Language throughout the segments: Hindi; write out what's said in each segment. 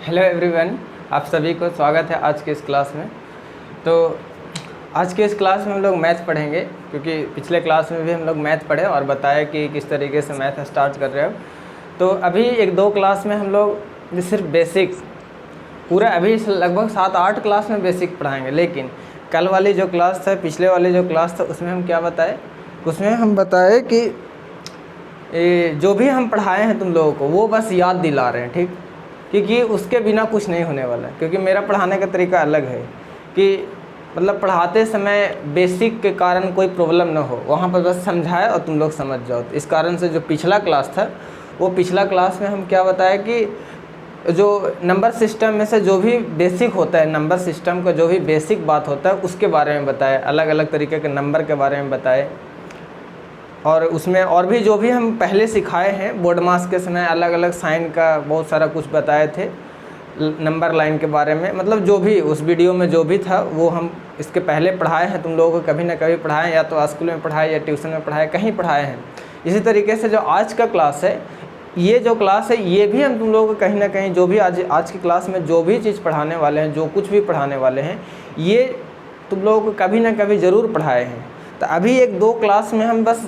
हेलो एवरीवन, आप सभी को स्वागत है आज के इस क्लास में। तो आज के इस क्लास में हम लोग मैथ पढ़ेंगे, क्योंकि पिछले क्लास में भी हम लोग मैथ पढ़े और बताया कि किस तरीके से मैथ स्टार्ट कर रहे हो। तो अभी एक दो क्लास में हम लोग सिर्फ बेसिक पूरा अभी लगभग 7-8 क्लास में बेसिक पढ़ाएंगे। लेकिन कल वाली जो क्लास था, पिछले वाली जो क्लास था, उसमें हम क्या बताए? उसमें हम बताए कि जो भी हम पढ़ाए हैं तुम लोगों को वो बस याद दिला रहे हैं, ठीक? क्योंकि उसके बिना कुछ नहीं होने वाला है। क्योंकि मेरा पढ़ाने का तरीका अलग है कि मतलब पढ़ाते समय बेसिक के कारण कोई प्रॉब्लम ना हो, वहाँ पर बस समझाए और तुम लोग समझ जाओ। तो इस कारण से जो पिछला क्लास था, वो पिछला क्लास में हम क्या बताया कि जो नंबर सिस्टम में से जो भी बेसिक होता है, नंबर सिस्टम का जो भी बेसिक बात होता है उसके बारे में बताए, अलग अलग तरीके के नंबर के बारे में बताए। और उसमें और भी जो भी हम पहले सिखाए हैं, बोर्ड मास के समय अलग अलग साइन का बहुत सारा कुछ बताए थे, नंबर लाइन के बारे में। मतलब जो भी उस वीडियो में जो भी था वो हम इसके पहले पढ़ाए हैं, तुम लोगों को कभी ना कभी पढ़ाएं, या तो स्कूल में पढ़ाए या ट्यूशन में पढ़ाए, कहीं पढ़ाए हैं। इसी तरीके से जो आज का क्लास है, ये जो क्लास है, ये भी हम तुम लोगों को कहीं ना कहीं जो भी आज की क्लास में जो भी चीज़ पढ़ाने वाले हैं, जो कुछ भी पढ़ाने वाले हैं, ये तुम लोगों को कभी ना कभी ज़रूर पढ़ाए हैं। तो अभी एक दो क्लास में हम बस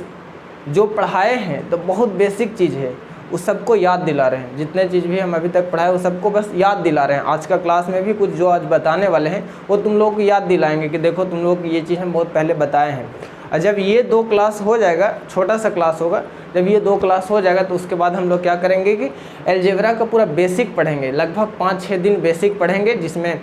जो पढ़ाए हैं तो बहुत बेसिक चीज़ है, उस सबको याद दिला रहे हैं। जितने चीज़ भी हम अभी तक पढ़ाए वो सबको बस याद दिला रहे हैं। आज का क्लास में भी कुछ जो आज बताने वाले हैं वो तुम लोगों को याद दिलाएंगे कि देखो तुम लोग ये चीज़ हम बहुत पहले बताए हैं। और जब ये दो क्लास हो जाएगा, छोटा सा क्लास होगा, जब ये दो क्लास हो जाएगा तो उसके बाद हम लोग क्या करेंगे कि अलजेब्रा का पूरा बेसिक पढ़ेंगे। लगभग 5-6 दिन बेसिक पढ़ेंगे, जिसमें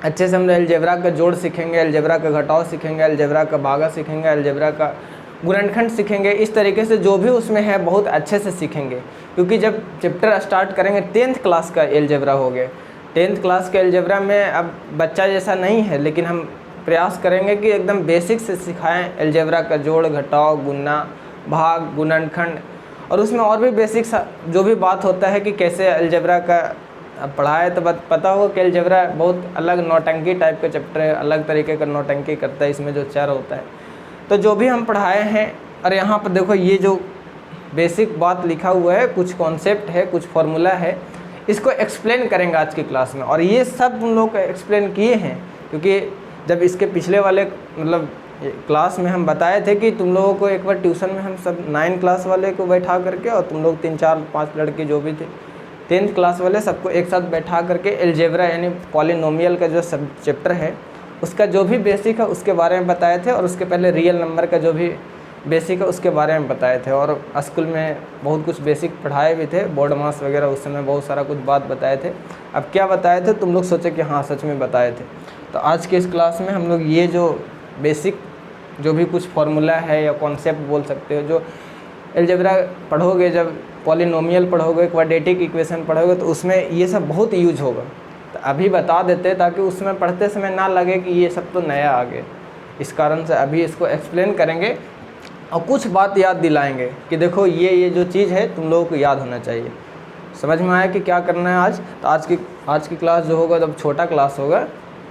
अच्छे से हम अलजेब्रा का जोड़ सीखेंगे, अलजेब्रा का घटाव सीखेंगे, अलजेब्रा का भागा सीखेंगे, अलजेब्रा का गुणनखंड सीखेंगे। इस तरीके से जो भी उसमें है बहुत अच्छे से सीखेंगे। क्योंकि जब चैप्टर स्टार्ट करेंगे, 10th क्लास का अलजेब्रा हो गया, 10th क्लास के अलजेब्रा में अब बच्चा जैसा नहीं है, लेकिन हम प्रयास करेंगे कि एकदम बेसिक से सिखाएं अलजेब्रा का जोड़, घटाव, गुणा, भाग, गुणनखंड। और उसमें और भी बेसिक जो भी बात होता है कि कैसे अलजेब्रा का पढ़ाए, तो पता होगा कि अलजेब्रा बहुत अलग नौटंकी टाइप का चैप्टर है, अलग तरीके का नौटंकी करता है इसमें जो चर होता है। तो जो भी हम पढ़ाए हैं, और यहाँ पर देखो ये जो बेसिक बात लिखा हुआ है, कुछ कॉन्सेप्ट है, कुछ फार्मूला है, इसको एक्सप्लेन करेंगे आज की क्लास में। और ये सब उन लोग को एक्सप्लेन किए हैं, क्योंकि जब इसके पिछले वाले मतलब क्लास में हम बताए थे कि तुम लोगों को एक बार ट्यूशन में हम सब 9 क्लास वाले को बैठा करके, और तुम लोग 3-4-5 लड़के जो भी थे 10th क्लास वाले, सबको एक साथ बैठा करके अलजेब्रा यानी पॉलिनोमियल का जो सब चैप्टर है उसका जो भी बेसिक है उसके बारे में बताए थे। और उसके पहले रियल नंबर का जो भी बेसिक है उसके बारे में बताए थे। और स्कूल में बहुत कुछ बेसिक पढ़ाए भी थे, बोर्ड मास वगैरह, उस समय बहुत सारा कुछ बात बताए थे। अब क्या बताए थे तुम लोग सोचे कि हाँ सच में बताए थे। तो आज के इस क्लास में हम लोग ये जो बेसिक जो भी कुछ फार्मूला है या कॉन्सेप्ट बोल सकते हो, जो अलजेब्रा पढ़ोगे, जब पॉलिनोमियल पढ़ोगे, क्वाड्रेटिक इक्वेशन पढ़ोगे, तो उसमें ये सब बहुत यूज होगा। तो अभी बता देते ताकि उसमें पढ़ते समय ना लगे कि ये सब तो नया आ गया। इस कारण से अभी इसको एक्सप्लेन करेंगे और कुछ बात याद दिलाएंगे कि देखो ये जो चीज़ है तुम लोगों को याद होना चाहिए। समझ में आया कि क्या करना है आज? तो आज की क्लास जो होगा तब छोटा क्लास होगा,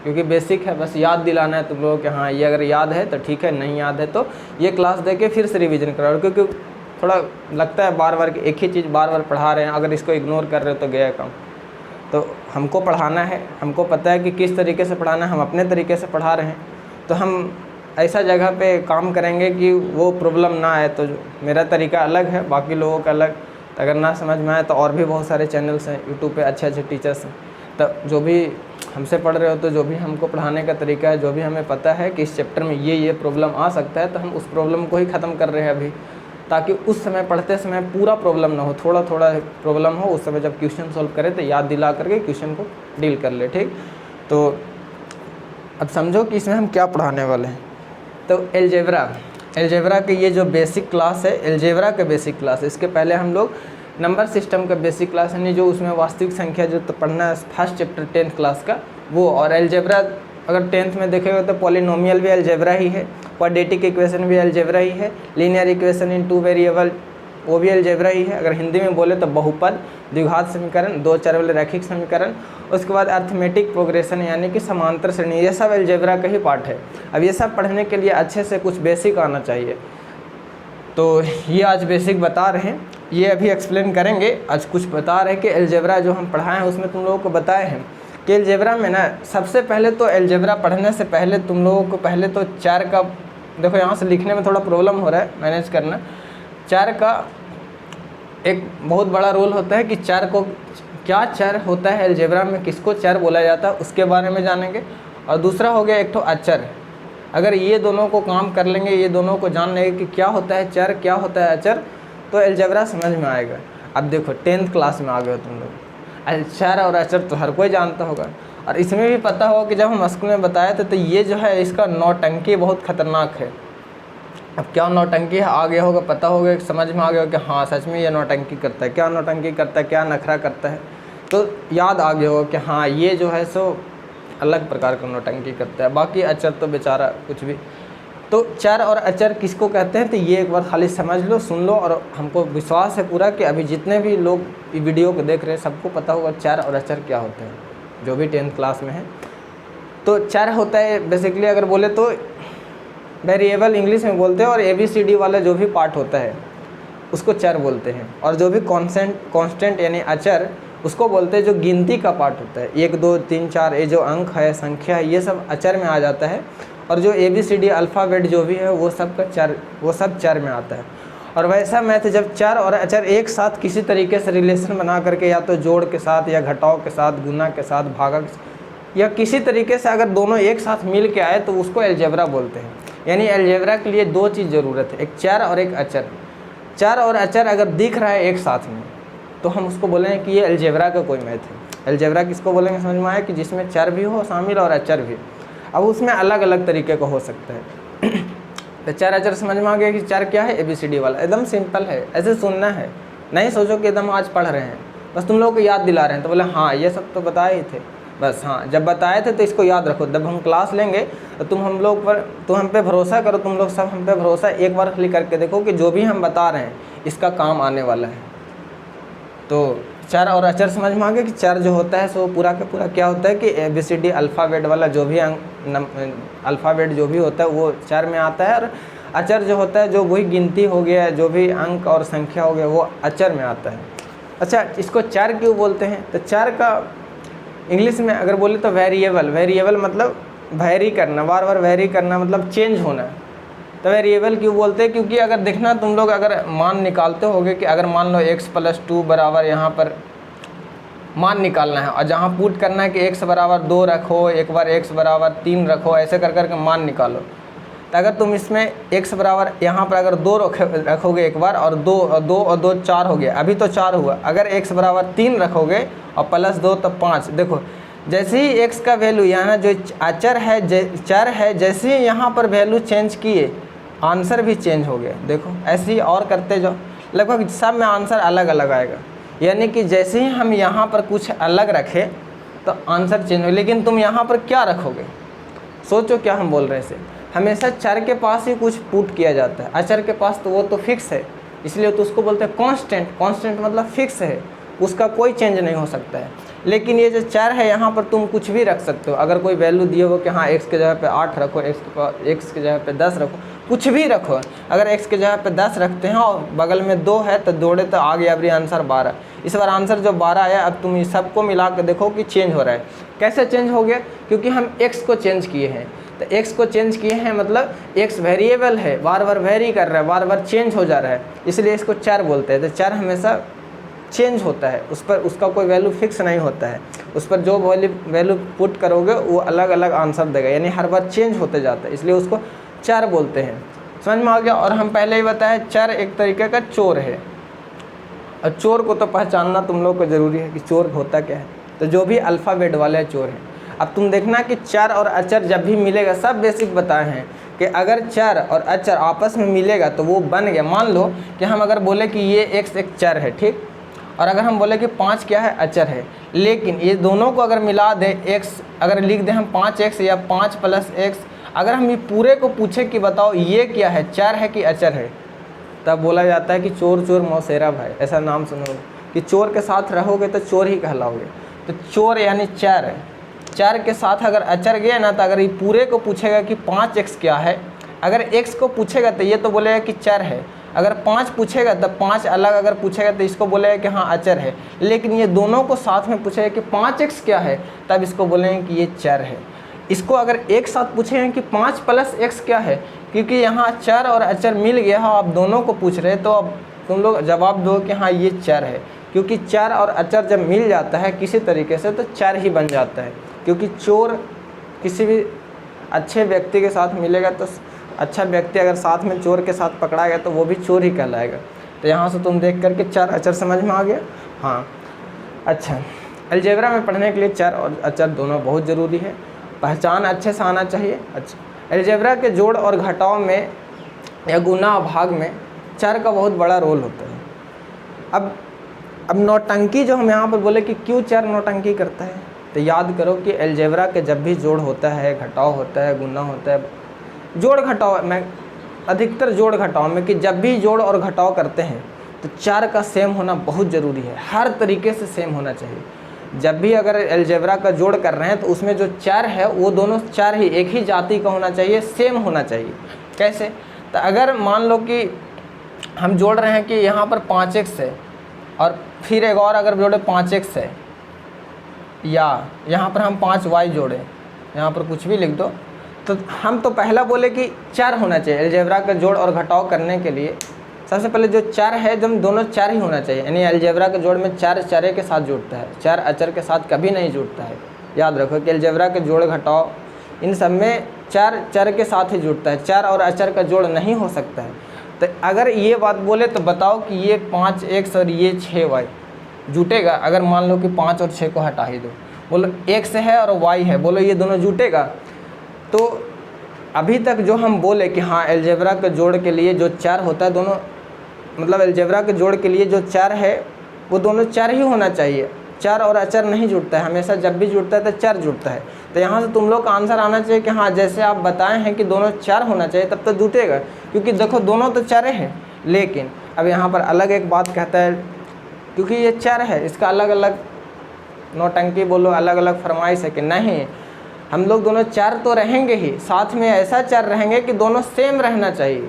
क्योंकि बेसिक है, बस याद दिलाना है तुम लोगों के। हाँ, ये अगर याद है तो ठीक है, नहीं याद है तो ये क्लास दे के फिर से रिविज़न कराओ। क्योंकि थोड़ा लगता है बार बार कि एक ही चीज़ बार बार पढ़ा रहे हैं, अगर इसको इग्नोर कर रहे हो तो गया काम। तो हमको पढ़ाना है, हमको पता है कि किस तरीके से पढ़ाना है, हम अपने तरीके से पढ़ा रहे हैं। तो हम ऐसा जगह पे काम करेंगे कि वो प्रॉब्लम ना आए। तो मेरा तरीका अलग है, बाकी लोगों का अलग। तो अगर ना समझ में आए तो और भी बहुत सारे चैनल्स हैं यूट्यूब पे, अच्छे अच्छे टीचर्स हैं। तो जो भी हमसे पढ़ रहे हो, तो जो भी हमको पढ़ाने का तरीका है, जो भी हमें पता है कि इस चैप्टर में ये प्रॉब्लम आ सकता है, तो हम उस प्रॉब्लम को ही ख़त्म कर रहे हैं अभी, ताकि उस समय पढ़ते समय पूरा प्रॉब्लम ना हो, थोड़ा थोड़ा प्रॉब्लम हो। उस समय जब क्वेश्चन सॉल्व करें तो याद दिला करके क्वेश्चन को डील कर ले, ठीक? तो अब समझो कि इसमें हम क्या पढ़ाने वाले हैं। तो अलजेब्रा के ये जो बेसिक क्लास है, अलजेब्रा का बेसिक क्लास, इसके पहले हम लोग नंबर सिस्टम का बेसिक क्लास यानी जो उसमें वास्तविक संख्या जो तो पढ़ना है, फर्स्ट चैप्टर 10th क्लास का वो। और अलजेब्रा अगर 10th में देखेगा तो पॉलिनोमियल भी अलजेब्रा ही है, क्वाड्रेटिक इक्वेशन भी अलजेब्रा ही है, लीनियर इक्वेशन इन 2 वेरिएबल वो भी अलजेब्रा ही है। अगर हिंदी में बोले तो बहुपद, द्विघात समीकरण, 2 चर वाले रैखिक समीकरण, उसके बाद अर्थमेटिक प्रोग्रेशन यानी कि समांतर श्रेणी, ये सब अलजेब्रा का ही पार्ट है। अब ये सब पढ़ने के लिए अच्छे से कुछ बेसिक आना चाहिए। तो ये आज बेसिक बता रहे हैं, ये अभी एक्सप्लेन करेंगे। आज कुछ बता रहे हैं कि अलजेब्रा जो हम पढ़ाए हैं उसमें तुम लोगों को बताए हैं कि अलजेब्रा में ना सबसे पहले तो अलजेब्रा पढ़ने से पहले तुम लोगों को पहले तो चर का, देखो यहाँ से लिखने में थोड़ा प्रॉब्लम हो रहा है मैनेज करना। चर का एक बहुत बड़ा रोल होता है कि चर को, क्या चर होता है अलजेब्रा में, किसको चर बोला जाता है उसके बारे में जानेंगे। और दूसरा हो गया एक तो अचर। अगर ये दोनों को काम कर लेंगे, ये दोनों को जान लेंगे कि क्या होता है चर, क्या होता है अचर, तो अलजेब्रा समझ में आएगा। अब देखो 10th क्लास में आ गए हो तुम लोग, चर और अचर तो हर कोई जानता होगा। और इसमें भी पता होगा कि जब हम स्कूल में बताए थे तो ये जो है इसका नौटंकी बहुत खतरनाक है। अब क्या नौटंकी है आ गया होगा, पता होगा, समझ में आ गया होगा कि हाँ सच में ये नौटंकी करता है, क्या नौटंकी करता है, क्या नखरा करता है, तो याद आ गया होगा कि हाँ ये जो है सो अलग प्रकार का नौटंकी करता है। बाकी अचर तो बेचारा कुछ भी। तो चर और अचर किसको कहते हैं, तो ये एक बार खाली समझ लो, सुन लो। और हमको विश्वास है पूरा कि अभी जितने भी लोग वीडियो को देख रहे हैं सबको पता होगा चर और अचर क्या होते हैं, जो भी 10th क्लास में है। तो चर होता है बेसिकली अगर बोले तो वेरिएबल इंग्लिश में बोलते हैं, और ABCD वाला जो भी पार्ट होता है उसको चर बोलते हैं। और जो भी कांस्टेंट यानी अचर उसको बोलते हैं जो गिनती का पार्ट होता है, 1 2 3 4, ये जो अंक है, संख्या है, ये सब अचर में आ जाता है। और जो ABCD अल्फ़ाबेट जो भी है वो सब का चर, वो सब चर में आता है। और वैसा मैथ जब चर और अचर एक साथ किसी तरीके से रिलेशन बना करके, या तो जोड़ के साथ या घटाव के साथ, गुना के साथ, भागा के साथ, या किसी तरीके से अगर दोनों एक साथ मिल के आए तो उसको अलजेब्रा बोलते हैं। यानी अलजेब्रा के लिए दो चीज़ ज़रूरत है, एक चर और एक अचर। चर और अचर अगर दिख रहा है एक साथ में तो हम उसको बोलेंगे कि ये अलजेब्रा का कोई मैथ है। अलजेब्रा किसको बोलेंगे समझ में आया, कि जिसमें चर भी हो शामिल और अचर भी। अब उसमें अलग अलग तरीके का हो सकता है। तो चर अचर समझ में आ गया कि चर क्या है, ABCD वाला, एकदम सिंपल है, ऐसे सुनना है, नहीं सोचो कि एकदम आज पढ़ रहे हैं, बस तुम लोगों को याद दिला रहे हैं। तो बोले हाँ ये सब तो बताए ही थे, बस हाँ जब बताए थे तो इसको याद रखो। जब हम क्लास लेंगे तो तुम हम पे भरोसा करो, तुम लोग सब हम पे भरोसा एक बार खाली करके देखो कि जो भी हम बता रहे हैं इसका काम आने वाला है। तो चर और अचर समझ में आ गया कि चर जो होता है सो पूरा का पूरा क्या होता है कि ABCD अल्फ़ाबेट वाला जो भी अल्फ़ाबेट जो भी होता है वो चर में आता है। और अचर जो होता है जो वही गिनती हो गया, जो भी अंक और संख्या हो गया, वो अचर में आता है। अच्छा, इसको चर क्यों बोलते हैं, तो चर का इंग्लिश में अगर बोले तो वेरिएबल मतलब वैरी करना, बार बार वैरी करना मतलब चेंज होना। तो वेरिएबल क्यों बोलते हैं, क्योंकि अगर देखना तुम लोग अगर मान निकालते होगे कि अगर मान लो x + 2 बराबर, यहाँ पर मान निकालना है और जहाँ पुट करना है कि x बराबर 2 रखो, एक बार x बराबर 3 रखो, ऐसे कर करके मान निकालो। तो अगर तुम इसमें x बराबर यहाँ पर अगर 2 रखोगे एक बार, और 2 और 2 4 हो गया, अभी तो 4 हुआ। अगर x बराबर 3 रखोगे और +2 तो 5। देखो जैसे ही x का वैल्यू यहाँ जो अचर है, चर है, जैसे ही यहाँ पर वैल्यू चेंज किए आंसर भी चेंज हो गया। देखो ऐसे ही और करते जाओ, लगभग सब में आंसर अलग अलग आएगा। यानी कि जैसे ही हम यहाँ पर कुछ अलग रखें तो आंसर चेंज हो। लेकिन तुम यहाँ पर क्या रखोगे, सोचो क्या हम बोल रहे हैं। हमेशा चर के पास ही कुछ पुट किया जाता है, अचर के पास तो वो तो फिक्स है, इसलिए तो उसको बोलते हैं कांस्टेंट मतलब फिक्स है, उसका कोई चेंज नहीं हो सकता है। लेकिन ये जो चर है यहाँ पर तुम कुछ भी रख सकते हो। अगर कोई वैल्यू दिए हो कि हाँ x के जगह पे 8 रखो, x के जगह पे 10 रखो, कुछ भी रखो। अगर x के जगह पे 10 रखते हैं और बगल में 2 है तो जोड़े तो आ गया अभी आंसर 12। इस बार आंसर जो 12 आया, अब तुम इस सबको मिला कर देखो कि चेंज हो रहा है। कैसे चेंज हो गया, क्योंकि हम x को चेंज किए हैं। तो x को चेंज किए हैं मतलब x वेरिएबल है, बार बार वेरी कर रहा है, बार बार चेंज हो जा रहा है, इसलिए इसको चर बोलते हैं। तो चर हमेशा चेंज होता है, उस पर उसका कोई वैल्यू फिक्स नहीं होता है, उस पर जो वैल्यू पुट करोगे वो अलग अलग आंसर देगा, यानी हर बार चेंज होते जाता है, इसलिए उसको चर बोलते हैं। समझ में आ गया। और हम पहले ही बताया चर एक तरीके का चोर है, और चोर को तो पहचानना तुम लोग को ज़रूरी है कि चोर होता क्या है। तो जो भी अल्फ़ाबेट वाले चोर हैं। अब तुम देखना कि चर और अचर जब भी मिलेगा, सब बेसिक बताए हैं कि अगर चर और अचर आपस में मिलेगा तो वो बन गया। मान लो कि हम अगर बोले कि ये x एक चर है, ठीक, और अगर हम बोले कि 5 क्या है, अचर है, लेकिन ये दोनों को अगर मिला दे x, अगर लिख दें हम 5x या 5 + x, अगर हम ये पूरे को पूछे कि बताओ ये क्या है, चर है कि अचर है, तब बोला जाता है कि चोर चोर मौसेरा भाई। ऐसा नाम सुनोगे कि चोर के साथ रहोगे तो चोर ही कहलाओगे। तो चोर यानी चर है, चर के साथ अगर अचर गया ना, तो अगर ये पूरे को पूछेगा कि 5x क्या है, अगर x को पूछेगा तो ये तो बोलेगा कि चर है, अगर 5 पूछेगा तब 5 अलग अगर पूछेगा तो इसको बोलेगा कि हाँ अचर है। लेकिन ये दोनों को साथ में पूछेगा कि 5x क्या है, तब इसको बोलेंगे कि ये चर है। इसको अगर एक साथ पूछेंगे कि 5 + x क्या है, क्योंकि यहाँ चर और अचर मिल गया है, आप दोनों को पूछ रहे हैं, तो अब तुम लोग जवाब दो कि हाँ ये चर है, क्योंकि चर और अचर जब मिल जाता है किसी तरीके से तो चर ही बन जाता है। क्योंकि चोर किसी भी अच्छे व्यक्ति के साथ मिलेगा तो अच्छा व्यक्ति अगर साथ में चोर के साथ पकड़ा गया तो वो भी चोर ही कहलाएगा। तो यहाँ से तुम देख करके चर अचर समझ में आ गया। हाँ अच्छा, अलजेब्रा में पढ़ने के लिए चर और अचर दोनों बहुत ज़रूरी है, पहचान अच्छे से आना चाहिए। अच्छा, अलजेब्रा के जोड़ और घटाव में या गुना भाग में चर का बहुत बड़ा रोल होता है। अब नौटंकी जो हम यहाँ पर बोले कि क्यों चर नौटंकी करता है, तो याद करो कि अलजेब्रा के जब भी जोड़ होता है, घटाव होता है, गुना होता है, जोड़ घटाव में अधिकतर जोड़ घटाव में कि जब भी जोड़ और घटाव करते हैं तो चर का सेम होना बहुत ज़रूरी है, हर तरीके से सेम होना चाहिए। जब भी अगर अलजेब्रा का जोड़ कर रहे हैं तो उसमें जो चर है वो दोनों चर ही एक ही जाति का होना चाहिए, सेम होना चाहिए। कैसे, तो अगर मान लो कि हम जोड़ रहे हैं कि यहाँ पर 5x है और फिर एक और अगर जोड़े 5x है, या यहाँ पर हम 5y जोड़े, यहाँ पर कुछ भी लिख दो, तो हम तो पहला बोले कि चर होना चाहिए। अलजेब्रा का जोड़ और घटाव करने के लिए सबसे पहले जो चर है जो दोनों चर ही होना चाहिए, यानी अलजेब्रा के जोड़ में चर चरे के साथ जुड़ता है, चर अचर के साथ कभी नहीं जुड़ता है। याद रखो कि अलजेब्रा के जोड़ घटाव इन सब में चर चर के साथ ही जुड़ता है, चर और अचर का जोड़ नहीं हो सकता है। तो अगर ये बात बोले तो बताओ कि ये 5x और ये 6y जुटेगा? अगर मान लो कि 5 और 6 को हटा ही दो, बोलो x है और y है, बोलो ये दोनों जुटेगा? तो अभी तक जो हम बोले कि हाँ अलजेब्रा के जोड़ के लिए जो चर होता है दोनों, मतलब अलजेब्रा के जोड़ के लिए जो चर है वो दोनों चर ही होना चाहिए, चर और अचर नहीं जुड़ता है। हमेशा जब भी जुड़ता है तो चर जुड़ता है। तो यहाँ से तुम लोग का आंसर आना चाहिए कि हाँ जैसे आप बताए हैं कि दोनों चर होना चाहिए तब तो जुटेगा, क्योंकि देखो दोनों तो चरे हैं। लेकिन अब यहाँ पर अलग एक बात कहता है, क्योंकि ये चर है इसका अलग अलग नौटंकी बोलो, अलग अलग फरमाइश है कि नहीं हम लोग दोनों चर तो रहेंगे ही, साथ में ऐसा चर रहेंगे कि दोनों सेम रहना चाहिए।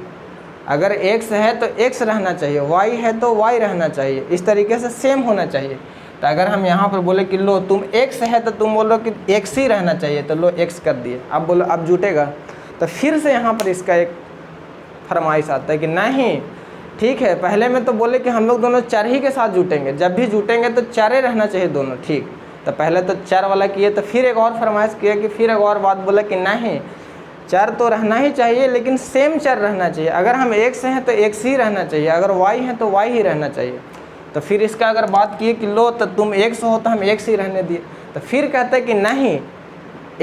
अगर x है तो x रहना चाहिए, y है तो y रहना चाहिए, इस तरीके से सेम होना चाहिए। तो अगर हम यहाँ पर बोले कि लो तुम x है तो तुम बोलो कि x ही रहना चाहिए, तो लो x कर दिए, अब बोलो अब जुटेगा? तो फिर से यहाँ पर इसका एक फरमाइश आता है कि नहीं ठीक है, पहले में तो बोले कि हम लोग दोनों चर ही के साथ जुटेंगे, जब भी जुटेंगे तो चरे रहना चाहिए दोनों, ठीक। तो पहले तो चर वाला किए, तो फिर एक और फरमाइश किया कि फिर एक और बात बोला कि नहीं चर तो रहना ही चाहिए लेकिन सेम चर रहना चाहिए। अगर हम x हैं तो x ही रहना चाहिए, अगर y हैं तो y ही रहना चाहिए। तो फिर इसका अगर बात किए कि लो तो तुम x हो तो हम x ही रहने दिए, तो फिर कहते हैं कि नहीं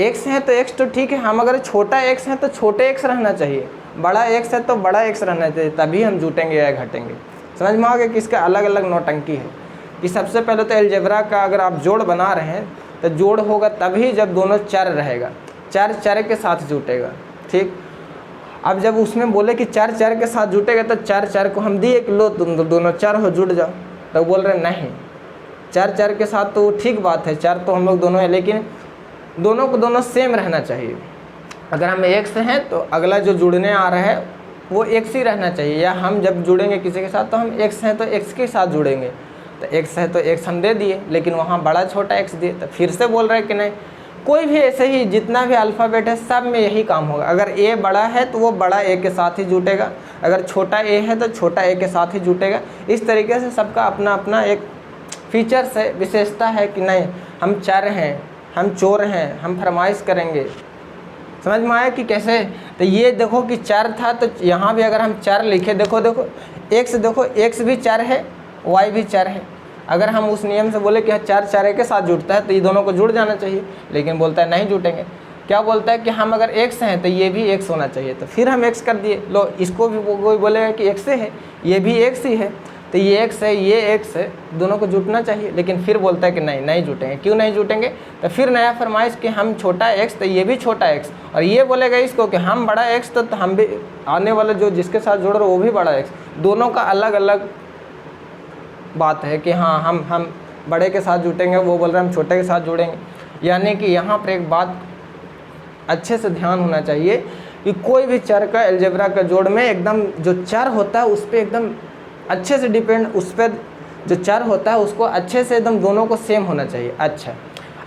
x है तो x तो ठीक है, हम अगर छोटा x है तो छोटे x रहना चाहिए, बड़ा x है तो बड़ा x रहना चाहिए, तभी हम जुटेंगे या घटेंगे। समझ में आ गया कि इसका अलग अलग नौटंकी है कि सबसे पहले तो अलजेब्रा का अगर आप जोड़ बना रहे हैं तो जोड़ होगा तभी जब दोनों चर रहेगा, चर चर के साथ जुटेगा, ठीक। अब जब उसमें बोले कि चर चर के साथ जुटेगा तो चर चर को हम दिए कि लो तुम दोनों चर हो जुट जाओ, तो बोल रहे नहीं चर चर के साथ तो ठीक बात है, चर तो हम लोग दोनों है लेकिन दोनों को दोनों सेम रहना चाहिए। अगर हम x हैं तो अगला जो जुड़ने आ रहा है वो x ही रहना चाहिए, या हम जब जुड़ेंगे किसी के साथ तो हम x हैं तो x के साथ जुड़ेंगे। तो x है तो x हम दे दिए, लेकिन वहाँ बड़ा छोटा x दिए, तो फिर से बोल रहे हैं कि नहीं कोई भी ऐसे ही जितना भी अल्फ़ाबेट है सब में यही काम होगा। अगर a बड़ा है तो वो बड़ा a के साथ ही जुटेगा, अगर छोटा a है तो छोटा a के साथ ही जुटेगा। इस तरीके से सबका अपना अपना एक फीचर्स है, विशेषता है कि नहीं हम चर हैं, हम चोर हैं, हम फरमाइश करेंगे। समझ में आया कि कैसे? तो ये देखो कि चर था तो यहाँ भी अगर हम चर लिखे, देखो देखो x भी चर है y भी चर है। अगर हम उस नियम से बोले कि चर चर के साथ जुड़ता है तो ये दोनों को जुड़ जाना चाहिए, लेकिन बोलता है नहीं जुटेंगे। क्या बोलता है कि हम अगर x हैं तो ये भी x होना चाहिए, तो फिर हम x कर दिए। लो इसको भी कोई बोलेगा कि x है, ये भी x ही है, तो ये x है ये x है, दोनों को जुटना चाहिए, लेकिन फिर बोलता है कि नहीं जुटेंगे। क्यों नहीं जुटेंगे? तो फिर नया फरमाइश कि हम छोटा x तो ये भी छोटा x, और ये बोलेगा इसको कि हम बड़ा x तो हम भी आने वाला जो जिसके साथ जुड़ रहे वो भी बड़ा x। दोनों का अलग अलग बात है कि हाँ हम बड़े के साथ जुटेंगे, वो बोल रहे हैं हम छोटे के साथ जुड़ेंगे। यानी कि यहाँ पर एक बात अच्छे से ध्यान होना चाहिए कि कोई भी चर का अलजेब्रा का जोड़ में एकदम जो चर होता है उस पर एकदम अच्छे से डिपेंड, उस पर जो चर होता है उसको अच्छे से एकदम दोनों को सेम होना चाहिए। अच्छा,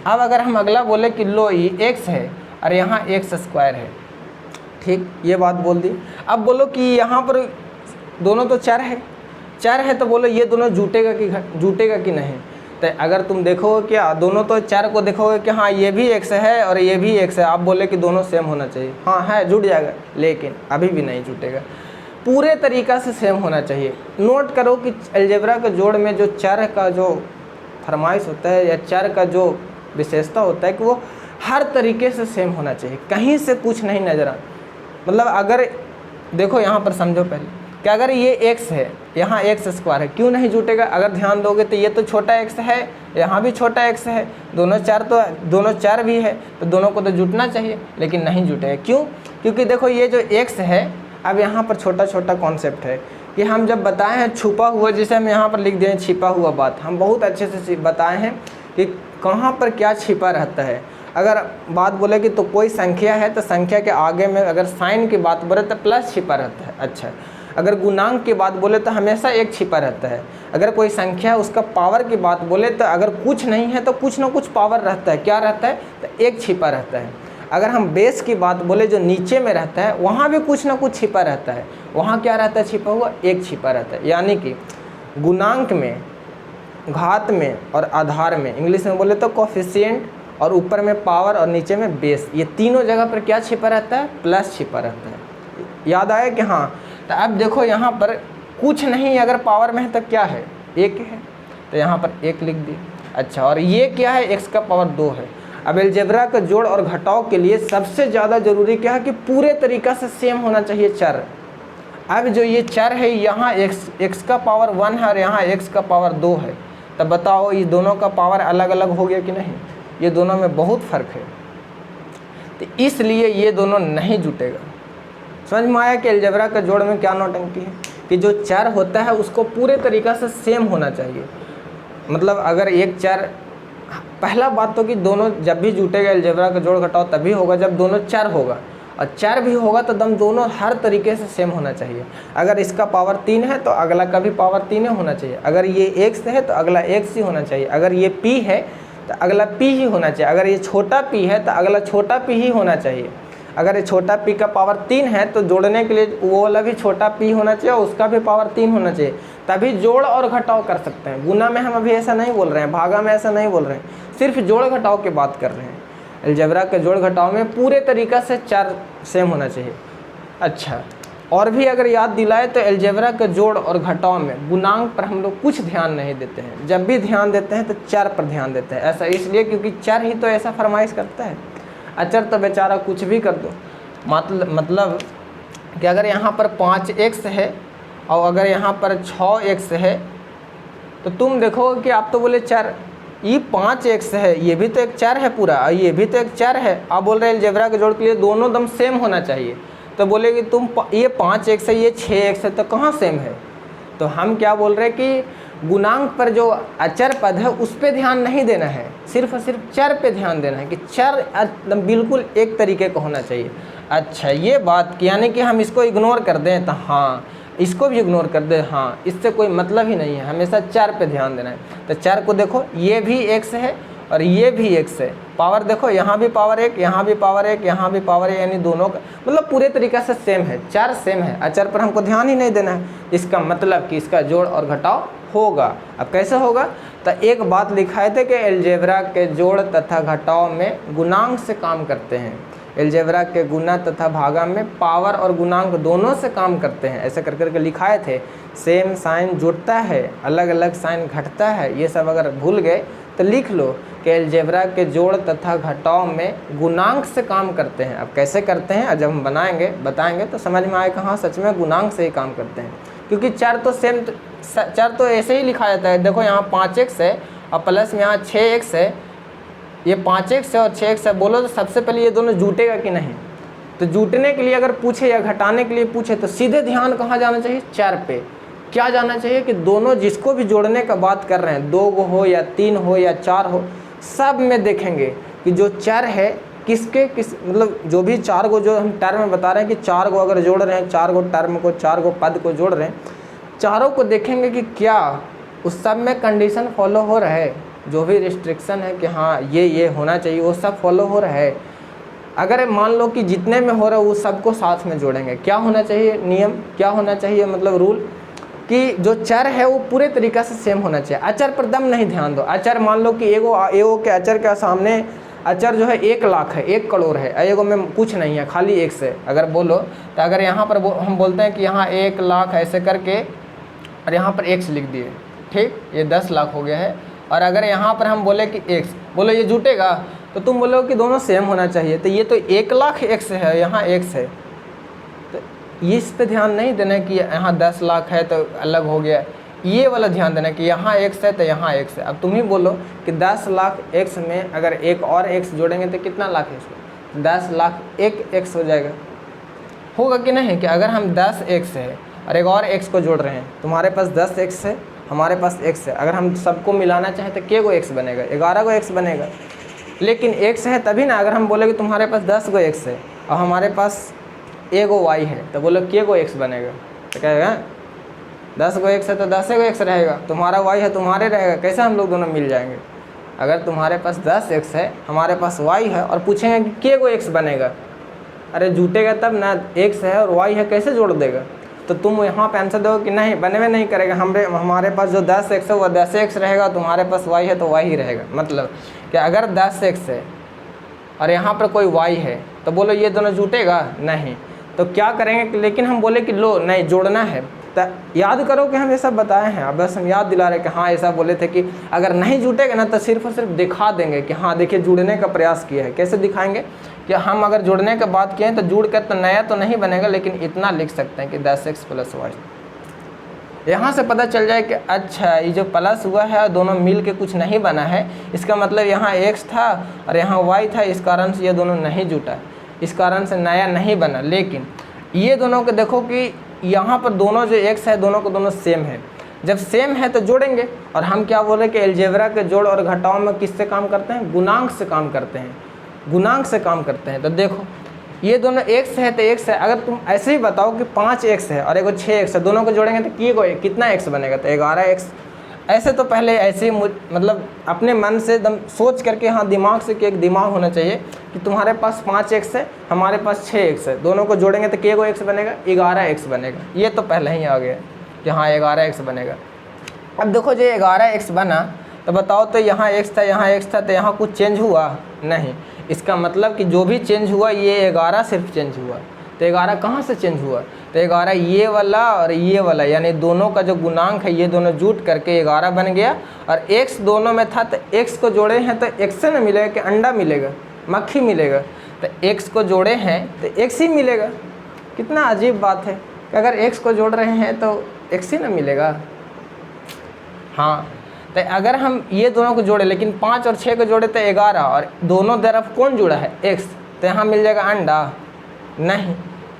अब अगर हम अगला बोले कि लो ये x है और यहाँ x² है, ठीक, ये बात बोल दी। अब बोलो कि यहाँ पर दोनों तो चर है तो बोलो ये दोनों जुटेगा कि नहीं। तो अगर तुम देखोगे क्या दोनों तो चर को देखोगे कि हाँ ये भी x है और ये भी x है, आप बोले कि दोनों सेम होना चाहिए, हाँ है, जुट जाएगा, लेकिन अभी भी नहीं जुटेगा। पूरे तरीक़ा से सेम होना चाहिए। नोट करो कि अलजेब्रा के जोड़ में जो चर का जो फरमाइश होता है या चर का जो विशेषता होता है कि वो हर तरीके से सेम होना चाहिए, कहीं से कुछ नहीं नजर आ। मतलब अगर देखो यहाँ पर समझो पहले कि अगर ये x है, यहाँ x² है, क्यों नहीं जुटेगा? अगर ध्यान दोगे तो ये तो छोटा x है, यहाँ भी छोटा x है, दोनों चर भी है, तो दोनों को तो जुटना चाहिए, लेकिन नहीं जुटेगा। क्यों? क्योंकि देखो ये जो x है, अब यहाँ पर छोटा छोटा कॉन्सेप्ट है कि हम जब बताए हैं छुपा हुआ, जैसे हम यहाँ पर लिख दिए हैं छिपा हुआ बात, हम बहुत अच्छे से बताए हैं कि कहाँ पर क्या छिपा रहता है। अगर बात बोले कि तो कोई संख्या है तो संख्या के आगे में अगर साइन की बात बोले तो प्लस छिपा रहता है। अच्छा, अगर गुणांक की बात बोले तो हमेशा एक छिपा रहता है। अगर कोई संख्या है उसका पावर की बात बोले तो अगर कुछ नहीं है तो कुछ ना कुछ पावर रहता है। क्या रहता है? तो एक छिपा रहता है। अगर हम बेस की बात बोले जो नीचे में रहता है वहाँ भी कुछ ना कुछ छिपा रहता है। वहाँ क्या रहता है? छिपा हुआ एक छिपा रहता है। यानी कि गुणांक में, घात में और आधार में, इंग्लिश में बोले तो कोफिशिएंट, और ऊपर में पावर और नीचे में बेस, ये तीनों जगह पर क्या छिपा रहता है? प्लस छिपा रहता है। याद आया कि हाँ? तो अब देखो यहाँ पर कुछ नहीं, अगर पावर में है तो क्या है? एक है, तो यहाँ पर एक लिख दिए। अच्छा, और ये क्या है? x का पावर 2 है। अब अलजेब्रा का जोड़ और घटाव के लिए सबसे ज़्यादा ज़रूरी क्या है कि पूरे तरीक़ा से सेम होना चाहिए चर। अब जो ये चर है यहाँ x का पावर 1 है और यहाँ x का पावर 2 है, तब बताओ ये दोनों का पावर अलग अलग हो गया कि नहीं? ये दोनों में बहुत फ़र्क है, तो इसलिए ये दोनों नहीं जुटेगा। समझ में आया कि अलजेब्रा का जोड़ में क्या नौटंकी है कि जो चर होता है उसको पूरे तरीक़ा से सेम होना चाहिए। मतलब अगर एक चर, पहला बात तो कि दोनों जब भी जुटेगा अलजेब्रा का जोड़ घटाव तभी होगा जब दोनों चर होगा, और चर भी होगा तो दम दोनों हर तरीके से सेम होना चाहिए। अगर इसका पावर 3 है तो अगला का भी पावर 3 होना चाहिए। अगर ये x है तो अगला x ही होना चाहिए। अगर ये p है तो अगला p ही होना चाहिए। अगर ये छोटा p है तो अगला छोटा p ही होना चाहिए। अगर ये छोटा p का पावर 3 है तो जोड़ने के लिए वो वाला भी छोटा p होना चाहिए और उसका भी पावर 3 होना चाहिए, तभी जोड़ और घटाव कर सकते हैं। गुना में हम अभी ऐसा नहीं बोल रहे हैं, भागा में ऐसा नहीं बोल रहे हैं, सिर्फ जोड़ घटाव की बात कर रहे हैं। अलजेब्रा के जोड़ घटाव में पूरे तरीक़ा से चर सेम होना चाहिए। अच्छा, और भी अगर याद दिलाए तो अलजेब्रा के जोड़ और घटाव में गुणांक पर हम लोग कुछ ध्यान नहीं देते हैं। जब भी ध्यान देते हैं तो चर पर ध्यान देते हैं। ऐसा इसलिए क्योंकि चर ही तो ऐसा फरमाइश करता है, अचर तो बेचारा कुछ भी कर दो। मतलब कि अगर यहाँ पर 5x है और अगर यहाँ पर 6x है तो तुम देखोगे कि आप तो बोले चर, ये 5x है, ये भी तो एक चर है पूरा, और ये भी तो एक चर है। आप बोल रहे हैं अलजेब्रा के जोड़ के लिए दोनों दम सेम होना चाहिए, तो बोलेगी तुम ये 5x है, ये 6x है, तो कहाँ सेम है? तो हम क्या बोल रहे हैं कि गुणांक पर जो अचर पद है उस पर ध्यान नहीं देना है, सिर्फ और सिर्फ चर पे ध्यान देना है कि चर एकदम बिल्कुल एक तरीके का होना चाहिए। अच्छा, ये बात कि यानी कि हम इसको इग्नोर कर दें तो हाँ, इसको भी इग्नोर कर दे, हाँ, इससे कोई मतलब ही नहीं है, हमेशा चर पे ध्यान देना है। तो चर को देखो, ये भी x है और ये भी x है, पावर देखो यहाँ भी पावर 1, यहाँ भी पावर 1, यहाँ भी पावर 1, यानी दोनों का मतलब पूरे तरीक़े से सेम है, चर सेम है। अचर पर हमको ध्यान ही नहीं देना है, इसका मतलब कि इसका जोड़ और घटाव होगा। अब कैसे होगा? तो एक बात लिखाए थे कि अलजेब्रा के जोड़ तथा घटाव में गुणांक से काम करते हैं। अलजेब्रा के गुना तथा भागा में पावर और गुणांक दोनों से काम करते हैं, ऐसे कर करके लिखाए थे। सेम साइन जुड़ता है, अलग अलग साइन घटता है, ये सब अगर भूल गए तो लिख लो कि अलजेब्रा के जोड़ तथा घटाव में गुणांक से काम करते हैं। अब कैसे करते हैं जब हम बताएंगे तो समझ में आए कहाँ सच में गुणांक से ही काम करते हैं, क्योंकि चर तो सेम, चर तो ऐसे ही लिखा जाता है। देखो यहाँ 5x है और प्लस में यहाँ 6x है, ये 5x है और 6x है, बोलो तो सबसे पहले ये दोनों जुटेगा कि नहीं? तो जुटने के लिए अगर पूछे या घटाने के लिए पूछे तो सीधे ध्यान कहाँ जाना चाहिए? चर पे। क्या जाना चाहिए कि दोनों जिसको भी जोड़ने का बात कर रहे हैं, 2 हो या 3 हो या 4 हो, सब में देखेंगे कि जो चर है किस मतलब जो भी 4 गो जो हम टर्म में बता रहे हैं कि 4 गो अगर जोड़ रहे हैं, 4 गो टर्म को, 4 गो पद को जोड़ रहे हैं, चारों को देखेंगे कि क्या उस सब में कंडीशन फॉलो हो रहा है, जो भी रिस्ट्रिक्शन है कि हाँ ये होना चाहिए वो सब फॉलो हो रहा है। अगर मान लो कि जितने में हो रहा है वो सबको साथ में जोड़ेंगे, क्या होना चाहिए नियम, क्या होना चाहिए मतलब रूल, कि जो चर है वो पूरे तरीक़े से सेम होना चाहिए। अचर पर दम नहीं ध्यान दो। अचर मान लो कि एगो के अचर के सामने अचर जो है 1 लाख है, 1 करोड़ है, एगो में कुछ नहीं है, खाली x है अगर बोलो तो, अगर यहाँ पर हम बोलते हैं कि यहाँ 1 लाख ऐसे करके और यहाँ पर x लिख दिए, ठीक, ये 10 लाख हो गया है। और अगर यहाँ पर हम बोले कि x, बोलो ये जुटेगा, तो तुम बोलो कि दोनों सेम होना चाहिए, तो ये तो 1 लाख x है, यहाँ x है, तो इस पे ध्यान नहीं देना कि यहाँ 10 लाख है तो अलग हो गया, ये वाला ध्यान देना कि यहाँ x है तो यहाँ x है। अब तुम ही बोलो कि 10 लाख x में अगर एक और x जोड़ेंगे तो कितना लाख है इसमें, 10 लाख एक x हो जाएगा, होगा कि नहीं, कि अगर हम 10x है और एक और x को जोड़ रहे हैं, तुम्हारे पास 10x है, हमारे पास x है, अगर हम सबको मिलाना चाहें तो के गो x बनेगा, 11 गो x बनेगा, लेकिन x है तभी ना। अगर हम बोले कि तुम्हारे पास 10 गो x है और हमारे पास एगो y है, तो बोलो के गो x बनेगा, तो कहेगा 10 गो x है तो 10 गो x रहेगा, तुम्हारा y है तुम्हारे रहेगा, कैसे हम लोग दोनों मिल जाएंगे। अगर तुम्हारे पास 10x है, हमारे पास y है, और पूछेंगे कि के गो x बनेगा, अरे जुटेगा तब ना, x है और y है, कैसे जोड़ देगा, तो तुम यहाँ पे आंसर दो कि नहीं बनवे नहीं करेगा, हमारे पास जो 10x है वो 10x रहेगा, तुम्हारे पास y है तो y ही रहेगा। मतलब कि अगर 10x है और यहाँ पर कोई y है तो बोलो ये दोनों जुटेगा नहीं, तो क्या करेंगे, लेकिन हम बोले कि लो नहीं जोड़ना है, तो याद करो कि हम ये सब बताए हैं, अब बस हम याद दिला रहे कि हाँ ऐसा बोले थे कि अगर नहीं जुटेगा ना तो सिर्फ और सिर्फ दिखा देंगे कि हाँ देखिए जुड़ने का प्रयास किया है। कैसे दिखाएंगे कि हम अगर जुड़ने का बात किए तो जुड़ कर तो नया तो नहीं बनेगा, लेकिन इतना लिख सकते हैं कि 10x + y। यहाँ से पता चल जाए कि अच्छा ये जो प्लस हुआ है दोनों मिल के कुछ नहीं बना है, इसका मतलब यहाँ x था और यहाँ y था, इस कारण से ये दोनों नहीं जुटा, इस कारण से नया नहीं बना। लेकिन ये दोनों को देखो कि यहाँ पर दोनों जो x है दोनों को दोनों सेम है, जब सेम है तो जोड़ेंगे। और हम क्या बोल रहे हैं कि अलजेब्रा के जोड़ और घटाव में किससे काम करते हैं, गुणांक से काम करते हैं, गुणांक से काम करते हैं। तो देखो ये दोनों x है तो x है, अगर तुम ऐसे ही बताओ कि 5x है और एगो 6x है, दोनों को जोड़ेंगे तो कितना x बनेगा, तो 11x। ऐसे तो पहले ऐसे ही मतलब अपने मन से एकदम सोच करके, हाँ दिमाग से, कि एक दिमाग होना चाहिए कि तुम्हारे पास 5x है, हमारे पास 6x है, दोनों को जोड़ेंगे तो के गो x बनेगा, 11x बनेगा। ये तो पहले ही आ गया कि हाँ 11x बनेगा। अब देखो जो 11x बना तो बताओ तो यहाँ x था, यहाँ x था, तो यहाँ कुछ चेंज हुआ नहीं, इसका मतलब कि जो भी चेंज हुआ ये 11 सिर्फ चेंज हुआ। तो 11 कहाँ से चेंज हुआ, तो 11 ये वाला और ये वाला, यानी दोनों का जो गुणांक है ये दोनों जुट करके 11 बन गया। और x दोनों में था तो x को जोड़े हैं तो x से ना मिलेगा कि अंडा मिलेगा, मक्खी मिलेगा, तो x को जोड़े हैं तो x ही मिलेगा। कितना अजीब बात है कि अगर x को जोड़ रहे हैं तो x ही ना मिलेगा। हाँ तो अगर हम ये दोनों को जोड़े, लेकिन 5 और 6 को जोड़े तो 11, और दोनों तरफ कौन जुड़ा है, x, तो यहाँ मिल जाएगा अंडा नहीं।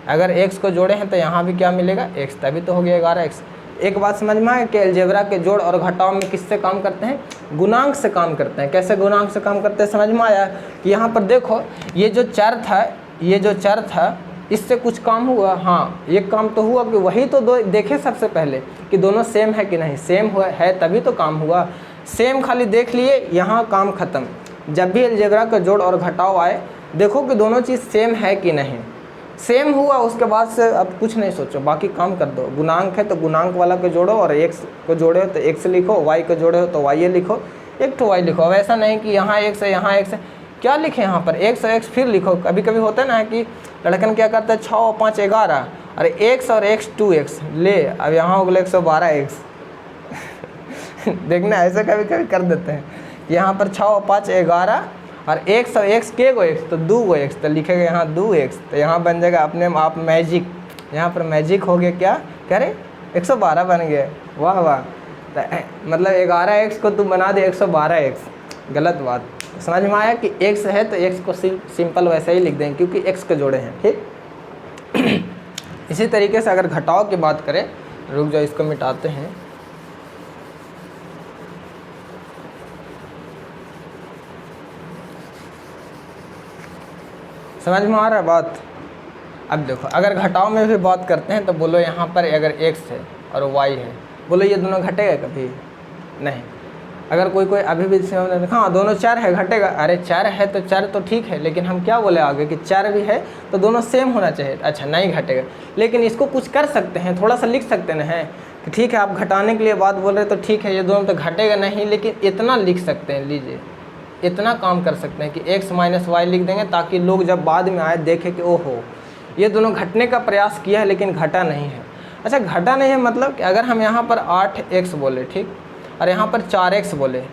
अगर x को जोड़े हैं तो यहाँ भी क्या मिलेगा, x, तभी तो हो गया 11x। एक बात समझ में आए कि अलजेब्रा के जोड़ और घटाव में किससे काम करते हैं, गुणांक से काम करते हैं। कैसे गुणांक से काम करते हैं समझ में आया कि यहाँ पर देखो ये जो चर था, ये जो चर था, इससे कुछ काम हुआ, हाँ ये काम तो हुआ कि वही तो देखे सबसे पहले कि दोनों सेम है कि नहीं, सेम हुआ है तभी तो काम हुआ। सेम खाली देख लिए, यहाँ काम खत्म। जब भी अलजेब्रा का जोड़ और घटाव आए देखो कि दोनों चीज़ सेम है कि नहीं, सेम हुआ उसके बाद से अब कुछ नहीं सोचो, बाकी काम कर दो। गुणांक है तो गुणांक वाला को जोड़ो, और x को जोड़े हो तो x लिखो, y को जोड़े हो तो y लिखो, एक तो y लिखो। अब ऐसा नहीं कि यहाँ x है यहाँ x है, क्या लिखे यहाँ पर x और x फिर लिखो। कभी कभी होता है ना कि लड़कन क्या करता है 6 और 5 11, अरे x और x 2x ले, अब यहाँ हो गया 112x देखना ऐसे कभी कभी कर देते हैं, यहाँ पर 6 और 5 11 और x और x के गो x तो 2 गो x, तो लिखेगा यहाँ 2x, तो यहाँ बन जाएगा अपने आप मैजिक। यहाँ पर मैजिक हो गया, क्या कह रहे 112 बन गया, वाह वाह। तो मतलब 11x को तुम बना दे 112x, गलत बात। समझ में आया कि x है तो x को सिंपल वैसे ही लिख देंगे क्योंकि x के जोड़े हैं, ठीक। इसी तरीके से अगर घटाव की बात करें, रुक जाओ इसको मिटाते हैं। समझ में आ रहा है बात। अब देखो अगर घटाव में भी बात करते हैं तो बोलो यहाँ पर अगर x है और y है, बोलो ये दोनों घटेगा कभी नहीं। अगर कोई अभी भी हाँ दोनों चर है घटेगा, अरे चर है तो चर तो ठीक है, लेकिन हम क्या बोले आगे कि चर भी है तो दोनों सेम होना चाहिए। अच्छा नहीं घटेगा, लेकिन इसको कुछ कर सकते हैं, थोड़ा सा लिख सकते हैं कि ठीक है आप घटाने के लिए बात बोल रहे तो ठीक है ये दोनों तो घटेगा नहीं, लेकिन इतना लिख सकते हैं। लीजिए इतना काम कर सकते हैं कि x माइनस वाई लिख देंगे, ताकि लोग जब बाद में आए देखें कि ओहो ये दोनों घटने का प्रयास किया है लेकिन घटा नहीं है। अच्छा घटा नहीं है मतलब कि अगर हम यहाँ पर 8x बोले ठीक, और यहाँ पर 4x बोले,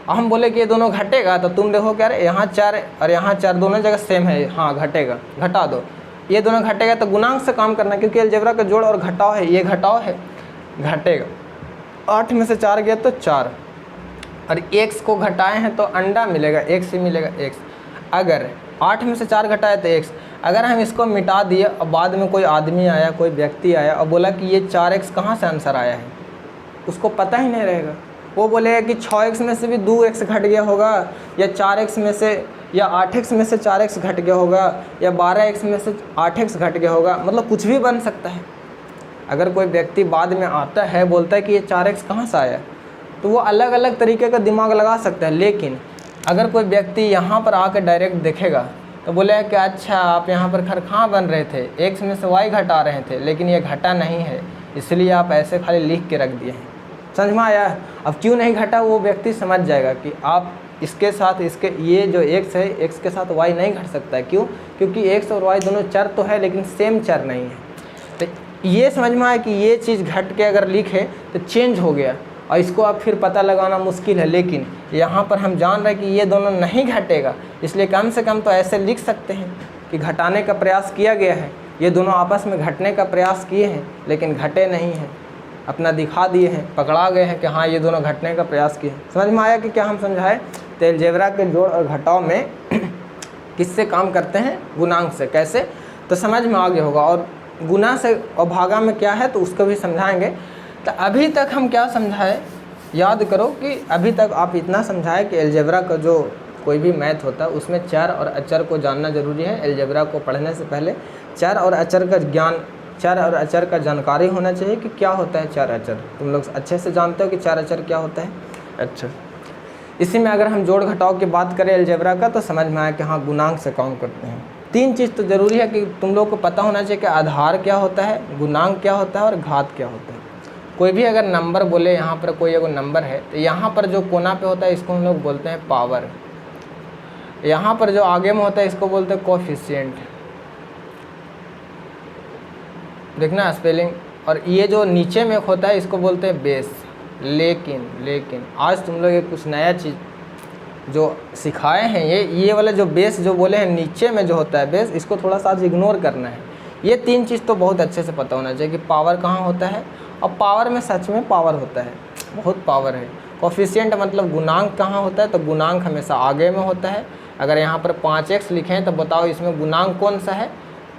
हम बोले कि ये दोनों घटेगा, तो तुम देखो क्या अरे यहाँ 4 और यहाँ 4 दोनों जगह सेम है, हाँ घटेगा, घटा दो। ये दोनों घटेगा तो गुणांक से काम करना, क्योंकि अलजेब्रा का जोड़ और घटाव है, ये घटाव है, घटेगा। 8 में से 4 गया तो 4, और x को घटाए हैं तो अंडा मिलेगा, x ही मिलेगा x। अगर 8 में से 4 घटाए तो x, अगर हम इसको मिटा दिए और बाद में कोई आदमी आया, कोई व्यक्ति आया और बोला कि ये 4x कहाँ से आंसर आया है, उसको पता ही नहीं रहेगा। वो बोलेगा कि 6x में से भी 2x घट गया होगा, या 4x में से या 8x में से 4x घट गया होगा, या 12x में से 8x घट गया होगा, मतलब कुछ भी बन सकता है। अगर कोई व्यक्ति बाद में आता है बोलता है कि ये 4x कहाँ से आया, तो वो अलग अलग तरीके का दिमाग लगा सकता है। लेकिन अगर कोई व्यक्ति यहाँ पर आकर डायरेक्ट देखेगा तो बोलेगा कि अच्छा आप यहाँ पर खरखा बन रहे थे, x में से y घटा रहे थे, लेकिन ये घटा नहीं है, इसलिए आप ऐसे खाली लिख के रख दिए हैं। समझ में आया? अब क्यों नहीं घटा वो व्यक्ति समझ जाएगा कि आप इसके साथ इसके ये जो x है, x के साथ y नहीं घट सकता है। क्यों? क्योंकि x और y दोनों चर तो है लेकिन सेम चर नहीं है। तो ये समझ में आया कि ये चीज़ घट के अगर लिखे तो चेंज हो गया, और इसको अब फिर पता लगाना मुश्किल है। लेकिन यहाँ पर हम जान रहे हैं कि ये दोनों नहीं घटेगा, इसलिए कम से कम तो ऐसे लिख सकते हैं कि घटाने का प्रयास किया गया है, ये दोनों आपस में घटने का प्रयास किए हैं लेकिन घटे नहीं हैं, अपना दिखा दिए हैं, पकड़ा गए हैं कि हाँ ये दोनों घटने का प्रयास किए हैं। समझ में आया कि क्या हम समझाए? तो अलजेब्रा के जोड़ और घटाव में किससे काम करते हैं? गुणांक से। कैसे? तो समझ में आ गया होगा। और गुना से और भागा में क्या है तो उसको भी समझाएंगे। तो अभी तक हम क्या समझाए, याद करो कि अभी तक आप इतना समझाए कि अलजेब्रा का जो कोई भी मैथ होता है उसमें चर और अचर को जानना जरूरी है। अलजेब्रा को पढ़ने से पहले चर और अचर का ज्ञान, चर और अचर का जानकारी होना चाहिए कि क्या होता है चर अचर। तुम लोग अच्छे से जानते हो कि चर अचर क्या होता है। अच्छा, इसी में अगर हम जोड़ घटाव की बात करें अलजेब्रा का तो समझ में आया कि हाँ गुणांक से काम करते हैं। 3 चीज़ तो ज़रूरी है कि तुम लोग को पता होना चाहिए कि आधार क्या होता है, गुणांक क्या होता है और घात क्या होता है। कोई भी अगर नंबर बोले, यहाँ पर कोई अगर नंबर है तो यहाँ पर जो कोना पे होता है इसको हम लोग बोलते हैं पावर, यहाँ पर जो आगे में होता है इसको बोलते हैं कोफिशिएंट। देखना स्पेलिंग। और ये जो नीचे में होता है इसको बोलते हैं बेस। लेकिन आज तुम लोग एक कुछ नया चीज़ जो सिखाए हैं, ये वाला जो बेस जो बोले हैं नीचे में जो होता है बेस, इसको थोड़ा सा आज इग्नोर करना है। ये 3 चीज़ तो बहुत अच्छे से पता होना चाहिए कि पावर कहाँ होता है, और पावर में सच में पावर होता है, बहुत पावर है। कोफिशिएंट मतलब गुणांक कहाँ होता है, तो गुणांक हमेशा आगे में होता है। अगर यहाँ पर 5x लिखें तो बताओ इसमें गुणांक कौन सा है।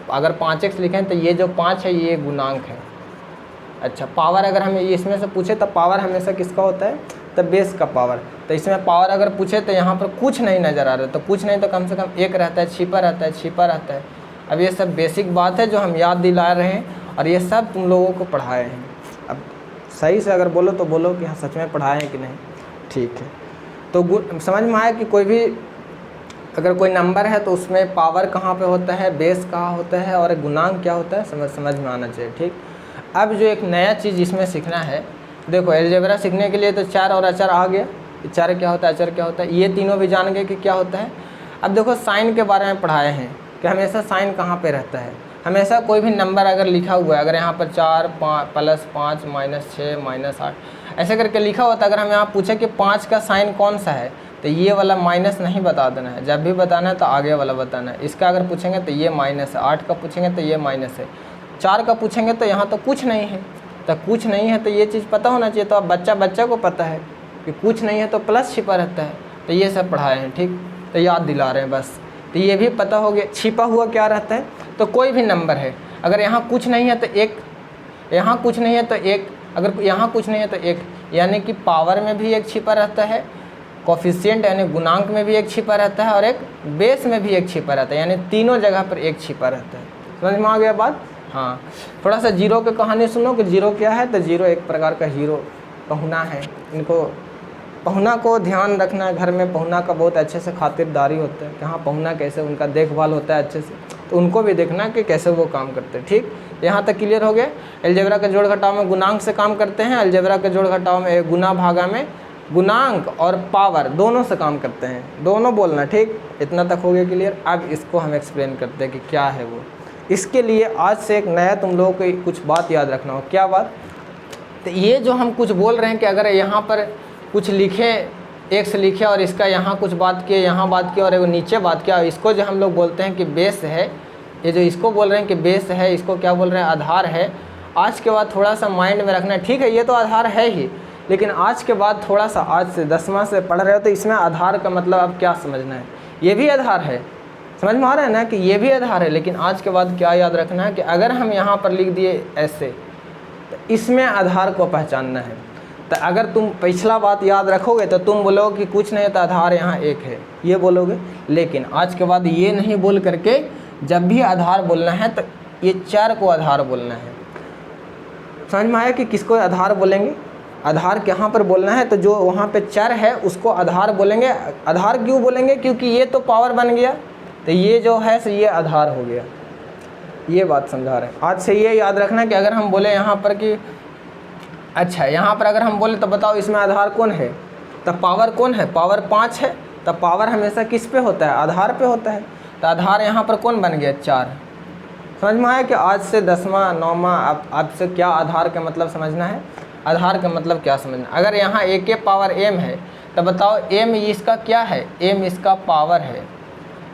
अगर 5x लिखें तो ये जो 5 है ये गुणांक है। अच्छा, पावर अगर हमें इसमें से पूछे तो पावर हमेशा किसका होता है, तो बेस का पावर। तो इसमें पावर अगर पूछे तो यहाँ पर कुछ नहीं नज़र आ रहा है, तो कुछ नहीं तो कम से कम 1 रहता है, छिपा रहता है। अब ये सब बेसिक बात है जो हम याद दिला रहे हैं, और ये सब तुम लोगों को पढ़ाए हैं। अब सही से अगर बोलो तो बोलो कि हाँ सच में पढ़ाए हैं कि नहीं। ठीक है, तो समझ में आया कि कोई भी अगर कोई नंबर है तो उसमें पावर कहाँ पे होता है, बेस कहाँ होता है, और गुणांक क्या होता है, समझ में आना चाहिए। ठीक, अब जो एक नया चीज़ इसमें सीखना है, देखो अलजेब्रा सीखने के लिए तो चर और अचर आ गया, चर क्या होता है, अचर क्या होता है, ये तीनों भी जान गए कि क्या होता है। अब देखो साइन के बारे में पढ़ाए हैं कि हमेशा साइन कहाँ पे रहता है। हमेशा कोई भी नंबर अगर लिखा हुआ है, अगर यहाँ पर 4 +5 -6 -8 ऐसे करके लिखा हुआ था, अगर हम यहाँ पूछे कि 5 का साइन कौन सा है, तो ये वाला माइनस नहीं बता देना है। जब भी बताना है तो आगे वाला बताना है। इसका अगर पूछेंगे तो ये माइनस है, 8 का पूछेंगे तो ये माइनस है, 4 का पूछेंगे तो यहाँ तो कुछ नहीं है। तो कुछ नहीं है तो ये चीज़ पता होना चाहिए। तो अब बच्चा को पता है कि कुछ नहीं है तो प्लस छिपा रहता है। तो ये सब पढ़ाए हैं। ठीक, तो याद दिला रहे हैं बस। तो ये भी पता हो गया छिपा हुआ क्या रहता है। तो कोई भी नंबर है, अगर यहाँ कुछ नहीं है तो 1, यहाँ कुछ नहीं है तो 1, अगर यहाँ कुछ नहीं है तो 1, यानी कि पावर में भी 1 छिपा रहता है, कोफिशिएंट यानी गुणांक में भी एक छिपा रहता है और एक बेस में भी एक छिपा रहता है, यानी तीनों जगह पर एक छिपा रहता है। समझ में आ गया बात? हाँ, थोड़ा सा जीरो की कहानी सुनो कि जीरो क्या है। तो जीरो एक प्रकार का हीरो पहुना है। इनको पहुना को ध्यान रखना है, घर में पहुना का बहुत अच्छे से खातिरदारी होता है कि हाँ पहुना कैसे उनका देखभाल होता है अच्छे से, तो उनको भी देखना कि कैसे वो काम करते हैं। ठीक, यहाँ तक क्लियर हो गया। अलजेब्रा के जोड़ घटाव में गुणांक से काम करते हैं, अलजेब्रा के जोड़ घटाव में गुना भागा में गुणांक और पावर दोनों से काम करते हैं, दोनों बोलना। ठीक, इतना तक हो गया क्लियर। अब इसको हम एक्सप्लेन करते हैं कि क्या है वो। इसके लिए आज से एक नया तुम लोगों को कुछ बात याद रखना हो। क्या बात? तो ये जो हम कुछ बोल रहे हैं कि अगर यहाँ पर कुछ लिखे, एक्स लिखे और इसका यहाँ कुछ बात किए, यहाँ बात किया और एगो नीचे बात किया, इसको जो हम लोग बोलते हैं कि बेस है, ये जो इसको बोल रहे हैं कि बेस है, इसको क्या बोल रहे हैं? आधार है। आज के बाद थोड़ा सा माइंड में रखना है। ठीक है, ये तो आधार है ही, लेकिन आज के बाद थोड़ा सा, आज से 10वां से पढ़ रहे हो तो इसमें आधार का मतलब अब क्या समझना है? ये भी आधार है, समझ में आ रहा है ना कि ये भी आधार है। लेकिन आज के बाद क्या याद रखना है कि अगर हम यहाँ पर लिख दिए ऐसे, तो इसमें आधार को पहचानना है। तो अगर तुम पिछला बात याद रखोगे तो तुम बोलोगे कि कुछ नहीं तो आधार यहाँ एक है, ये बोलोगे। लेकिन आज के बाद ये नहीं बोल करके जब भी आधार बोलना है तो ये चर को आधार बोलना है। समझ में आया कि किसको आधार बोलेंगे? आधार कहाँ पर बोलना है? तो जो वहाँ पे चर है उसको आधार बोलेंगे। आधार क्यों बोलेंगे? क्योंकि ये तो पावर बन गया, तो ये जो है सो ये आधार हो गया। ये बात समझा रहे हैं। आज से ये याद रखना कि अगर हम बोले यहाँ पर कि अच्छा, यहाँ पर अगर हम बोले तो बताओ इसमें आधार कौन है? तो पावर कौन है? पावर 5 है। तो पावर हमेशा किस पे होता है? आधार पे होता है। तो आधार यहाँ पर कौन बन गया? 4। समझ में आया कि आज से 10वां 9वां आपसे क्या आधार का मतलब समझना है? आधार का मतलब क्या समझना? अगर यहाँ ए के पावर m है तो बताओ m इसका क्या है? m इसका पावर है,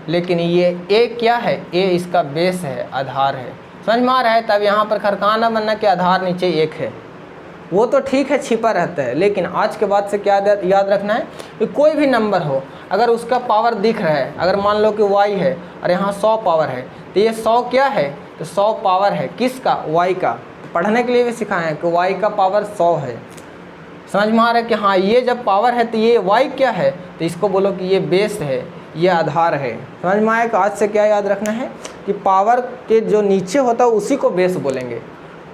लेकिन ये a क्या है? a इसका बेस है, आधार है। समझ में आ रहा है? तब यहाँ पर खरकाना बनना कि आधार नीचे 1 है, वो तो ठीक है छिपा रहता है। लेकिन आज के बाद से क्या याद रखना है कि कोई भी नंबर हो, अगर उसका पावर दिख रहा है, अगर मान लो कि y है और यहाँ 100 पावर है, तो ये 100 क्या है? तो 100 पावर है किसका? y का। पढ़ने के लिए भी सिखाए हैं कि y का पावर 100 है। समझ में आ रहा है कि हाँ ये जब पावर है तो ये y क्या है? तो इसको बोलो कि ये बेस है, ये आधार है। समझ में आया कि आज से क्या याद रखना है कि पावर के जो नीचे होता है उसी को बेस बोलेंगे।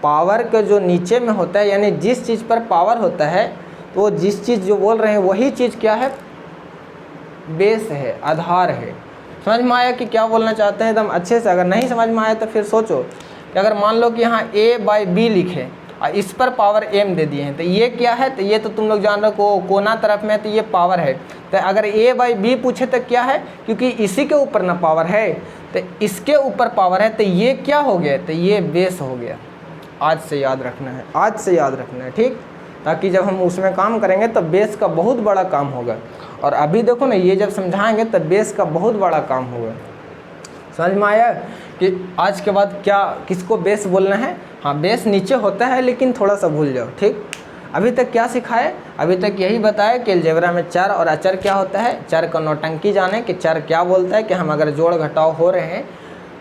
पावर के जो नीचे में होता है, यानी जिस चीज़ पर पावर होता है, तो जिस चीज़ जो बोल रहे हैं वही चीज़ क्या है? बेस है, आधार है। समझ में आया कि क्या बोलना चाहते हैं एकदम अच्छे से? अगर नहीं समझ में आया तो फिर सोचो कि अगर मान लो कि यहाँ a/b लिखे और इस पर पावर m दे दिए हैं, तो ये क्या है? तो ये तो तुम लोग जान रहे हो कोना तरफ में है, तो ये पावर है। तो अगर a/b पूछे तो क्या है? क्योंकि इसी के ऊपर ना पावर है, तो इसके ऊपर पावर है, तो ये क्या हो गया? तो ये बेस हो गया। आज से याद रखना है, आज से याद रखना है, ठीक? ताकि जब हम उसमें काम करेंगे तो बेस का बहुत बड़ा काम होगा। और अभी देखो ना, ये जब समझाएंगे तो बेस का बहुत बड़ा काम होगा। समझ में आया कि आज के बाद क्या किसको बेस बोलना है? हाँ, बेस नीचे होता है, लेकिन थोड़ा सा भूल जाओ, ठीक? अभी तक क्या सिखाए? अभी तक यही बताया कि अलजेब्रा में चर और अचर क्या होता है, चर का नौटंकी जाने कि चर क्या बोलता है, कि हम अगर जोड़ घटाव हो रहे हैं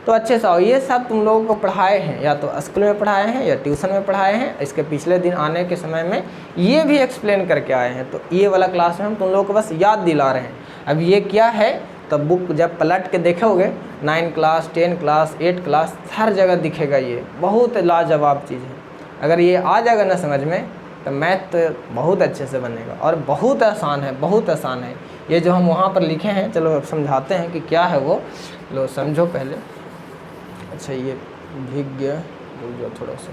तो अच्छे से आओ। ये सब तुम लोगों को पढ़ाए हैं, या तो स्कूल में पढ़ाए हैं या ट्यूशन में पढ़ाए हैं। इसके पिछले दिन आने के समय में ये भी एक्सप्लेन करके आए हैं। तो ये वाला क्लास में हम तुम लोगों को बस याद दिला रहे हैं। अब ये क्या है, तो बुक जब पलट के देखोगे 9 क्लास 10 क्लास 8 क्लास हर जगह दिखेगा। ये बहुत लाजवाब चीज़ है। अगर ये आ जाएगा ना समझ में, तो मैथ बहुत अच्छे से बनेगा और बहुत आसान है, बहुत आसान है। ये जो हम वहाँ पर लिखे हैं, चलो अब समझाते हैं कि क्या है वो। लो समझो पहले। अच्छा, ये भीग गया, रुक जाओ थोड़ा सा।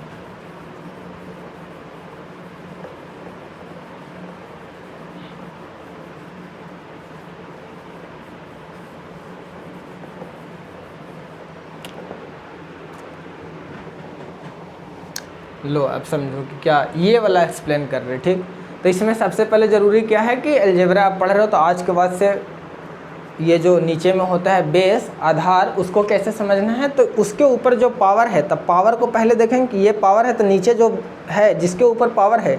लो अब समझो कि क्या ये वाला एक्सप्लेन कर रहे, ठीक? तो इसमें सबसे पहले ज़रूरी क्या है कि अलजेब्रा आप पढ़ रहे हो, तो आज के बाद से ये जो नीचे में होता है बेस, आधार, उसको कैसे समझना है? तो उसके ऊपर जो पावर है, तब पावर को पहले देखेंगे कि ये पावर है, तो नीचे जो है जिसके ऊपर पावर है,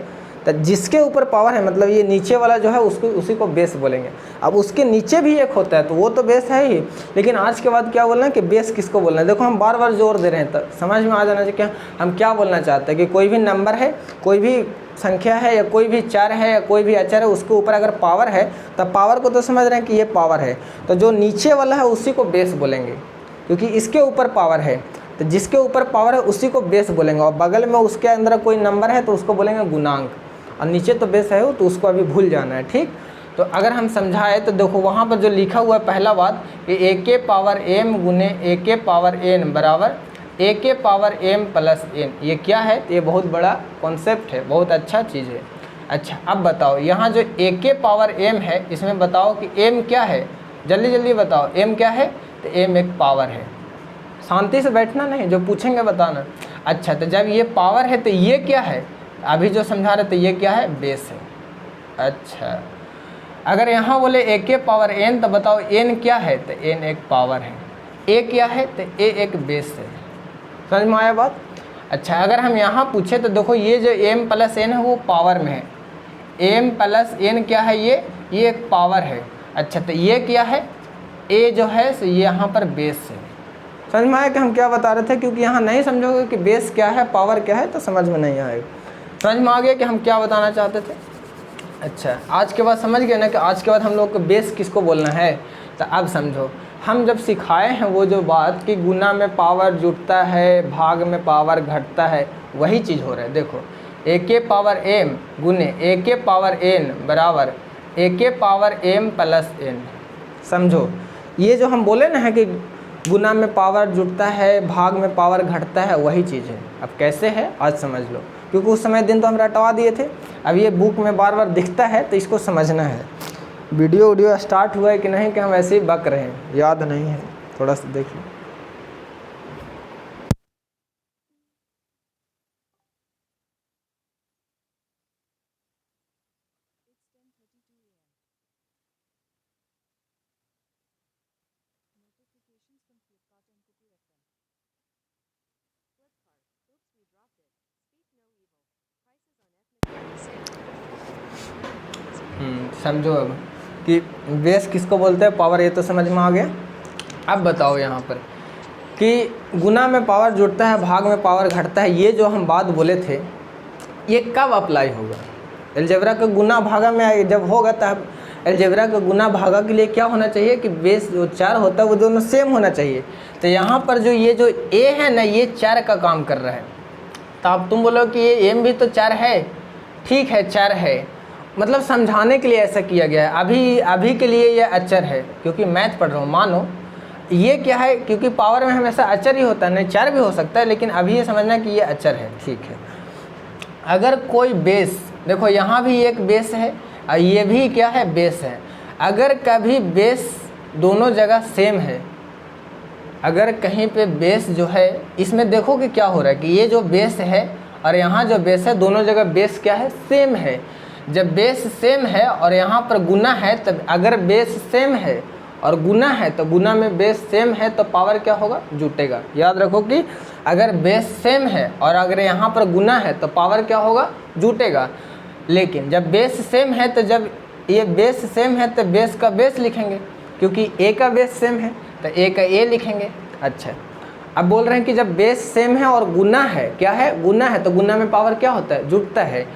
तो तो जिसके ऊपर पावर है मतलब ये नीचे वाला जो है उसको उसी को बेस बोलेंगे। अब उसके नीचे भी एक होता है तो वो तो बेस है ही, लेकिन आज के बाद क्या बोलना है कि बेस किसको बोलना है। देखो हम बार बार जोर दे रहे हैं, तो समझ में आ जाना चाहिए कि हम क्या बोलना चाहते हैं कि कोई भी नंबर है, कोई भी संख्या है या कोई भी चर है या कोई भी अचर है, उसके ऊपर अगर पावर है तब पावर को तो समझ रहे हैं कि ये पावर है, तो जो नीचे वाला है उसी को बेस बोलेंगे, क्योंकि इसके ऊपर पावर है तो जिसके ऊपर पावर है उसी को बेस बोलेंगे। और बगल में उसके अंदर कोई नंबर है तो उसको बोलेंगे गुणांक, और नीचे तो बेस है हो तो उसको अभी भूल जाना है, ठीक। तो अगर हम समझाए तो देखो वहाँ पर जो लिखा हुआ है पहला बात कि a के पावर m गुने a के पावर n बराबर a के पावर m प्लस n, ये क्या है? ये बहुत बड़ा कॉन्सेप्ट है, बहुत अच्छा चीज़ है। अच्छा अब बताओ यहाँ जो a के पावर m है इसमें बताओ कि m क्या है, जल्दी जल्दी बताओ m क्या है? तो m एक पावर है। शांति से बैठना नहीं, जो पूछेंगे बताना। अच्छा तो जब ये पावर है तो ये क्या है? अभी जो समझा रहे तो ये क्या है? बेस है। अच्छा अगर यहाँ बोले a के पावर n तो बताओ n क्या है? तो n एक पावर है। a क्या है? तो a एक बेस है। समझ में आया बात? अच्छा अगर हम यहाँ पूछे तो देखो ये जो m प्लस n है वो पावर में है, m प्लस n क्या है? ये एक पावर है। अच्छा तो ये क्या है? a जो है सो ये यहाँ पर बेस है। समझ में आया कि हम क्या बता रहे थे? क्योंकि यहाँ नहीं समझोगे कि बेस क्या है, पावर क्या है, तो समझ में नहीं आएगा। समझ में आ गया कि हम क्या बताना चाहते थे? अच्छा आज के बाद समझ गए ना कि आज के बाद हम लोग को बेस किसको बोलना है। तो अब समझो, हम जब सिखाए हैं वो जो बात कि गुना में पावर जुटता है, भाग में पावर घटता है, वही चीज़ हो रहा है। देखो a के पावर m गुने a के पावर n बराबर a के पावर m प्लस n। समझो ये जो हम बोले ना है कि गुना में पावर जुटता है, भाग में पावर घटता है, वही चीज़ है। अब कैसे है आज समझ लो, क्योंकि उस समय दिन तो हम रटवा दिए थे, अब ये बुक में बार बार दिखता है तो इसको समझना है। वीडियो स्टार्ट हुआ है कि नहीं कि हम ऐसे ही बक रहे हैं, याद नहीं है, थोड़ा सा देख लो। समझो अब कि बेस किसको बोलते हैं, पावर, ये तो समझ में आ गया। अब बताओ यहाँ पर कि गुना में पावर जुड़ता है, भाग में पावर घटता है, ये जो हम बात बोले थे ये कब अप्लाई होगा? अलजेब्रा का गुना भागा में जब होगा तब अलजेब्रा का गुना भागा के लिए क्या होना चाहिए कि बेस जो चार होता है वो दोनों सेम होना चाहिए। तो यहाँ पर जो ये जो a है ना, ये चार का काम कर रहा है। तो अब तुम बोलो कि ये m भी तो चार है, ठीक है चार है, मतलब समझाने के लिए ऐसा किया गया है। अभी के लिए ये अचर है क्योंकि मैथ पढ़ रहा हूँ। मानो ये क्या है, क्योंकि पावर में हमेशा अचर ही होता है, नहीं चार भी हो सकता है, लेकिन अभी ये समझना कि ये अचर है, ठीक है। अगर कोई बेस, देखो यहाँ भी एक बेस है और ये भी क्या है? बेस है। अगर कभी बेस दोनों जगह सेम है, अगर कहीं पे बेस जो है, इसमें देखो कि क्या हो रहा है कि ये जो बेस है और यहाँ जो बेस है, दोनों जगह बेस क्या है? सेम है। जब बेस सेम है और यहाँ पर गुना है, तब अगर बेस सेम है और गुना है तो गुना में बेस सेम है तो पावर क्या होगा? जुटेगा। याद रखो कि अगर बेस सेम है और अगर यहाँ पर गुना है तो पावर क्या होगा? जुटेगा। लेकिन जब बेस सेम है तो जब ये बेस सेम है तो बेस का बेस लिखेंगे, क्योंकि a का बेस सेम है तो a का a लिखेंगे। अच्छा अब बोल रहे हैं कि जब बेस सेम है और गुना है, क्या है? गुना है, तो गुना में पावर क्या होता है? जुटता है।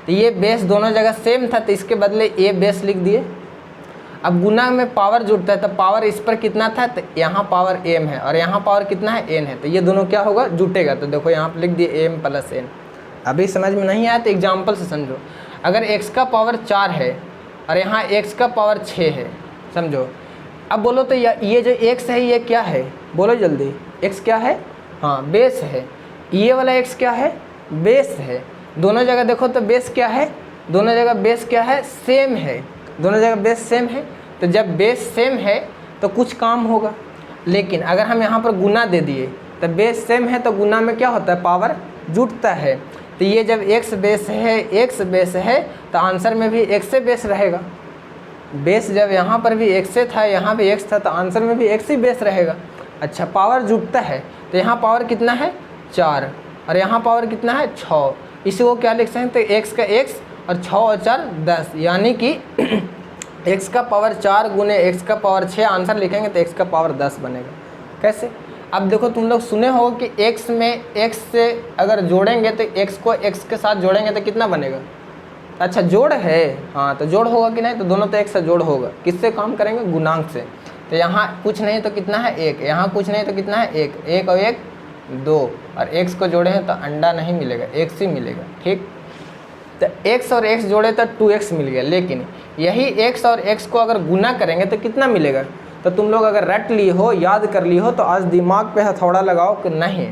तो ये बेस दोनों जगह सेम था तो इसके बदले a बेस लिख दिए। अब गुना में पावर जुटता है तो पावर इस पर कितना था? तो यहाँ पावर m है और यहाँ पावर कितना है? n है। तो ये दोनों क्या होगा? जुटेगा। तो देखो यहाँ पर लिख दिए m प्लस n। अभी समझ में नहीं आया तो एग्जाम्पल से समझो। अगर x का पावर 4 है और यहाँ x का पावर 6 है, समझो। अब बोलो तो ये जो x है ये क्या है? बोलो जल्दी, x क्या है? हाँ बेस है। ये वाला x क्या है? बेस है। दोनों जगह देखो तो बेस क्या है? दोनों जगह बेस क्या है? सेम है। दोनों जगह बेस सेम है। तो जब बेस सेम है तो कुछ काम होगा। लेकिन अगर हम यहाँ पर गुना दे दिए तो बेस सेम है तो गुना में क्या होता है? पावर जुटता है। तो ये जब x बेस है तो आंसर में भी x से बेस रहेगा। बेस जब यहाँ पर भी x से था, यहाँ भी x था, तो आंसर में भी x ही बेस रहेगा। अच्छा पावर जुटता है तो यहाँ पावर कितना है? 4 और यहाँ पावर कितना है? 6। इसी को क्या लिख सकते हैं? x का x और 6 और 4 10, यानी कि x का पावर 4 गुने x का पावर 6 आंसर लिखेंगे तो x का पावर 10 बनेगा। कैसे? अब देखो तुम लोग सुने हो कि x में x से अगर जोड़ेंगे तो x को x के साथ जोड़ेंगे तो कितना बनेगा? अच्छा जोड़ है, हाँ तो जोड़ होगा कि नहीं? तो दोनों तो एक से जोड़ होगा। किससे काम करेंगे? गुणांक से। तो यहाँ कुछ नहीं तो कितना है? 1, यहाँ कुछ नहीं तो कितना है? 1, 1 और 1 2, और x को जोड़े हैं तो अंडा नहीं मिलेगा, x ही मिलेगा। ठीक, तो x और x जोड़े तो 2x मिल गया, लेकिन यही x और x को अगर गुना करेंगे तो कितना मिलेगा? तो तुम लोग अगर रट ली हो, याद कर ली हो, तो आज दिमाग पे हथौड़ा लगाओ कि नहीं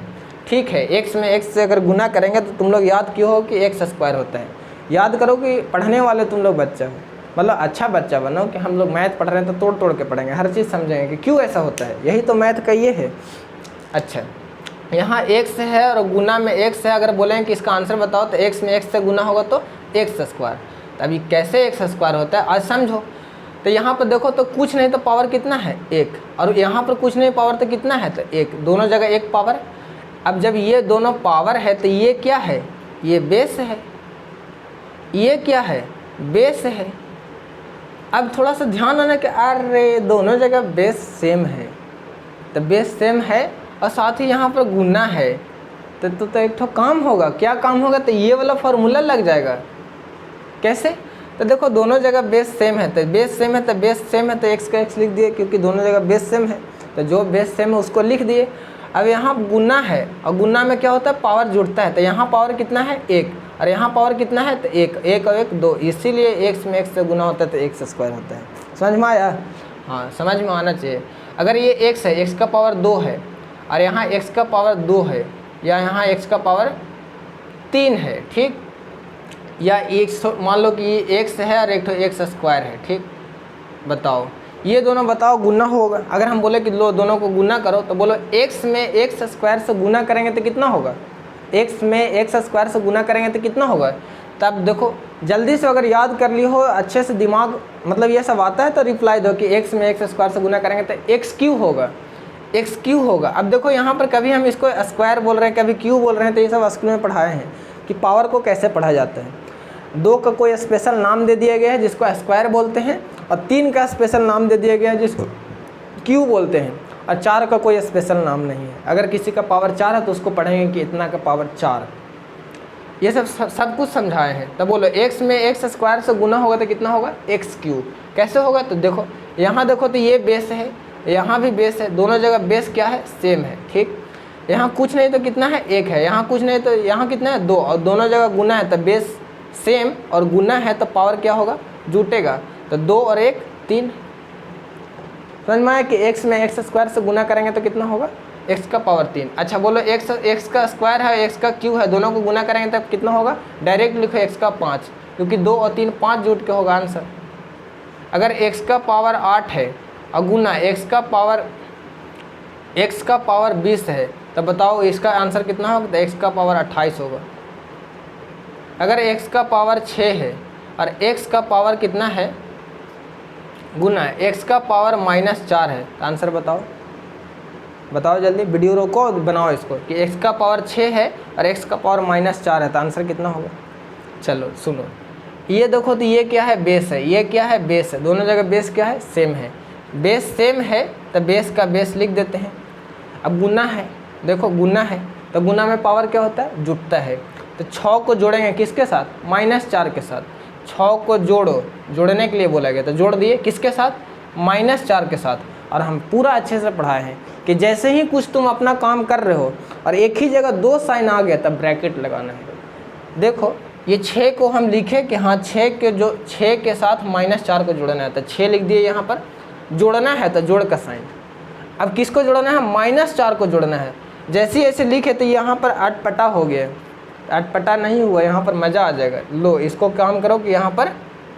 ठीक है x में x से अगर गुना करेंगे तो तुम लोग याद क्यों हो कि x² होता है। याद करो कि पढ़ने वाले तुम लोग बच्चा हो, मतलब अच्छा बच्चा बनो कि हम लोग मैथ पढ़ रहे हैं तो तोड़ तोड़ के पढ़ेंगे, हर चीज़ समझेंगे कि क्यों ऐसा होता है। यही तो मैथ का ये है। अच्छा, यहाँ x है और गुना में x है, अगर बोलें कि इसका आंसर बताओ तो x में x से गुना होगा तो x²। तो अभी कैसे x² होता है आज समझो। तो यहाँ पर देखो तो कुछ नहीं तो पावर कितना है? 1, और यहाँ पर कुछ नहीं पावर तो कितना है? तो 1, दोनों जगह 1 पावर। अब जब ये दोनों पावर है तो ये क्या है? ये बेस है। ये क्या है? बेस है। अब थोड़ा सा ध्यान आना कि अरे दोनों जगह बेस सेम है, तो बेस सेम है और साथ ही यहाँ पर गुना है, तो एक तो काम होगा। क्या काम होगा? तो ये वाला फार्मूला लग जाएगा। कैसे? तो देखो दोनों जगह बेस सेम है, तो बेस सेम है तो बेस सेम है तो x का x लिख दिए, क्योंकि दोनों जगह बेस सेम है तो जो बेस सेम है उसको लिख दिए। अब यहाँ गुना है और गुना में क्या होता है? पावर जुड़ता है, तो यहाँ पावर कितना है? 1, और यहाँ पावर कितना है? तो 1, 1 और 1 2, इसीलिए x में x से गुना होता है तो x² होता है। समझ में आया? हाँ समझ में आना चाहिए। अगर ये x है, x का पावर 2 है, और यहाँ x का पावर 2 है, या यहाँ x का पावर 3 है, ठीक, या एक मान लो कि ये x है और एक तो x² है, ठीक, बताओ ये दोनों बताओ गुना होगा। अगर हम बोले कि लो दोनों को गुना करो तो बोलो x में x² से गुना करेंगे तो कितना होगा? x में x² से गुना करेंगे तो कितना होगा? तब देखो जल्दी से अगर याद कर ली हो अच्छे से, दिमाग मतलब ये सब आता है तो रिप्लाई दो कि x में x² से गुना करेंगे तो x³ होगा, x³ होगा। अब देखो यहाँ पर कभी हम इसको स्क्वायर बोल रहे हैं, कभी क्यू बोल रहे हैं, तो ये सब स्कूल में पढ़ाए हैं कि पावर को कैसे पढ़ा जाता है। 2 का कोई स्पेशल नाम दे दिया गया है जिसको स्क्वायर बोलते हैं, और 3 का स्पेशल नाम दे दिया गया है जिसको क्यू बोलते हैं, और 4 का कोई स्पेशल नाम नहीं है। अगर किसी का पावर 4 है तो उसको पढ़ेंगे कि इतना का पावर 4। ये सब कुछ समझाए हैं। तब बोलो x में x² से गुना होगा तो कितना होगा? x³। कैसे होगा? तो देखो यहाँ देखो तो ये बेस है, यहाँ भी बेस है, दोनों जगह बेस क्या है? सेम है, ठीक। यहाँ कुछ नहीं तो कितना है? 1 है, यहाँ कुछ नहीं तो यहाँ कितना है? 2, और दोनों जगह गुना है तो बेस सेम और गुना है तो पावर क्या होगा? जुटेगा। तो 2 और 1 3। समझ में आया कि x में x² से गुना करेंगे तो कितना होगा? x का पावर 3। अच्छा बोलो x का स्क्वायर है, x का क्यू है, दोनों को गुना करेंगे तब कितना होगा? डायरेक्ट लिखो x का 5, क्योंकि 2 और 3 5 जुट के होगा आंसर। अगर x का पावर 8 है और गुना x का पावर 20 है तो बताओ इसका आंसर कितना होगा? तो x का पावर 28 होगा। अगर x का पावर 6 है और x का पावर कितना है? गुना x का पावर -4 है तो आंसर बताओ, बताओ जल्दी, वीडियो रोको बनाओ इसको कि x का पावर 6 है और x का पावर -4 है तो आंसर कितना होगा? चलो सुनो, ये देखो तो ये क्या है? बेस है। ये क्या है? बेस है। दोनों जगह बेस क्या है? सेम है। बेस सेम है तो बेस का बेस लिख देते हैं। अब गुना है, देखो गुना है तो गुना में पावर क्या होता है? जुटता है। तो 6 को जोड़ेंगे किसके साथ? -4 के साथ। 6 को जोड़ो, जोड़ने के लिए बोला गया तो जोड़ दिए किसके साथ? -4 के साथ। और हम पूरा अच्छे से पढ़ाए हैं कि जैसे ही कुछ तुम अपना काम कर रहे हो और एक ही जगह 2 साइन आ गया तब ब्रैकेट लगाना है। देखो ये 6 को हम लिखे कि हाँ 6 के साथ -4 को जोड़ना है तो 6 लिख दिए यहाँ पर। जोड़ना है तो जोड़ का साइन। अब किसको जोड़ना है? -4 को जोड़ना है। जैसे ऐसे लिखे तो यहाँ पर अटपटा हो गया, अटपटा नहीं हुआ, यहाँ पर मज़ा आ जाएगा। लो इसको काम करो कि यहाँ पर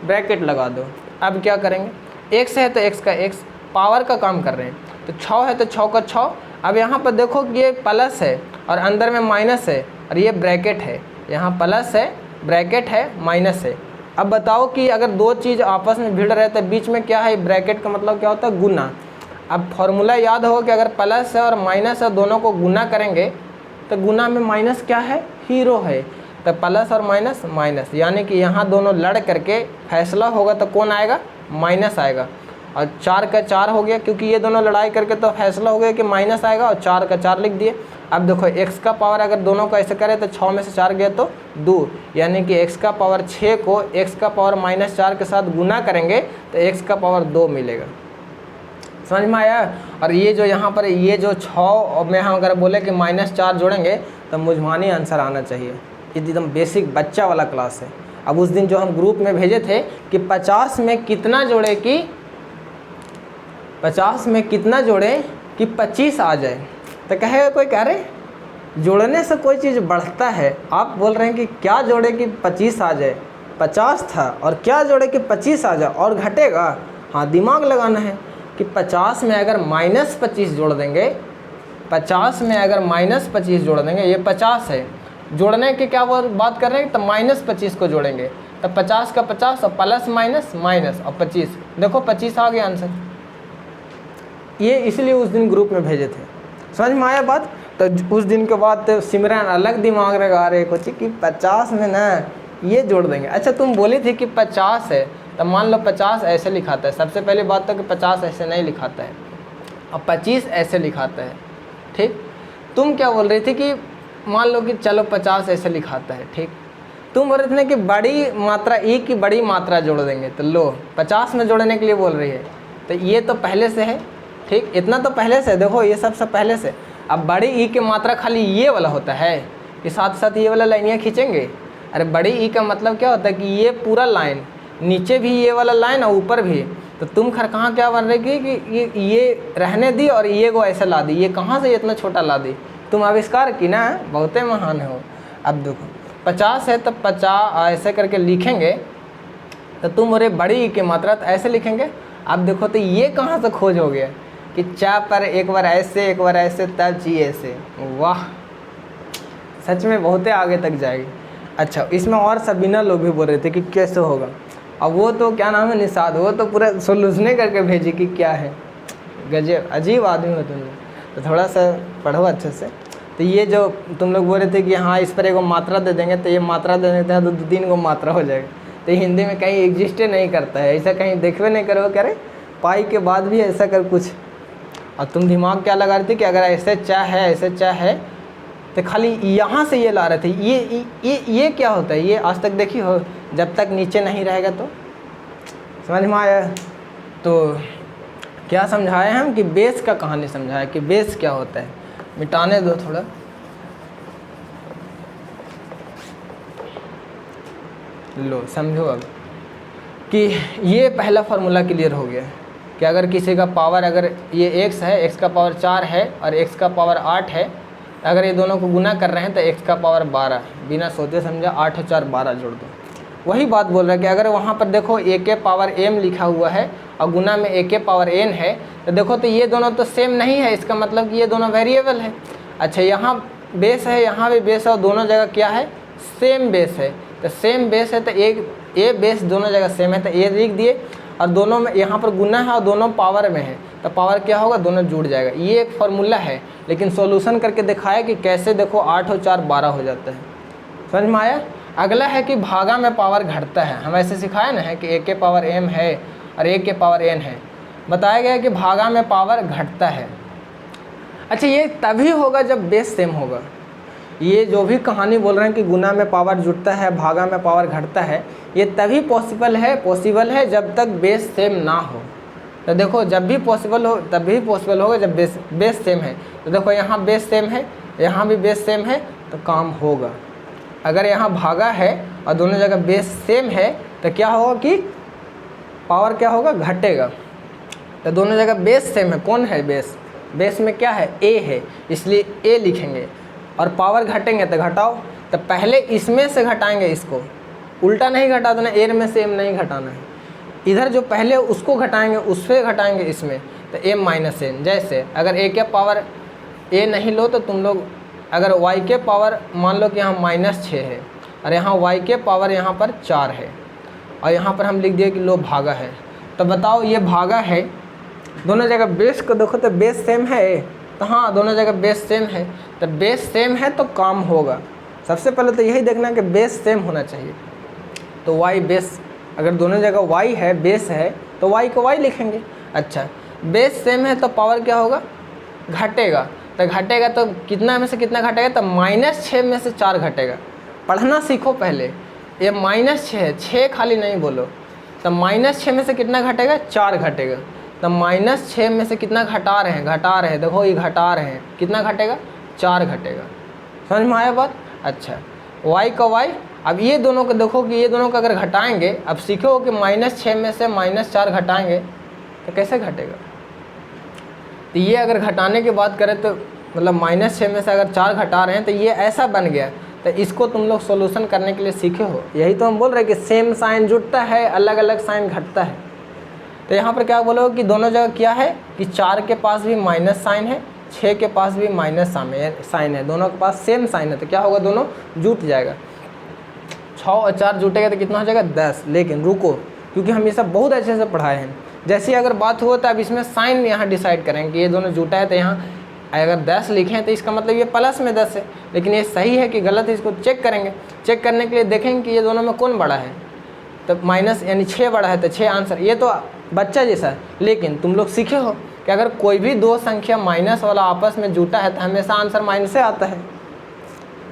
ब्रैकेट लगा दो। अब क्या करेंगे? x है तो x का x, पावर का काम कर रहे हैं, तो 6 है तो 6 का 6। अब यहाँ पर देखो कि ये प्लस है और अंदर में माइनस है और ये ब्रैकेट है, यहाँ प्लस है ब्रैकेट है माइनस है। अब बताओ कि अगर 2 चीज़ आपस में भिड़ रहे तो बीच में क्या है? ब्रैकेट का मतलब क्या होता है? गुना। अब फॉर्मूला याद हो कि अगर प्लस है और माइनस है दोनों को गुना करेंगे तो गुना में माइनस क्या है? हीरो है। तो प्लस और माइनस माइनस, यानी कि यहाँ दोनों लड़ करके फैसला होगा तो कौन आएगा, माइनस आएगा। और 4 का 4 हो गया, क्योंकि ये दोनों लड़ाई करके तो फैसला हो गया कि माइनस आएगा, और 4 का 4 लिख दिए। अब देखो x का पावर अगर दोनों को ऐसे करें तो 6 में से 4 गया तो 2, यानी कि x का पावर 6 को x का पावर -4 के साथ गुना करेंगे तो x का पावर 2 मिलेगा। समझ में आया। और ये जो यहाँ पर ये जो 6 में हम अगर बोले कि -4 जोड़ेंगे तो मुझमानी आंसर आना चाहिए। एकदम बेसिक बच्चा वाला क्लास है। अब उस दिन जो हम ग्रुप में भेजे थे कि 50 में कितना जोड़े कि 50 में कितना जोड़े कि 25 आ जाए, तो कहेगा कोई, कह रहे जोड़ने से कोई चीज़ बढ़ता है, आप बोल रहे हैं कि क्या जोड़े कि 25 आ जाए, 50 था और क्या जोड़े कि 25 आ जाए और घटेगा। हाँ, दिमाग लगाना है कि 50 में अगर -25 जोड़ देंगे, 50 में अगर -25 जोड़ देंगे, ये 50 है, जोड़ने की क्या बात कर रहे हैं, तो -25 को जोड़ेंगे तो 50 का 50 और प्लस माइनस माइनस और 25, देखो 25 आ गया आंसर। ये इसलिए उस दिन ग्रुप में भेजे थे। समझ में आया बात। तो उस दिन के बाद तो सिमरन अलग दिमाग लगा रहे कुछ कि 50 में ना ये जोड़ देंगे। अच्छा, तुम बोली थी कि 50 है, तो मान लो 50 ऐसे लिखाता है। सबसे पहली बात तो कि 50 ऐसे नहीं लिखाता है और 25 ऐसे लिखाता है, ठीक। तुम क्या बोल रही थी कि मान लो कि चलो 50 ऐसे लिखाता है, ठीक। तुम बोल रहे थे ना कि बड़ी मात्रा ई की बड़ी मात्रा जोड़ देंगे, तो लो 50 में जोड़ने के लिए बोल रही है। तो ये तो पहले से है, ठीक, इतना तो पहले से, देखो ये सब पहले से। अब बड़ी ई की मात्रा खाली ये वाला होता है कि साथ साथ ये वाला लाइनियाँ खींचेंगे। अरे बड़ी ई का मतलब क्या होता है कि ये पूरा लाइन, नीचे भी ये वाला लाइन और ऊपर भी। तो तुम खैर कहाँ क्या बन रही कि ये रहने दी और ये को ऐसे ला दी, ये कहाँ से इतना छोटा ला दी, तुम आविष्कार की ना, बहुते महान हो। अब देखो 50 है तो 50 ऐसे करके लिखेंगे, तो तुम बोले बड़ी ई की मात्रा तो ऐसे लिखेंगे। अब देखो तो ये कहाँ से खोज हो गया कि चा पर एक बार ऐसे तब जी ऐसे। वाह, सच में बहुते आगे तक जाएगी। अच्छा, इसमें और सबीना लोग भी बोल रहे थे कि कैसे होगा। अब वो तो क्या नाम है, निषाद, वो तो पूरा सोल्यूशने करके भेजी कि क्या है। गजब, अजीब आदमी हो तुम लोग। तो थोड़ा सा पढ़ो अच्छे से। तो ये जो तुम लोग बोल रहे थे कि हाँ इस पर एगो मात्रा दे देंगे, तो ये मात्रा दे देते हैं तो 2-3 गो मात्रा हो जाएगा। तो हिंदी में कहीं एग्जिस्टे नहीं करता है, ऐसा कहीं देखवे नहीं करो, कह रहे पाई के बाद भी ऐसा कर कुछ। और तुम दिमाग क्या लगा रहे थे कि अगर ऐसे चा है, ऐसे चा है, तो खाली यहाँ से ये ला रहे थे। ये क्या होता है, ये आज तक देखी हो, जब तक नीचे नहीं रहेगा तो। समझ में आया। तो क्या समझाए हम कि बेस का कहानी समझाया कि बेस क्या होता है। मिटाने दो थोड़ा। लो समझो अब कि ये पहला फार्मूला क्लियर हो गया कि अगर किसी का पावर, अगर ये x है, x का पावर 4 है और x का पावर 8 है, अगर ये दोनों को गुना कर रहे हैं तो x का पावर 12, बिना सोचे समझा 8 और 4 12 जोड़ दो। वही बात बोल रहा है कि अगर वहाँ पर देखो a के पावर m लिखा हुआ है और गुना में a के पावर n है, तो देखो तो ये दोनों तो सेम नहीं है, इसका मतलब कि ये दोनों वेरिएबल है। अच्छा, यहाँ बेस है, यहाँ भी बेस है, और दोनों जगह क्या है, सेम बेस है। तो सेम बेस है तो एक ए बेस दोनों जगह सेम है, तो ए लिख दिए। और दोनों में यहाँ पर गुना है और दोनों पावर में है, तो पावर क्या होगा, दोनों जुड़ जाएगा। ये एक फार्मूला है, लेकिन सॉल्यूशन करके दिखाया कि कैसे। देखो 8 और 4 12 हो जाता है। समझ में आया। अगला है कि भागा में पावर घटता है। हम ऐसे सिखाया ना है कि a के पावर m है और a के पावर n है। बताया गया कि भागा में पावर घटता है। अच्छा, ये तभी होगा जब बेस सेम होगा। ये जो भी कहानी बोल रहे हैं कि गुना में पावर जुड़ता है, भागा में पावर घटता है, ये तभी पॉसिबल है जब तक बेस सेम ना हो। तो देखो जब भी पॉसिबल हो तभी पॉसिबल होगा जब बेस सेम है। तो देखो यहाँ बेस सेम है, यहाँ भी बेस सेम है, तो काम होगा। अगर यहाँ भागा है और दोनों जगह बेस सेम है तो क्या होगा कि पावर क्या होगा, घटेगा। तो दोनों जगह बेस सेम है। कौन है बेस, बेस में क्या है, a है, इसलिए a लिखेंगे। और पावर घटेंगे तो घटाओ, तो पहले इसमें से घटाएंगे, इसको उल्टा नहीं घटा देना, a में से m नहीं घटाना है। इधर जो पहले उसको घटाएंगे उससे घटाएंगे इसमें, तो m माइनस n। जैसे अगर a के पावर a नहीं लो तो तुम लोग, अगर y के पावर मान लो कि यहाँ -6 है और यहाँ y के पावर यहाँ पर 4 है, और यहाँ पर हम लिख दिए कि लो भागा है। तो बताओ ये भागा है, दोनों जगह बेस को देखो तो बेस सेम है। तो हाँ, दोनों जगह बेस सेम है, तो बेस सेम है तो काम होगा। सबसे पहले तो यही देखना कि बेस सेम होना चाहिए। तो y बेस, अगर दोनों जगह y है, बेस है, तो y को y लिखेंगे। अच्छा, बेस सेम है तो पावर क्या होगा, घटेगा। तो घटेगा तो कितना में से कितना घटेगा, तो -6 में से 4 घटेगा। पढ़ना सीखो पहले, ये -6 है, 6 खाली नहीं बोलो। तो -6 में से कितना घटेगा, 4 घटेगा। तो -6 में से कितना घटा रहे हैं, देखो ये घटा रहे हैं, कितना घटेगा, 4 घटेगा। समझ में आया बात। अच्छा, y का y, अब ये दोनों को देखो कि ये दोनों को अगर घटाएंगे, अब सीखो कि -6 में से -4 घटाएंगे तो कैसे घटेगा। तो ये अगर घटाने की बात करें तो मतलब -6 में से अगर 4 घटा रहे हैं तो ये ऐसा बन गया। तो इसको तुम लोग सॉल्यूशन करने के लिए सीखे हो। यही तो हम बोल रहे हैं कि सेम साइन जुड़ता है, अलग अलग साइन घटता है। तो यहाँ पर क्या बोलोगे कि दोनों जगह क्या है कि 4 के पास भी माइनस साइन है, 6 के पास भी माइनस साइन है, दोनों के पास सेम साइन है। तो क्या होगा, दोनों जुट जाएगा। 6 और 4 जुटेगा तो कितना हो जाएगा, 10। लेकिन रुको, क्योंकि हम ये सब बहुत अच्छे से पढ़ाए हैं। जैसी अगर बात हो तो अब इसमें साइन यहाँ डिसाइड करेंगे कि ये दोनों जुटा है। तो यहाँ अगर 10 लिखें तो इसका मतलब ये प्लस में 10 है, लेकिन ये सही है कि गलत है, इसको चेक करेंगे। चेक करने के लिए देखेंगे कि ये दोनों में कौन बड़ा है। तो माइनस यानी 6 बड़ा है, तो 6 आंसर। ये तो बच्चा जैसा है, लेकिन तुम लोग सीखे हो कि अगर कोई भी दो संख्या माइनस वाला आपस में जुटा है तो हमेशा आंसर माइनस से आता है।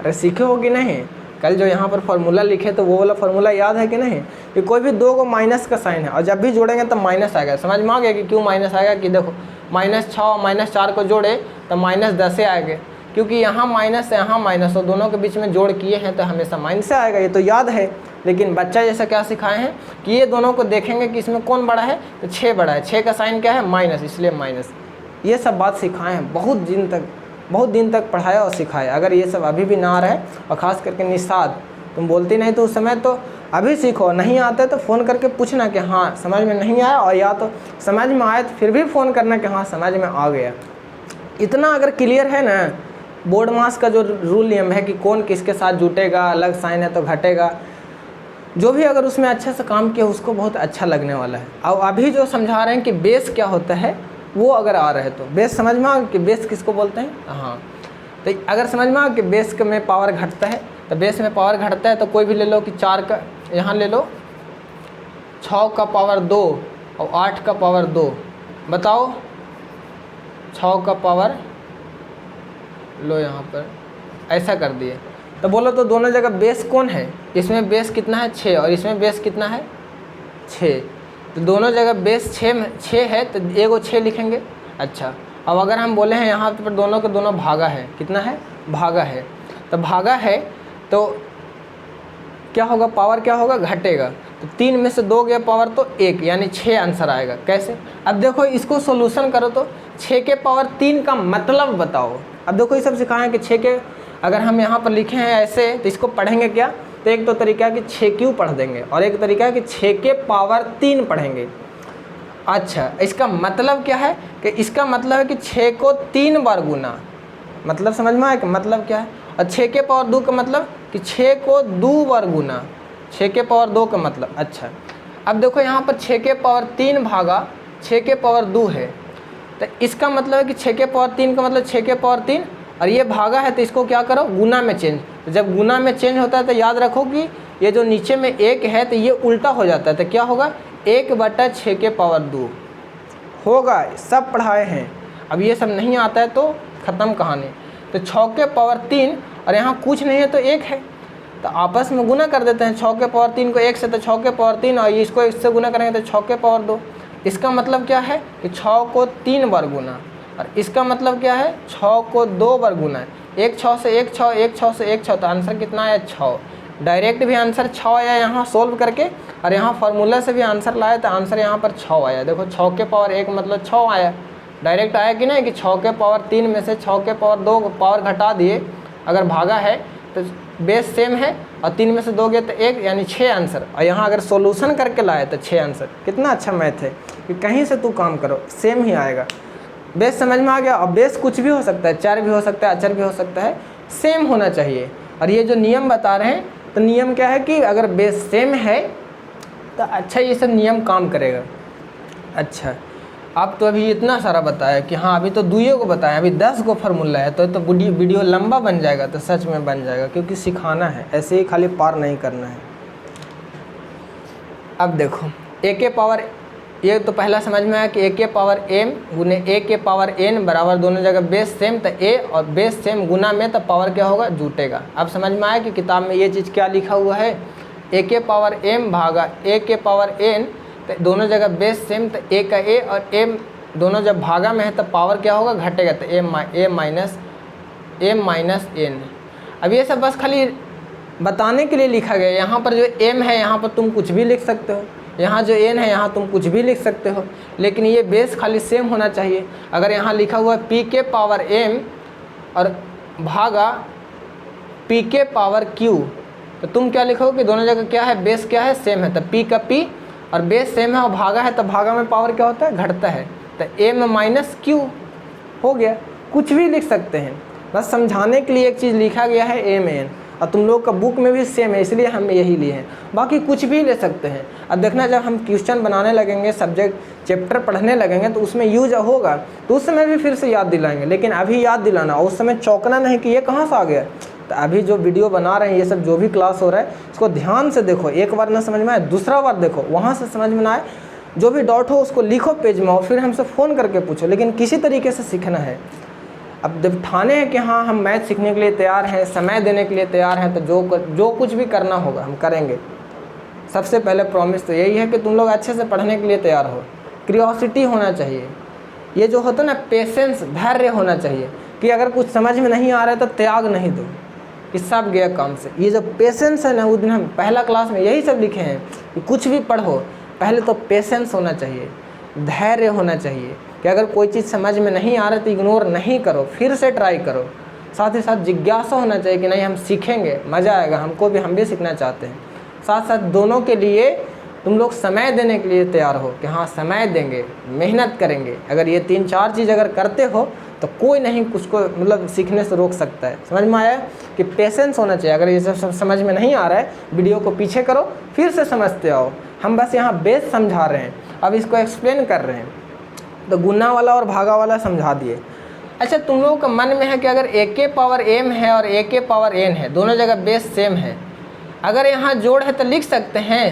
अरे सीखे हो कि नहीं, कल जो यहाँ पर फार्मूला लिखे तो वो वाला फार्मूला याद है कि नहीं, कि कोई भी दो को माइनस का साइन है और जब भी जोड़ेंगे तो माइनस आएगा। समझ में आ गया कि क्यों माइनस आएगा, कि देखो -6 और -4 को जोड़े तो -10 आएगा, क्योंकि यहाँ माइनस है यहाँ माइनस, तो दोनों के बीच में जोड़ किए हैं तो हमेशा माइनस आएगा। ये तो याद है। लेकिन बच्चा जैसा क्या सिखाए हैं कि ये दोनों को देखेंगे कि इसमें कौन बड़ा है, तो 6 बड़ा है, 6 का साइन क्या है, माइनस, इसलिए माइनस। ये सब बात सिखाए हैं, बहुत दिन तक पढ़ाया और सिखाया। अगर ये सब अभी भी ना आ रहा है, और ख़ास करके निषाद तुम बोलती नहीं तो उस समय, तो अभी सीखो। नहीं आता तो फ़ोन करके पूछना कि हाँ समझ में नहीं आया, और या तो समझ में आया तो फिर भी फ़ोन करना कि हाँ समझ में आ गया। इतना अगर क्लियर है ना, बोर्ड मास का जो रूल नियम है कि कौन किसके साथ जुटेगा, अलग साइन है तो घटेगा, जो भी अगर उसमें अच्छे से काम किया उसको बहुत अच्छा लगने वाला है। और अभी जो समझा रहे हैं कि बेस क्या होता है, वो अगर आ रहा है तो बेस समझ में आ कि बेस किसको बोलते हैं। हाँ, तो अगर समझ में आ कि बेस में पावर घटता है, तो बेस में पावर घटता है तो कोई भी ले लो कि 4 का, यहाँ ले लो 6 का पावर 2 और 8 का पावर 2। बताओ 6 का पावर लो, यहाँ पर ऐसा कर दिए तो बोलो तो दोनों जगह बेस कौन है, इसमें बेस कितना है 6 और इसमें बेस कितना है 6। तो दोनों जगह बेस 6 है तो एगो 6 लिखेंगे। अच्छा, अब अगर हम बोले हैं यहाँ पर दोनों के दोनों भागा है, कितना है, भागा है, तो भागा है तो क्या होगा, पावर क्या होगा, घटेगा। तो 3 में से 2 गया पावर तो 1, यानी 6 आंसर आएगा। कैसे, अब देखो इसको सोल्यूशन करो तो 6 के पावर 3 का मतलब बताओ। अब देखो ये सब सिखाएं कि 6 के, अगर हम यहाँ पर लिखे हैं ऐसे तो इसको पढ़ेंगे क्या, तो एक तो तरीका है कि 6 क्यों पढ़ देंगे, और एक तरीका है कि 6 के पावर 3 पढ़ेंगे। अच्छा, इसका मतलब क्या है, कि इसका मतलब है कि 6 को 3 बार गुना, मतलब समझ में आया कि मतलब क्या है। और 6 के पावर 2 का मतलब कि 6 को 2 बार गुना, 6 के पावर 2 का मतलब। अच्छा, अब देखो यहाँ पर 6 के पावर 3 भागा 6 के पावर 2 है, तो इसका मतलब है कि 6 के पावर 3 का मतलब 6 के पावर 3, और ये भागा है तो इसको क्या करो, गुना में चेंज। तो जब गुना में चेंज होता है तो याद रखो कि ये जो नीचे में 1 है तो ये उल्टा हो जाता है, तो क्या होगा, 1/6 के पावर 2 होगा। सब पढ़ाए हैं। अब ये सब नहीं आता है तो ख़त्म कहानी। तो 6 के पावर 3 और यहाँ कुछ नहीं है तो 1 है, तो आपस में गुना कर देते हैं। 6 के पावर 3 को 1 से, तो 6 के पावर 3, और इसको इससे गुना करेंगे तो 6 के पावर 2। इसका मतलब क्या है कि 6 को 3 बार गुना, और इसका मतलब क्या है 6 को 2 बार गुना। 1 6 से 1 6, 1 6 से 1 6, तो आंसर कितना आया, 6। डायरेक्ट भी आंसर 6 आया यहाँ सोल्व करके, और यहाँ फार्मूला से भी आंसर लाया तो आंसर यहाँ पर 6 आया। देखो 6 के पावर 1 मतलब 6 आया, डायरेक्ट आया कि नहीं, कि 6 के पावर 3 में से 6 के पावर 2 पावर घटा दिए, अगर भागा है तो बेस सेम है, और 3 में से 2 गए तो 1, यानी 6 आंसर। और यहाँ अगर सोल्यूशन करके लाए तो 6 आंसर। कितना अच्छा मैथ है कि कहीं से तू काम करो सेम ही आएगा। बेस समझ में आ गया। अब बेस कुछ भी हो सकता है, चर भी हो सकता है, अचर भी हो सकता है, सेम होना चाहिए। और ये जो नियम बता रहे हैं, तो नियम क्या है कि अगर बेस सेम है तो अच्छा ये सब नियम काम करेगा। अच्छा, आप तो अभी इतना सारा बताया कि हाँ अभी तो दुइयों को बताया, अभी 10 को फार्मूला है, तो वीडियो लंबा बन जाएगा, तो सच में बन जाएगा, क्योंकि सिखाना है, ऐसे ही खाली पार नहीं करना है। अब देखो a के पावर, ये तो पहला समझ में आया कि a के पावर m गुने a के पावर n बराबर दोनों जगह बेस सेम, तो a और बेस सेम गुना में तो पावर क्या होगा, जुटेगा। अब समझ में आया कि किताब में ये चीज़ क्या लिखा हुआ है, a के पावर m भागा a के पावर n, तो दोनों जगह बेस सेम, तो a का a और m दोनों जब भागा में है तो पावर क्या होगा, घटेगा, तो m माइनस n। अब ये सब बस खाली बताने के लिए लिखा गया। यहाँ पर जो m है यहाँ पर तुम कुछ भी लिख सकते हो, यहाँ जो n है यहाँ तुम कुछ भी लिख सकते हो, लेकिन ये बेस खाली सेम होना चाहिए। अगर यहाँ लिखा हुआ है p के पावर m और भागा p के पावर q, तो तुम क्या लिखोगे कि दोनों जगह क्या है, बेस क्या है, सेम है, तो p का p और बेस सेम है और भागा है, तो भागा में पावर क्या होता है, घटता है, तो m माइनस q हो गया। कुछ भी लिख सकते हैं, बस समझाने के लिए एक चीज़ लिखा गया है m n, और तुम लोग का बुक में भी सेम है, इसलिए हम यही लिए हैं, बाकी कुछ भी ले सकते हैं। अब देखना जब हम क्वेश्चन बनाने लगेंगे, सब्जेक्ट चैप्टर पढ़ने लगेंगे, तो उसमें यूज होगा, तो उस समय भी फिर से याद दिलाएंगे, लेकिन अभी याद दिलाना, और उस समय चौंकना नहीं कि ये कहाँ से आ गया। तो अभी जो वीडियो बना रहे हैं, ये सब जो भी क्लास हो रहा है, इसको ध्यान से देखो, एक बार ना समझ में आए दूसरा बार देखो, वहाँ से समझ में ना आए जो भी डाउट हो उसको लिखो पेज में और फिर हमसे फ़ोन करके पूछो, लेकिन किसी तरीके से सीखना है। अब जब ठाने हैं कि हाँ हम मैथ सीखने के लिए तैयार हैं, समय देने के लिए तैयार हैं, तो जो कुछ भी करना होगा हम करेंगे। सबसे पहले प्रॉमिस तो यही है कि तुम लोग अच्छे से पढ़ने के लिए तैयार हो, क्यूरियोसिटी होना चाहिए, ये जो होता है ना पेशेंस, धैर्य होना चाहिए, कि अगर कुछ समझ में नहीं आ रहा है तो त्याग नहीं दो, कि सब गया काम से। ये जो पेशेंस है ना, उस दिन हम पहला क्लास में यही सब लिखे हैं कि कुछ भी पढ़ो पहले तो पेशेंस होना चाहिए, धैर्य होना चाहिए, कि अगर कोई चीज़ समझ में नहीं आ रहा तो इग्नोर नहीं करो, फिर से ट्राई करो। साथ ही साथ जिज्ञासा होना चाहिए कि नहीं हम सीखेंगे, मज़ा आएगा हमको भी, हम भी सीखना चाहते हैं। साथ साथ दोनों के लिए तुम लोग समय देने के लिए तैयार हो कि हाँ समय देंगे, मेहनत करेंगे। अगर ये 3-4 चीज़ अगर करते हो तो कोई नहीं कुछ को मतलब सीखने से रोक सकता है। समझ में आया कि पेशेंस होना चाहिए। अगर ये सब समझ में नहीं आ रहा है, वीडियो को पीछे करो, फिर से समझते आओ। हम बस यहाँ बेस समझा रहे हैं, अब इसको एक्सप्लेन कर रहे हैं। तो गुना वाला और भागा वाला समझा दिए। अच्छा, तुम लोगों का मन में है कि अगर a के पावर m है और a के पावर n है, दोनों जगह बेस सेम है, अगर यहाँ जोड़ है तो लिख सकते हैं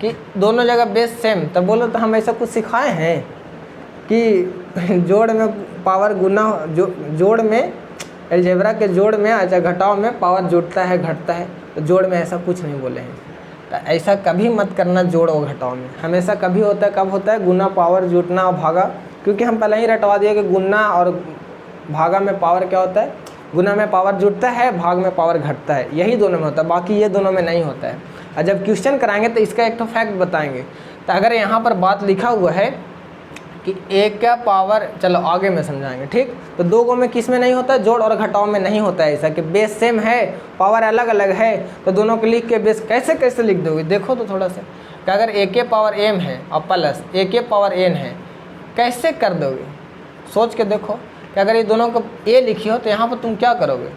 कि दोनों जगह बेस सेम। तो बोलो तो हम ऐसा कुछ सिखाए हैं कि जोड़ में पावर गुना, जोड़ में अलजेब्रा के जोड़ में, अच्छा घटाव में पावर जुड़ता है घटता है, तो जोड़ में ऐसा कुछ नहीं बोले हैं। तो ऐसा कभी मत करना जोड़ और घटाव में, हमेशा कभी होता है, कब होता है, गुना पावर जुटना और भागा, क्योंकि हम पहले ही रटवा दिए कि गुना और भागा में पावर क्या होता है, गुना में पावर जुटता है, भाग में पावर घटता है, यही दोनों में होता है, बाकी ये दोनों में नहीं होता है। और जब क्वेश्चन कराएंगे तो इसका एक तो फैक्ट बताएंगे। तो अगर यहाँ पर बात लिखा हुआ है कि a का पावर, चलो आगे में समझाएंगे, ठीक। तो दो गो में किस में नहीं होता है, जोड़ और घटाव में नहीं होता है ऐसा कि बेस सेम है पावर अलग अलग है, तो दोनों को लिख के बेस कैसे लिख दोगे, देखो तो थोड़ा सा कि अगर a के पावर m है और प्लस a के पावर n है, कैसे कर दोगे, सोच के देखो कि अगर ये दोनों को a लिखी हो तो यहाँ पर तुम क्या करोगे,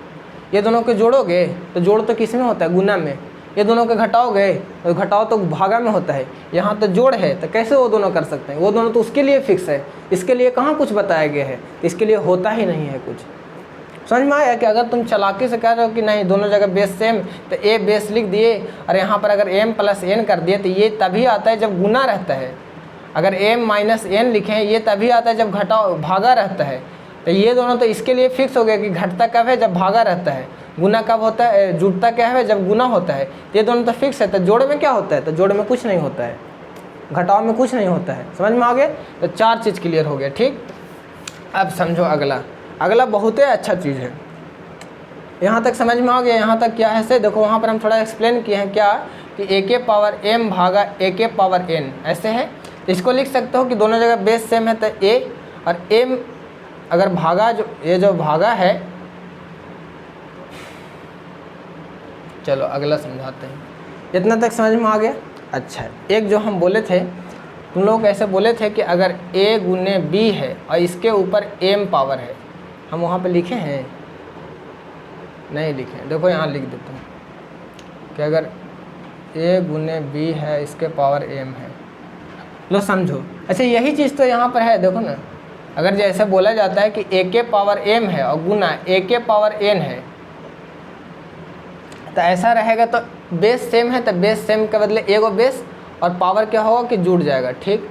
ये दोनों को जोड़ोगे, तो जोड़ तो किस में होता है, गुना में। ये दोनों के घटाओगे तो घटाओ तो भागा में होता है, यहाँ तो जोड़ है, तो कैसे वो दोनों कर सकते हैं, वो दोनों तो उसके लिए फिक्स है, इसके लिए कहाँ कुछ बताया गया है, इसके लिए होता ही नहीं है कुछ। समझ में आया कि अगर तुम चालाकी से कह रहे हो कि नहीं दोनों जगह बेस सेम, तो ए बेस लिख दिए और यहाँ पर अगर m प्लस n कर दिए, तो ये तभी आता है जब गुना रहता है। अगर m माइनस n लिखें, ये तभी आता है जब घटाओ भागा रहता है। तो ये दोनों तो इसके लिए फिक्स हो गया कि घटता कब है, जब भागा रहता है, गुना कब होता है, जुटता क्या है, जब गुना होता है। ये दोनों तो फिक्स है। तो जोड़ में क्या होता है, तो जोड़ में कुछ नहीं होता है, घटाव में कुछ नहीं होता है। समझ में आ गया, तो 4 चीज़ क्लियर हो गया, ठीक। अब समझो अगला बहुत ही अच्छा चीज़ है। यहाँ तक समझ में आ गया, यहाँ तक क्या है से देखो, वहाँ पर हम थोड़ा एक्सप्लेन किए हैं क्या कि a के पावर m भागा a के पावर n ऐसे है। तो इसको लिख सकते हो कि दोनों जगह बेस सेम है, तो a और m अगर भागा, जो ये जो भागा है, चलो अगला समझाते हैं। इतना तक समझ में आ गया। अच्छा, एक जो हम बोले थे, तुम लोग ऐसे बोले थे कि अगर a गुने b है और इसके ऊपर m पावर है, हम वहाँ पे लिखे हैं, नहीं लिखे, देखो यहाँ लिख देता हूँ कि अगर a गुने b है, इसके पावर m है, लो समझो। अच्छा यही चीज़ तो यहाँ पर है, देखो ना, अगर जैसे बोला जाता है कि a के पावर m है और गुना a के पावर n है, तो ऐसा रहेगा तो बेस सेम है तो बेस सेम के बदले एगो बेस और पावर क्या होगा कि जुड़ जाएगा, ठीक।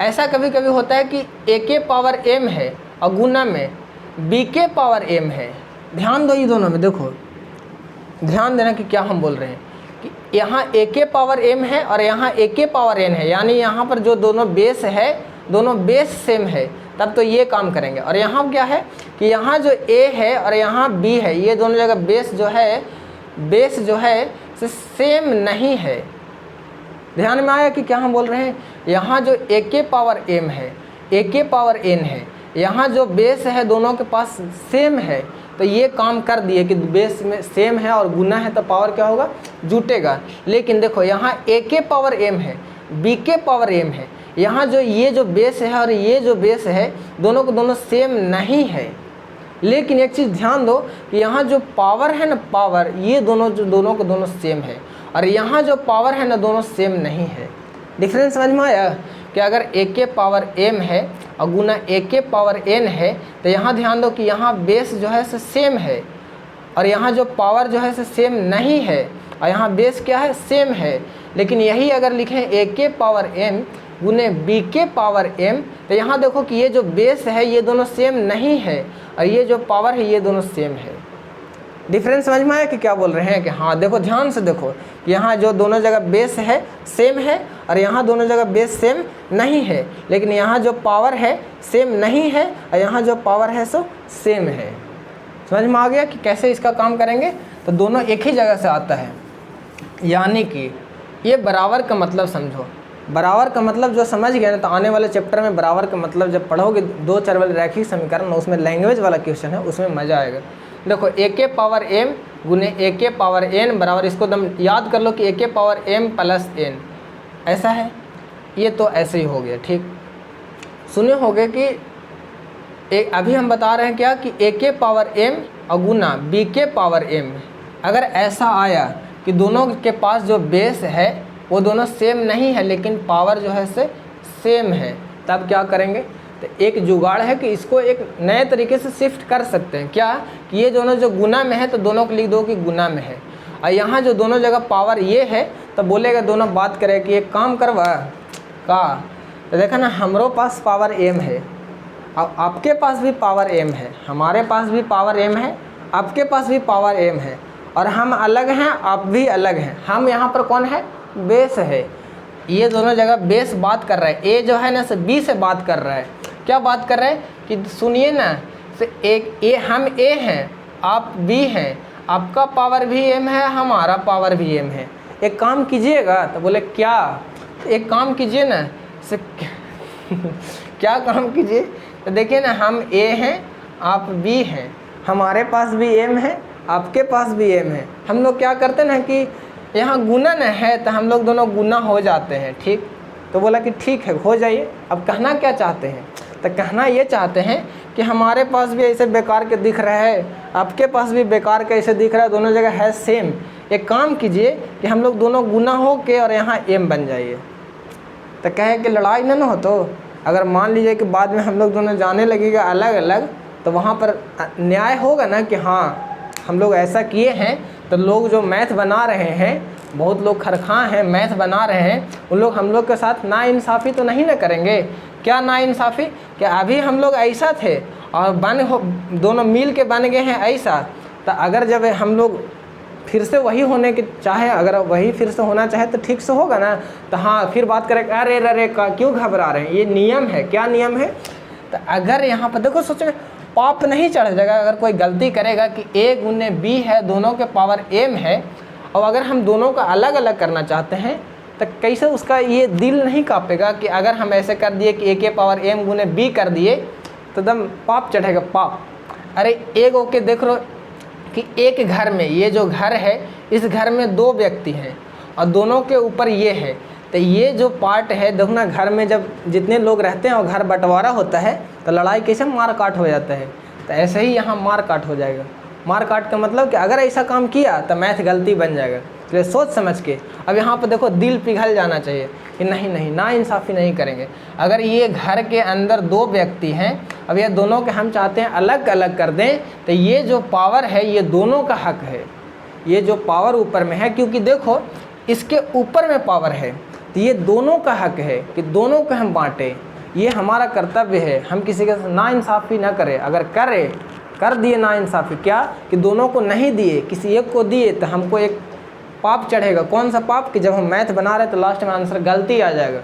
ऐसा कभी कभी होता है कि a के पावर m है और गुना में b के पावर m है। ध्यान दो ये दोनों में, देखो ध्यान देना कि क्या हम बोल रहे हैं कि यहाँ a के पावर m है और यहाँ a के पावर n है, यानी यहाँ पर जो दोनों बेस है दोनों बेस सेम है, तब तो ये काम करेंगे। और यहाँ क्या है कि यहाँ जो a है और यहाँ b है, ये दोनों जगह बेस जो है सेम नहीं है। ध्यान में आया कि क्या हम बोल रहे हैं। यहाँ जो a के पावर m है, a के पावर n है, यहाँ जो बेस है दोनों के पास सेम है, तो ये काम कर दिए कि बेस में सेम है और गुना है तो पावर क्या होगा, जुटेगा। लेकिन देखो यहाँ a के पावर m है, b के पावर m है, यहाँ जो ये जो बेस है और ये जो बेस है दोनों को दोनों सेम नहीं है। लेकिन एक चीज़ ध्यान दो कि यहाँ जो पावर है ना, पावर, ये दोनों को दोनों सेम है, और यहाँ जो पावर है ना दोनों सेम नहीं है। डिफरेंस समझ में आया कि अगर a के पावर m है और गुना a के पावर n है, तो यहाँ ध्यान दो कि यहाँ बेस जो है सेम है और यहाँ जो पावर जो है सेम नहीं है, और यहाँ बेस क्या है, सेम है। लेकिन यही अगर लिखें a के पावर m गुने b के पावर m, तो यहाँ देखो कि ये जो बेस है ये दोनों सेम नहीं है और ये जो पावर है ये दोनों सेम है। डिफरेंस समझ में आया कि क्या बोल रहे हैं कि हाँ देखो ध्यान से देखो कि यहाँ जो दोनों जगह बेस है सेम है और यहाँ दोनों जगह बेस सेम नहीं है, लेकिन यहाँ जो पावर है सेम नहीं है और यहाँ जो पावर है सो सेम है। समझ में आ गया कि कैसे इसका काम करेंगे। तो दोनों एक ही जगह से आता है, यानी कि ये बराबर का मतलब समझो। बराबर का मतलब जो समझ गए ना, तो आने वाले चैप्टर में बराबर का मतलब जब पढ़ोगे दो चर वाले रैखिक समीकरण, उसमें लैंग्वेज वाला क्वेश्चन है, उसमें मज़ा आएगा। देखो a के पावर m गुने a के पावर n बराबर, इसको दम याद कर लो कि a के पावर m प्लस n, ऐसा है। ये तो ऐसे ही हो गया, ठीक। सुने होगे कि अभी हम बता रहे हैं क्या कि a के पावर m और गुना b के पावर m, अगर ऐसा आया कि दोनों के पास जो बेस है वो दोनों सेम नहीं है लेकिन पावर जो है से सेम है, तब क्या करेंगे। तो एक जुगाड़ है कि इसको एक नए तरीके से शिफ्ट कर सकते हैं। क्या कि ये दोनों जो गुना में है तो दोनों को लिख दो कि गुना में है, और यहाँ जो दोनों जगह पावर ये है तो बोलेगा दोनों बात करें कि एक काम करवा का। तो देखा ना, हमारे पास पावर m है और आपके पास भी पावर m है, हमारे पास भी पावर m है, आपके पास भी पावर m है, और हम अलग हैं आप भी अलग हैं। हम यहाँ पर कौन है, बेस है। ये दोनों जगह बेस बात कर रहा है, a जो है ना से b से बात कर रहा है। क्या बात कर रहा है कि सुनिए ना, से एक a, हम a हैं आप b हैं, आपका पावर भी m है हमारा पावर भी m है, एक काम कीजिएगा। तो बोले क्या, एक काम कीजिए ना से क्या काम कीजिए। तो देखिए ना, हम a हैं आप b हैं, हमारे पास भी m है आपके पास भी m है। हम लोग क्या करते ना कि यहाँ गुणन है तो हम लोग दोनों गुना हो जाते हैं, ठीक। तो बोला कि ठीक है हो जाइए। अब कहना क्या चाहते हैं, तो कहना ये चाहते हैं कि हमारे पास भी ऐसे बेकार के दिख रहा है, आपके पास भी बेकार के ऐसे दिख रहा है, दोनों जगह है सेम। एक काम कीजिए कि हम लोग दोनों गुना हो के और यहाँ m बन जाइए। तो कहे कि लड़ाई ना हो, तो अगर मान लीजिए कि बाद में हम लोग दोनों जाने लगेगा अलग अलग, तो वहाँ पर न्याय होगा ना कि हाँ हम लोग ऐसा किए हैं। तो लोग जो मैथ बना रहे हैं, बहुत लोग खरखा हैं मैथ बना रहे हैं, उन लोग हम लोग के साथ नाइंसाफ़ी तो नहीं ना करेंगे। क्या नाइंसाफ़ी, कि अभी हम लोग ऐसा थे और दोनों मिल के बन गए हैं ऐसा। तो अगर जब हम लोग फिर से वही होने के चाहे, अगर वही फिर से होना चाहे तो ठीक से होगा ना। तो हाँ फिर बात करें अरे अरे क्यों घबरा रहे हैं, ये नियम है। क्या नियम है, तो अगर यहाँ पर देखो सोचो पाप नहीं चढ़ जाएगा अगर कोई गलती करेगा कि a गुने b है, दोनों के पावर m है, और अगर हम दोनों का अलग अलग करना चाहते हैं तो कैसे उसका ये दिल नहीं कांपेगा कि अगर हम ऐसे कर दिए कि a के पावर m गुने b कर दिए तो एकदम पाप चढ़ेगा, पाप। अरे एक ओके देख लो कि एक घर में, ये जो घर है इस घर में दो व्यक्ति हैं और दोनों के ऊपर ये है, तो ये जो पार्ट है देखो ना, घर में जब जितने लोग रहते हैं और घर बंटवारा होता है तो लड़ाई कैसे मार काट हो जाता है। तो ऐसे ही यहाँ मार काट हो जाएगा। मार काट का मतलब कि अगर ऐसा काम किया तो मैथ गलती बन जाएगा। इसलिए सोच समझ के। अब यहाँ पर देखो दिल पिघल जाना चाहिए कि नहीं नहीं, नाइंसाफ़ी नहीं करेंगे। अगर ये घर के अंदर दो व्यक्ति हैं, अब ये दोनों के हम चाहते हैं अलग अलग कर दें, तो ये जो पावर है ये दोनों का हक है। ये जो पावर ऊपर में है, क्योंकि देखो इसके ऊपर में पावर है, तो ये दोनों का हक है कि दोनों को हम बांटें। ये हमारा कर्तव्य है, हम किसी के नाइंसाफ़ी ना करें। अगर कर दिए नाइंसाफ़ी, क्या कि दोनों को नहीं दिए, किसी एक को दिए, तो हमको एक पाप चढ़ेगा। कौन सा पाप? कि जब हम मैथ बना रहे तो लास्ट में आंसर गलती आ जाएगा,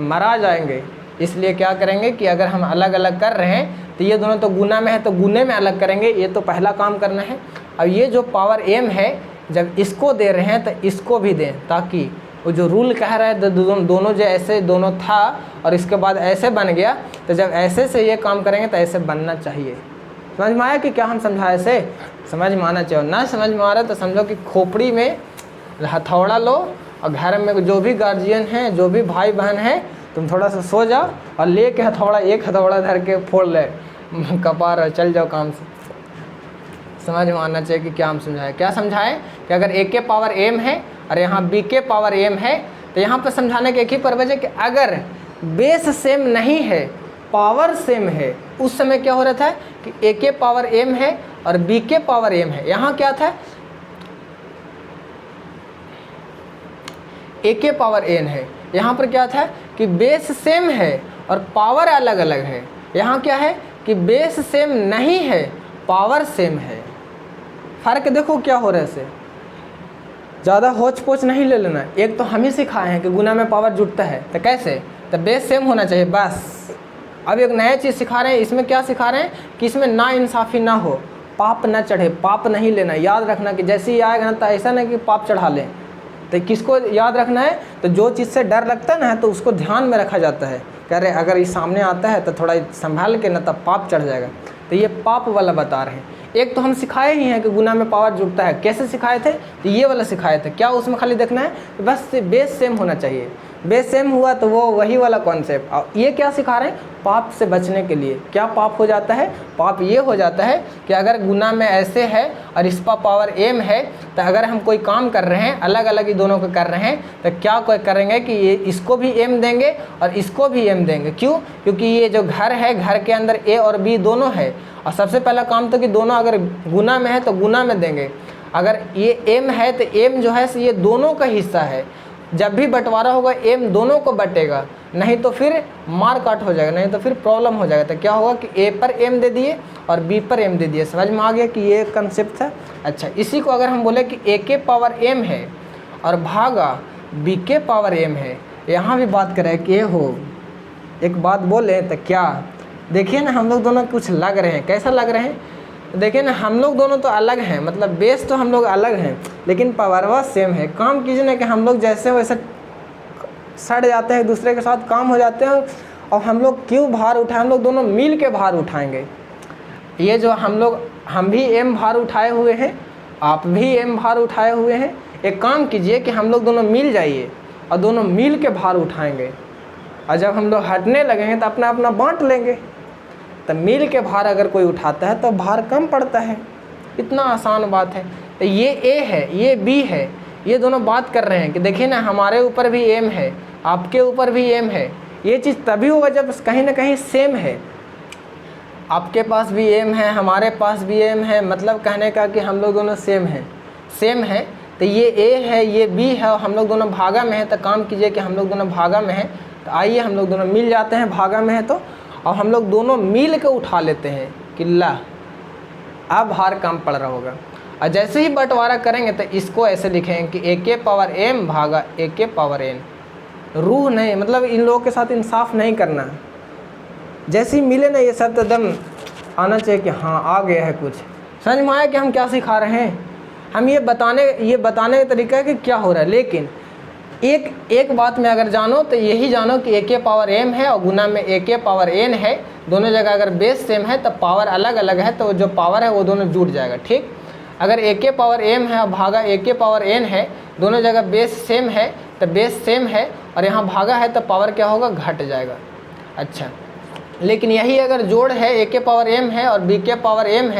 मरा जाएंगे। इसलिए क्या करेंगे कि अगर हम अलग अलग कर रहे हैं तो ये दोनों तो गुना में है, तो गुने में अलग करेंगे। ये तो पहला काम करना है। अब ये जो पावर m है, जब इसको दे रहे हैं तो इसको भी दें, ताकि वो जो रूल कह रहा है तो दोनों जो ऐसे दोनों था और इसके बाद ऐसे बन गया, तो जब ऐसे से ये काम करेंगे तो ऐसे बनना चाहिए। समझ में आया कि क्या हम समझाए? ऐसे समझ में आना चाहिए। ना समझ में आ रहा तो समझो कि खोपड़ी में हथौड़ा लो और घर में जो भी गार्जियन हैं, जो भी भाई बहन हैं, तुम थोड़ा सा सो जाओ और ले के हथौड़ा, एक हथौड़ा धर के फोड़ ले कपार और चल जाओ काम से। समझ में आना चाहिए कि क्या हम समझाएं। क्या समझाएं कि अगर a के पावर m है और यहाँ b के पावर m है, तो यहाँ पर समझाने का एक ही पर्पज है कि अगर बेस सेम नहीं है, पावर सेम है, उस समय क्या हो रहा था कि a के पावर m है और b के पावर m है। यहाँ क्या था? a के पावर n है। यहाँ पर क्या था कि बेस सेम है और पावर अलग अलग है। यहाँ क्या है कि बेस सेम नहीं है, पावर सेम है। फ़र्क देखो क्या हो रहा है। इससे ज़्यादा होच पोच नहीं ले लेना। एक तो हम ही सिखाए हैं कि गुना में पावर जुटता है, तो कैसे? तो बेस सेम होना चाहिए बस। अब एक नया चीज़ सिखा रहे हैं। इसमें क्या सिखा रहे हैं कि इसमें नाइंसाफ़ी ना हो, पाप ना चढ़े, पाप नहीं लेना। याद रखना कि जैसे ही आएगा ना, तो ऐसा नहीं कि पाप चढ़ा लें। तो किसको याद रखना है? तो जो चीज़ से डर लगता है ना, तो उसको ध्यान में रखा जाता है। कह रहे अगर ये सामने आता है तो थोड़ा संभाल के ना, तब पाप चढ़ जाएगा। तो ये पाप वाला बता रहे हैं। एक तो हम सिखाए ही हैं कि गुना में पावर जुटता है। कैसे सिखाए थे? तो ये वाला सिखाए थे। क्या उसमें खाली देखना है कि बस बेस सेम होना चाहिए। बेस सेम हुआ तो वो वही वाला कॉन्सेप्ट। और ये क्या सिखा रहे हैं? पाप से बचने के लिए। क्या पाप हो जाता है? पाप ये हो जाता है कि अगर गुना में ऐसे है और इस पर पावर m है, तो अगर हम कोई काम कर रहे हैं, अलग अलग ही दोनों को कर रहे हैं, तो क्या कोई करेंगे कि ये इसको भी m देंगे और इसको भी m देंगे। क्यों? क्योंकि ये जो घर है, घर के अंदर a और b दोनों है। और सबसे पहला काम तो कि दोनों अगर गुना में है तो गुना में देंगे। अगर ये m है तो m जो है ये दोनों का हिस्सा है। जब भी बंटवारा होगा m दोनों को बटेगा, नहीं तो फिर मार काट हो जाएगा, नहीं तो फिर प्रॉब्लम हो जाएगा। तो क्या होगा कि a पर m दे दिए और b पर m दे दिए। समझ में आ गया कि ये कंसेप्ट था। अच्छा, इसी को अगर हम बोले कि a के पावर m है और भागा b के पावर m है, यहाँ भी बात करें कि हो एक बात बोले तो क्या? देखिए ना, हम लोग दोनों कुछ लग रहे हैं। कैसा लग रहे हैं? देखिए ना, हम लोग दोनों तो अलग हैं, मतलब बेस तो हम लोग अलग हैं, लेकिन पावरवा सेम है। काम कीजिए ना कि हम लोग जैसे वैसे सड़ जाते हैं, एक दूसरे के साथ काम हो जाते हैं। और हम लोग क्यों भार उठाएं? हम लोग दोनों मिल के भार उठाएंगे। ये जो हम भी m भार उठाए हुए हैं, आप भी m भार उठाए हुए हैं। एक काम कीजिए कि हम लोग दोनों मिल जाइए और दोनों मिल के भार उठाएंगे। और जब हम लोग हटने लगेंगे तो अपना अपना बांट लेंगे। तो मिल के भार अगर कोई उठाता है तो भार कम पड़ता है। इतना आसान बात है। तो ये a है, ये b है, ये दोनों बात कर रहे हैं कि देखिए ना, हमारे ऊपर भी m है, आपके ऊपर भी m है। ये चीज़ तभी होगा जब कहीं ना कहीं सेम है। आपके पास भी m है, हमारे पास भी m है, मतलब कहने का कि हम लोग दोनों सेम है। तो ये a है, ये b है, और हम लोग दोनों भागा में है। तो काम कीजिए कि हम लोग दोनों भागा में हैं, तो आइए हम लोग दोनों मिल जाते हैं। भागा में है तो, और हम लोग दोनों मिल के उठा लेते हैं कि ला, अब भार कम पड़ रहा होगा। और जैसे ही बंटवारा करेंगे तो इसको ऐसे लिखेंगे कि a के पावर m भागा a के पावर n। रूह नहीं, मतलब इन लोगों के साथ इंसाफ नहीं करना। जैसे ही मिले ना, ये सब एकदम आना चाहिए कि हाँ आ गया है कुछ। समझ में आया कि हम क्या सिखा रहे हैं? हम ये बताने का तरीका है कि क्या हो रहा है। लेकिन एक बात में अगर जानो तो यही जानो कि a के पावर m है और गुना में a के पावर n है। दोनों जगह अगर बेस सेम है तो पावर अलग अलग है, तो जो पावर है वो दोनों जुड़ जाएगा। ठीक, अगर a के पावर m है और भागा a के पावर n है, दोनों जगह बेस सेम है तो बेस सेम है, और यहाँ भागा है तो पावर क्या होगा? घट जाएगा। अच्छा, लेकिन यही अगर जोड़ है, a के पावर m है और b के पावर n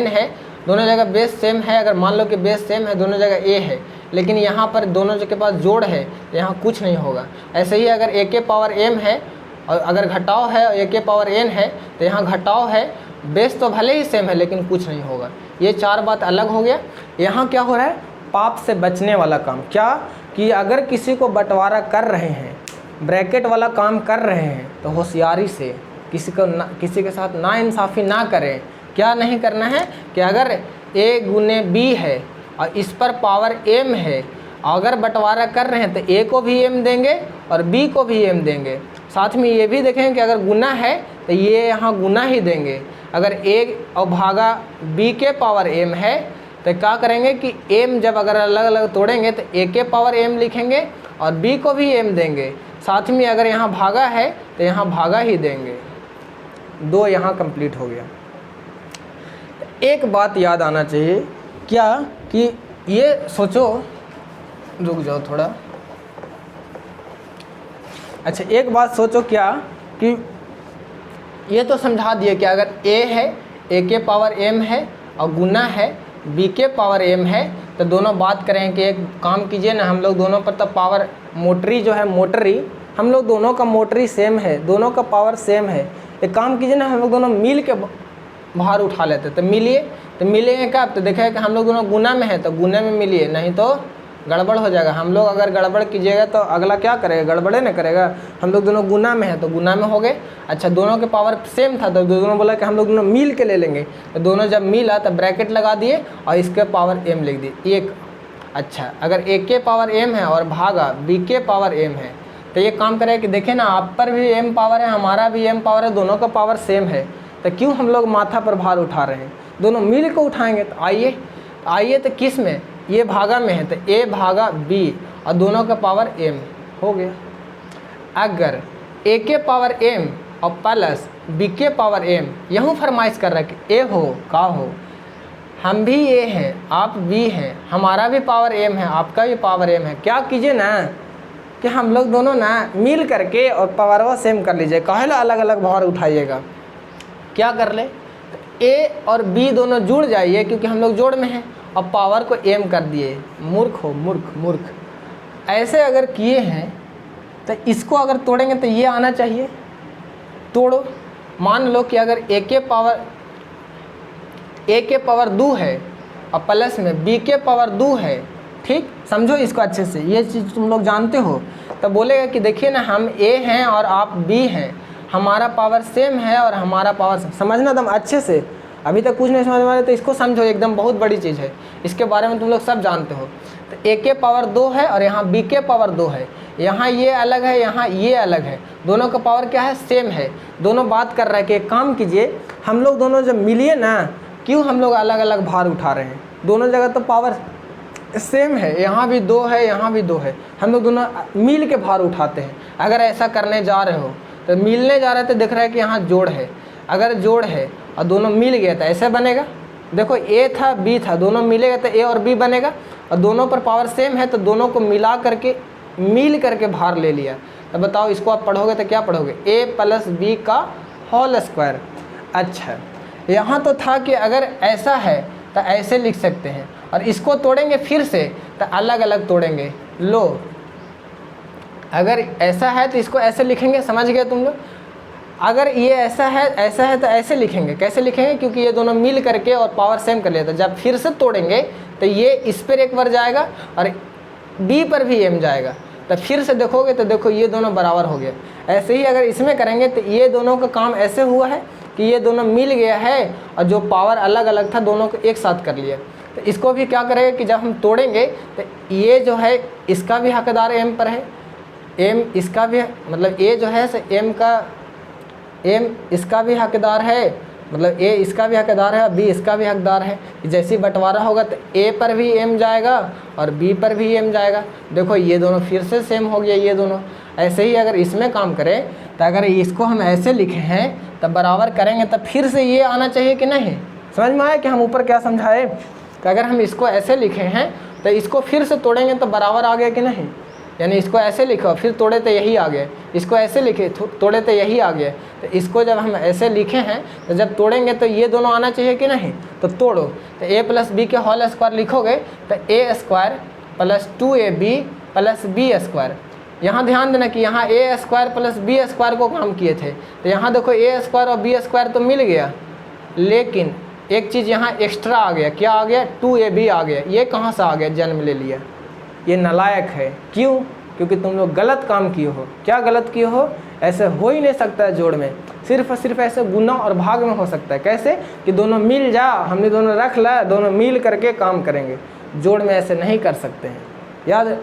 है, दोनों जगह बेस सेम है। अगर मान लो कि बेस सेम है, दोनों जगह a है, लेकिन यहाँ पर दोनों के पास जोड़ है, यहाँ कुछ नहीं होगा। ऐसे ही अगर a के पावर m है और अगर घटाव है और a के पावर n है तो यहाँ घटाव है, बेस तो भले ही सेम है लेकिन कुछ नहीं होगा। ये 4 बात अलग हो गया। यहाँ क्या हो रहा है, पाप से बचने वाला काम। क्या कि अगर किसी को बंटवारा कर रहे हैं, ब्रैकेट वाला काम कर रहे हैं, तो होशियारी से किसी के साथ नाइंसाफ़ी ना करें। क्या नहीं करना है कि अगर a गुने b है और इस पर पावर m है, अगर बंटवारा कर रहे हैं तो a को भी m देंगे और b को भी m देंगे। साथ में ये भी देखें कि अगर गुना है तो ये यहाँ गुना ही देंगे। अगर a और भागा b के पावर m है तो क्या करेंगे कि m जब अगर अलग अलग तोड़ेंगे तो a के पावर m लिखेंगे और b को भी m देंगे। साथ में अगर यहाँ भागा है तो यहाँ भागा ही देंगे। 2 यहाँ कंप्लीट हो गया। एक बात याद आना चाहिए, क्या कि ये सोचो, रुक जाओ थोड़ा। अच्छा, एक बात सोचो, क्या कि ये तो समझा दिए कि अगर a है, a के पावर m है और गुना है b के पावर m है, तो दोनों बात करें कि एक काम कीजिए ना, हम लोग दोनों पर तो पावर मोटरी जो है, मोटरी हम लोग दोनों का मोटरी सेम है, दोनों का पावर सेम है। एक काम कीजिए ना, हम लोग दोनों मिल के बाहर उठा लेते, तो मिलिए, तो मिलेंगे क्या, तो देखें कि हम लोग दोनों गुना में है तो गुने में मिलिए, नहीं तो गड़बड़ हो जाएगा। हम लोग अगर गड़बड़ कीजिएगा तो अगला क्या करेगा, गड़बड़े ना करेगा। हम लोग दोनों गुना में है तो गुना में हो गए। अच्छा, दोनों के पावर सेम था तो दोनों बोला कि हम लोग दोनों मिल के ले लेंगे, तो दोनों जब मिला तो ब्रैकेट लगा दिए और इसके पावर m लिख दिए एक। अच्छा, अगर a के पावर m है और भागा b के पावर m है तो ये काम करेगा कि देखें ना, आप पर भी m पावर है, हमारा भी m पावर है, दोनों का पावर सेम है, तो क्यों हम लोग माथा पर भार उठा रहे हैं, दोनों मिल को उठाएंगे। तो आइए तो किस में, ये भागा में है तो a भागा b और दोनों का पावर m हो गया। अगर a के पावर m और प्लस b के पावर m, यूँ फरमाइश कर रहा है कि a हो का हो, हम भी a हैं आप b हैं, हमारा भी पावर m है आपका भी पावर m है। क्या कीजिए ना कि हम लोग दोनों ना मिल करके और पावरवा सेम कर लीजिए, काहे अलग अलग भार उठाइएगा। क्या कर ले, तो a और b दोनों जुड़ जाइए क्योंकि हम लोग जोड़ में हैं, और पावर को m कर दिए। मूर्ख हो, मूर्ख। ऐसे अगर किए हैं तो इसको अगर तोड़ेंगे तो ये आना चाहिए, तोड़ो। मान लो कि अगर a के पावर 2 है और प्लस में b के पावर 2 है, ठीक, समझो इसको अच्छे से, ये चीज़ तुम लोग जानते हो। तो बोलेगा कि देखिए ना, हम a हैं और आप b हैं, हमारा पावर सेम है और हमारा पावर सेम। समझना तुम अच्छे से, अभी तक कुछ नहीं समझ में आया तो इसको समझो, एकदम बहुत बड़ी चीज़ है, इसके बारे में तुम लोग सब जानते हो। तो a के पावर 2 है और यहाँ b के पावर 2 है, यहाँ ये अलग है, यहाँ ये अलग है, दोनों का पावर क्या है, सेम है। दोनों बात कर रहा है कि एक काम कीजिए, हम लोग दोनों जब मिलिए ना, क्यों हम लोग अलग अलग भार उठा रहे हैं, दोनों जगह तो पावर सेम है, यहाँ भी 2 है, यहाँ भी 2 है, हम लोग दोनों मिल के भार उठाते हैं। अगर ऐसा करने जा रहे हो तो मिलने जा रहे तो दिख रहा है कि यहाँ जोड़ है, अगर जोड़ है और दोनों मिल गया तो ऐसे बनेगा। देखो a था b था, दोनों मिलेगा तो a और b बनेगा, और दोनों पर पावर सेम है तो दोनों को मिला करके मिल करके भार ले लिया। तो बताओ इसको आप पढ़ोगे तो क्या पढ़ोगे, a प्लस b का होल स्क्वायर। अच्छा, यहाँ तो था कि अगर ऐसा है तो ऐसे लिख सकते हैं, और इसको तोड़ेंगे फिर से तो अलग अलग तोड़ेंगे। लो, अगर ऐसा है तो इसको ऐसे लिखेंगे, समझ गए तुम लोग। अगर ये ऐसा है तो ऐसे लिखेंगे। कैसे लिखेंगे, क्योंकि ये दोनों मिल करके और पावर सेम कर लिया था। जब फिर से तोड़ेंगे तो ये इस पर एक बार जाएगा और b पर भी m जाएगा, तो फिर से देखोगे तो देखो ये दोनों बराबर हो गया। ऐसे ही अगर इसमें करेंगे तो ये दोनों का काम ऐसे हुआ है कि ये दोनों मिल गया है और जो पावर अलग अलग था दोनों को एक साथ कर लिया। तो इसको भी क्या करेंगे कि जब हम तोड़ेंगे तो ये जो है इसका भी हकदार m पर है, m इसका भी, मतलब a जो है से m इसका भी हकदार है, मतलब a इसका भी हकदार है और b इसका भी हकदार है। जैसे ही बंटवारा होगा तो a पर भी m जाएगा और b पर भी m जाएगा। देखो ये दोनों फिर से सेम हो गया, ये दोनों। ऐसे ही अगर इसमें काम करें तो अगर इसको हम ऐसे लिखे हैं तब बराबर करेंगे तब फिर से ये आना चाहिए कि नहीं। समझ में आया कि हम ऊपर क्या समझाए, कि अगर हम इसको ऐसे लिखे हैं तो इसको फिर से तोड़ेंगे तो बराबर आ गया कि नहीं। यानी इसको ऐसे लिखो फिर तोड़े तो यही आ गया, इसको ऐसे लिखे तोड़े तो यही आ गया। तो इसको जब हम ऐसे लिखे हैं तो जब तोड़ेंगे तो ये दोनों आना चाहिए कि नहीं। तो तोड़ो, तो a प्लस बी के होल स्क्वायर लिखोगे तो a square plus 2ab plus B square. यहाँ ध्यान देना कि यहाँ A square plus B square को काम किए थे, तो यहाँ देखो ए स्क्वायर और बी स्क्वायर तो मिल गया, लेकिन एक चीज़ यहाँ एक्स्ट्रा आ गया। क्या आ गया? 2ab आ गया। ये कहाँ से आ गया? जन्म ले लिया। ये नालायक है। क्यों? क्योंकि तुम लोग गलत काम किए हो। क्या गलत किए हो? ऐसे हो ही नहीं सकता है जोड़ में, सिर्फ और सिर्फ ऐसे गुना और भाग में हो सकता है। कैसे? कि दोनों मिल जा, हमने दोनों रख ला, दोनों मिल करके काम करेंगे। जोड़ में ऐसे नहीं कर सकते हैं। याद,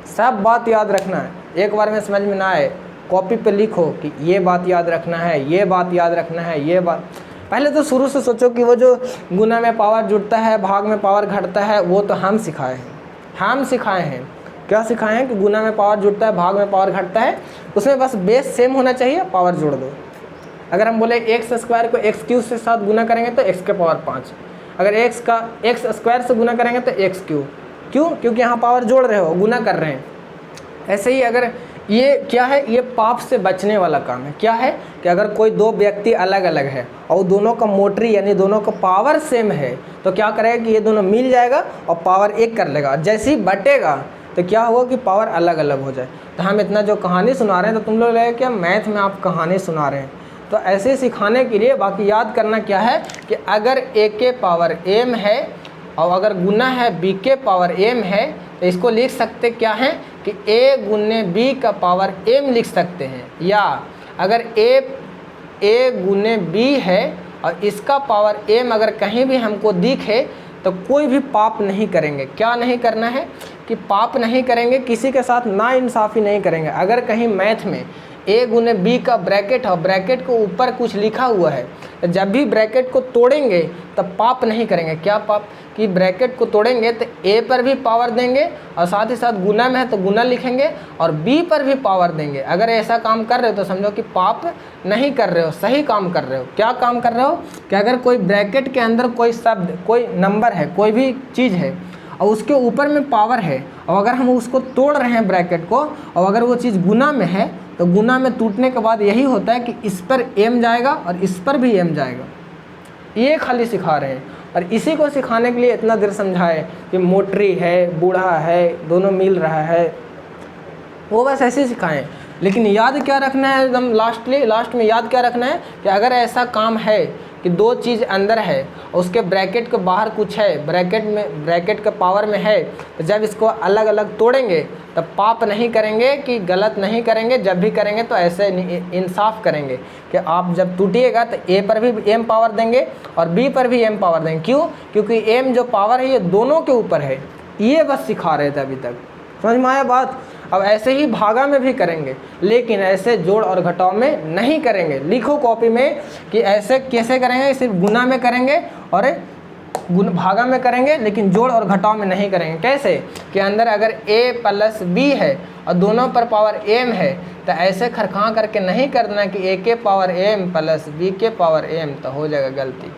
सब बात याद रखना है। एक बार में समझ में ना आए, कॉपी पे लिखो कि ये बात याद रखना है, ये बात याद रखना है, ये बात। पहले तो शुरू से सोचो कि वो जो गुना में पावर जुड़ता है, भाग में पावर घटता है, वो तो हम सिखाए हैं। हम सिखाए हैं। क्या सिखाए हैं? कि गुना में पावर जुड़ता है, भाग में पावर घटता है, उसमें बस बेस सेम होना चाहिए, पावर जोड़ दो। अगर हम बोले एक्स स्क्वायर को एक्स क्यूब से साथ गुना करेंगे तो एक्स के पावर 5। अगर एक्स का एक्स स्क्वायर से गुना करेंगे तो एक्स क्यूब। क्यों? क्योंकि यहाँ पावर जोड़ रहे हो, गुना कर रहे हैं। ऐसे ही अगर ये क्या है? ये पाप से बचने वाला काम है। क्या है? कि अगर कोई दो व्यक्ति अलग अलग है और दोनों का मोटरी यानी दोनों का पावर सेम है, तो क्या करेगा कि ये दोनों मिल जाएगा और पावर एक कर लेगा। जैसे ही बटेगा तो क्या होगा कि पावर अलग अलग हो जाए। तो हम इतना जो कहानी सुना रहे हैं, तो तुम लोग लगे क्या मैथ में आप कहानी सुना रहे हैं? तो ऐसे सिखाने के लिए बाकी याद करना क्या है कि अगर ए के पावर m है और अगर गुना है b के पावर m है, तो इसको लिख सकते क्या है कि a गुने b का पावर m लिख सकते हैं। या अगर a गुने b है और इसका पावर m अगर कहीं भी हमको दिखे तो कोई भी पाप नहीं करेंगे। क्या नहीं करना है? कि पाप नहीं करेंगे, किसी के साथ नाइंसाफ़ी नहीं करेंगे। अगर कहीं मैथ में a गुने b का ब्रैकेट है और ब्रैकेट को ऊपर कुछ लिखा हुआ है, तो जब भी ब्रैकेट को तोड़ेंगे तब पाप नहीं करेंगे। क्या पाप? कि ब्रैकेट को तोड़ेंगे तो a पर भी पावर देंगे और साथ ही साथ गुना में है तो गुना लिखेंगे और b पर भी पावर देंगे। अगर ऐसा काम कर रहे हो तो समझो कि पाप नहीं कर रहे हो, सही काम कर रहे हो। क्या काम कर रहे हो? कि अगर कोई ब्रैकेट के अंदर कोई शब्द, कोई नंबर है, कोई भी चीज़ है और उसके ऊपर में पावर है, और अगर हम उसको तोड़ रहे हैं ब्रैकेट को, और अगर वो चीज़ गुना में है, तो गुना में टूटने के बाद यही होता है कि इस पर m जाएगा और इस पर भी m जाएगा। ये खाली सिखा रहे हैं। और इसी को सिखाने के लिए इतना देर समझाए कि मोटरी है, बूढ़ा है, दोनों मिल रहा है, वो बस ऐसे ही सिखाएं। लेकिन याद क्या रखना है? एकदम लास्ट में याद क्या रखना है कि अगर ऐसा काम है कि दो चीज़ अंदर है और उसके ब्रैकेट के बाहर कुछ है, ब्रैकेट के पावर में है, तो जब इसको अलग अलग तोड़ेंगे तब पाप नहीं करेंगे, कि गलत नहीं करेंगे। जब भी करेंगे तो ऐसे इंसाफ करेंगे कि आप जब टूटिएगा तो ए पर भी m पावर देंगे और b पर भी m पावर देंगे। क्यों? क्योंकि m जो पावर है ये दोनों के ऊपर है। ये बस सिखा रहे थे अभी तक। समझ में आया बात? अब ऐसे ही भागा में भी करेंगे, लेकिन ऐसे जोड़ और घटाव में नहीं करेंगे। लिखो कॉपी में कि ऐसे कैसे करेंगे। सिर्फ गुना में करेंगे और भागा में करेंगे, लेकिन जोड़ और घटाव में नहीं करेंगे। कैसे? कि अंदर अगर a प्लस b है और दोनों पर पावर m है, तो ऐसे खरखा करके नहीं करना कि a के पावर m प्लस b के पावर m, तो हो जाएगा गलती।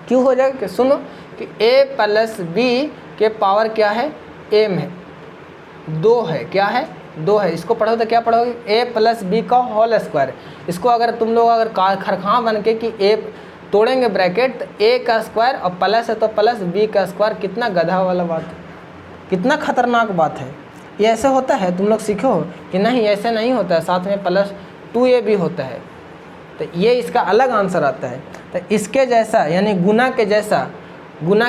क्यों हो जाएगा? कि सुनो कि a प्लस b के पावर क्या है? m है, 2 है। क्या है? 2 है। इसको पढ़ो तो क्या पढ़ोगे? a प्लस बी का होल स्क्वायर। इसको अगर तुम लोग अगर खरखा बन के कि a तोड़ेंगे ब्रैकेट, तो a का स्क्वायर और प्लस है तो प्लस b का स्क्वायर। कितना गधा वाला बात है, कितना खतरनाक बात है। ये ऐसे होता है? तुम लोग सीखो कि नहीं, ऐसे नहीं होता है। साथ में प्लस 2ab होता है, तो ये इसका अलग आंसर आता है। तो इसके जैसा यानी गुना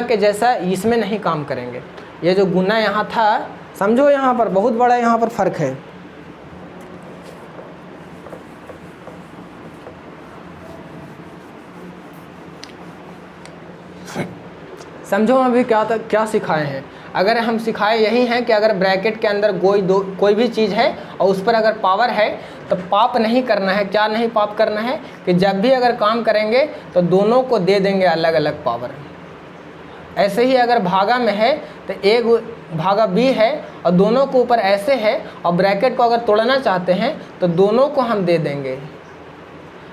के जैसा इसमें नहीं काम करेंगे। ये जो गुना यहाँ था, समझो यहाँ पर बहुत बड़ा यहाँ पर फ़र्क है। समझो अभी क्या सिखाए हैं। अगर हम सिखाए यही हैं कि अगर ब्रैकेट के अंदर कोई भी चीज़ है और उस पर अगर पावर है तो पाप नहीं करना है। क्या नहीं पाप करना है? कि जब भी अगर काम करेंगे तो दोनों को दे देंगे अलग अलग पावर। ऐसे ही अगर भागा में है तो एक भागा b है और दोनों के ऊपर ऐसे है और ब्रैकेट को अगर तोड़ना चाहते हैं तो दोनों को हम दे देंगे।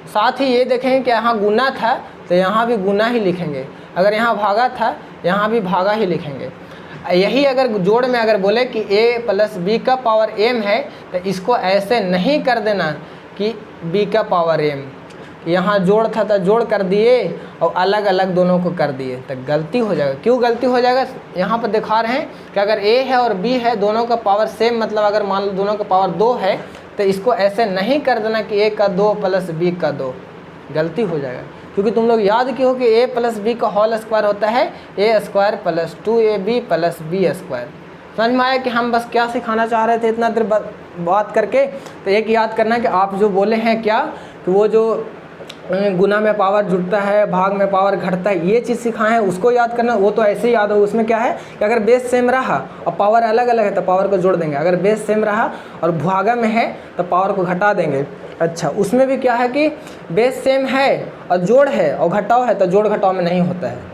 साथ ही ये देखेंगे कि यहाँ गुना था तो यहाँ भी गुना ही लिखेंगे, अगर यहाँ भागा था यहाँ भी भागा ही लिखेंगे। यही अगर जोड़ में अगर बोले कि a प्लस b का पावर m है, तो इसको ऐसे नहीं कर देना कि b का पावर m। यहाँ जोड़ था तो जोड़ कर दिए और अलग अलग दोनों को कर दिए, तो गलती हो जाएगा। क्यों गलती हो जाएगा? यहाँ पर दिखा रहे हैं कि अगर a है और b है, दोनों का पावर सेम, मतलब अगर मान लो दोनों का पावर 2 है तो इसको ऐसे नहीं कर देना कि a का 2 प्लस b का 2, गलती हो जाएगा। क्योंकि तुम लोग याद किए हो कि a प्लस बी का होल स्क्वायर होता है a square plus 2ab plus b square. समझ में आया कि हम बस क्या सिखाना चाह रहे थे इतना देर बात करके? तो एक याद करना कि आप जो बोले हैं क्या कि वो जो गुना में पावर जुड़ता है, भाग में पावर घटता है, ये चीज़ सिखाए हैं, उसको याद करना। वो तो ऐसे ही याद हो। उसमें क्या है कि अगर बेस सेम रहा और पावर अलग अलग है तो पावर को जोड़ देंगे, अगर बेस सेम रहा और भागा में है तो पावर को घटा देंगे। अच्छा, उसमें भी क्या है कि बेस सेम है और जोड़ है और घटाव है तो जोड़ घटाव में नहीं होता है।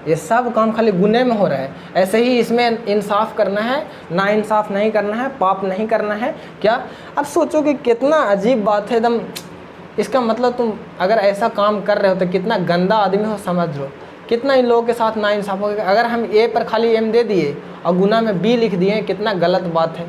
ये सब काम खाली गुने में हो रहा है। ऐसे ही इसमें इंसाफ करना है, ना इंसाफ नहीं करना है, पाप नहीं करना है। क्या अब सोचो कि कितना अजीब बात है एकदम। इसका मतलब तुम अगर ऐसा काम कर रहे हो तो कितना गंदा आदमी हो, समझ लो। कितना इन लोगों के साथ ना इंसाफ होगा। अगर हम ए पर खाली m दे दिए और गुना में b लिख दिए, कितना गलत बात है।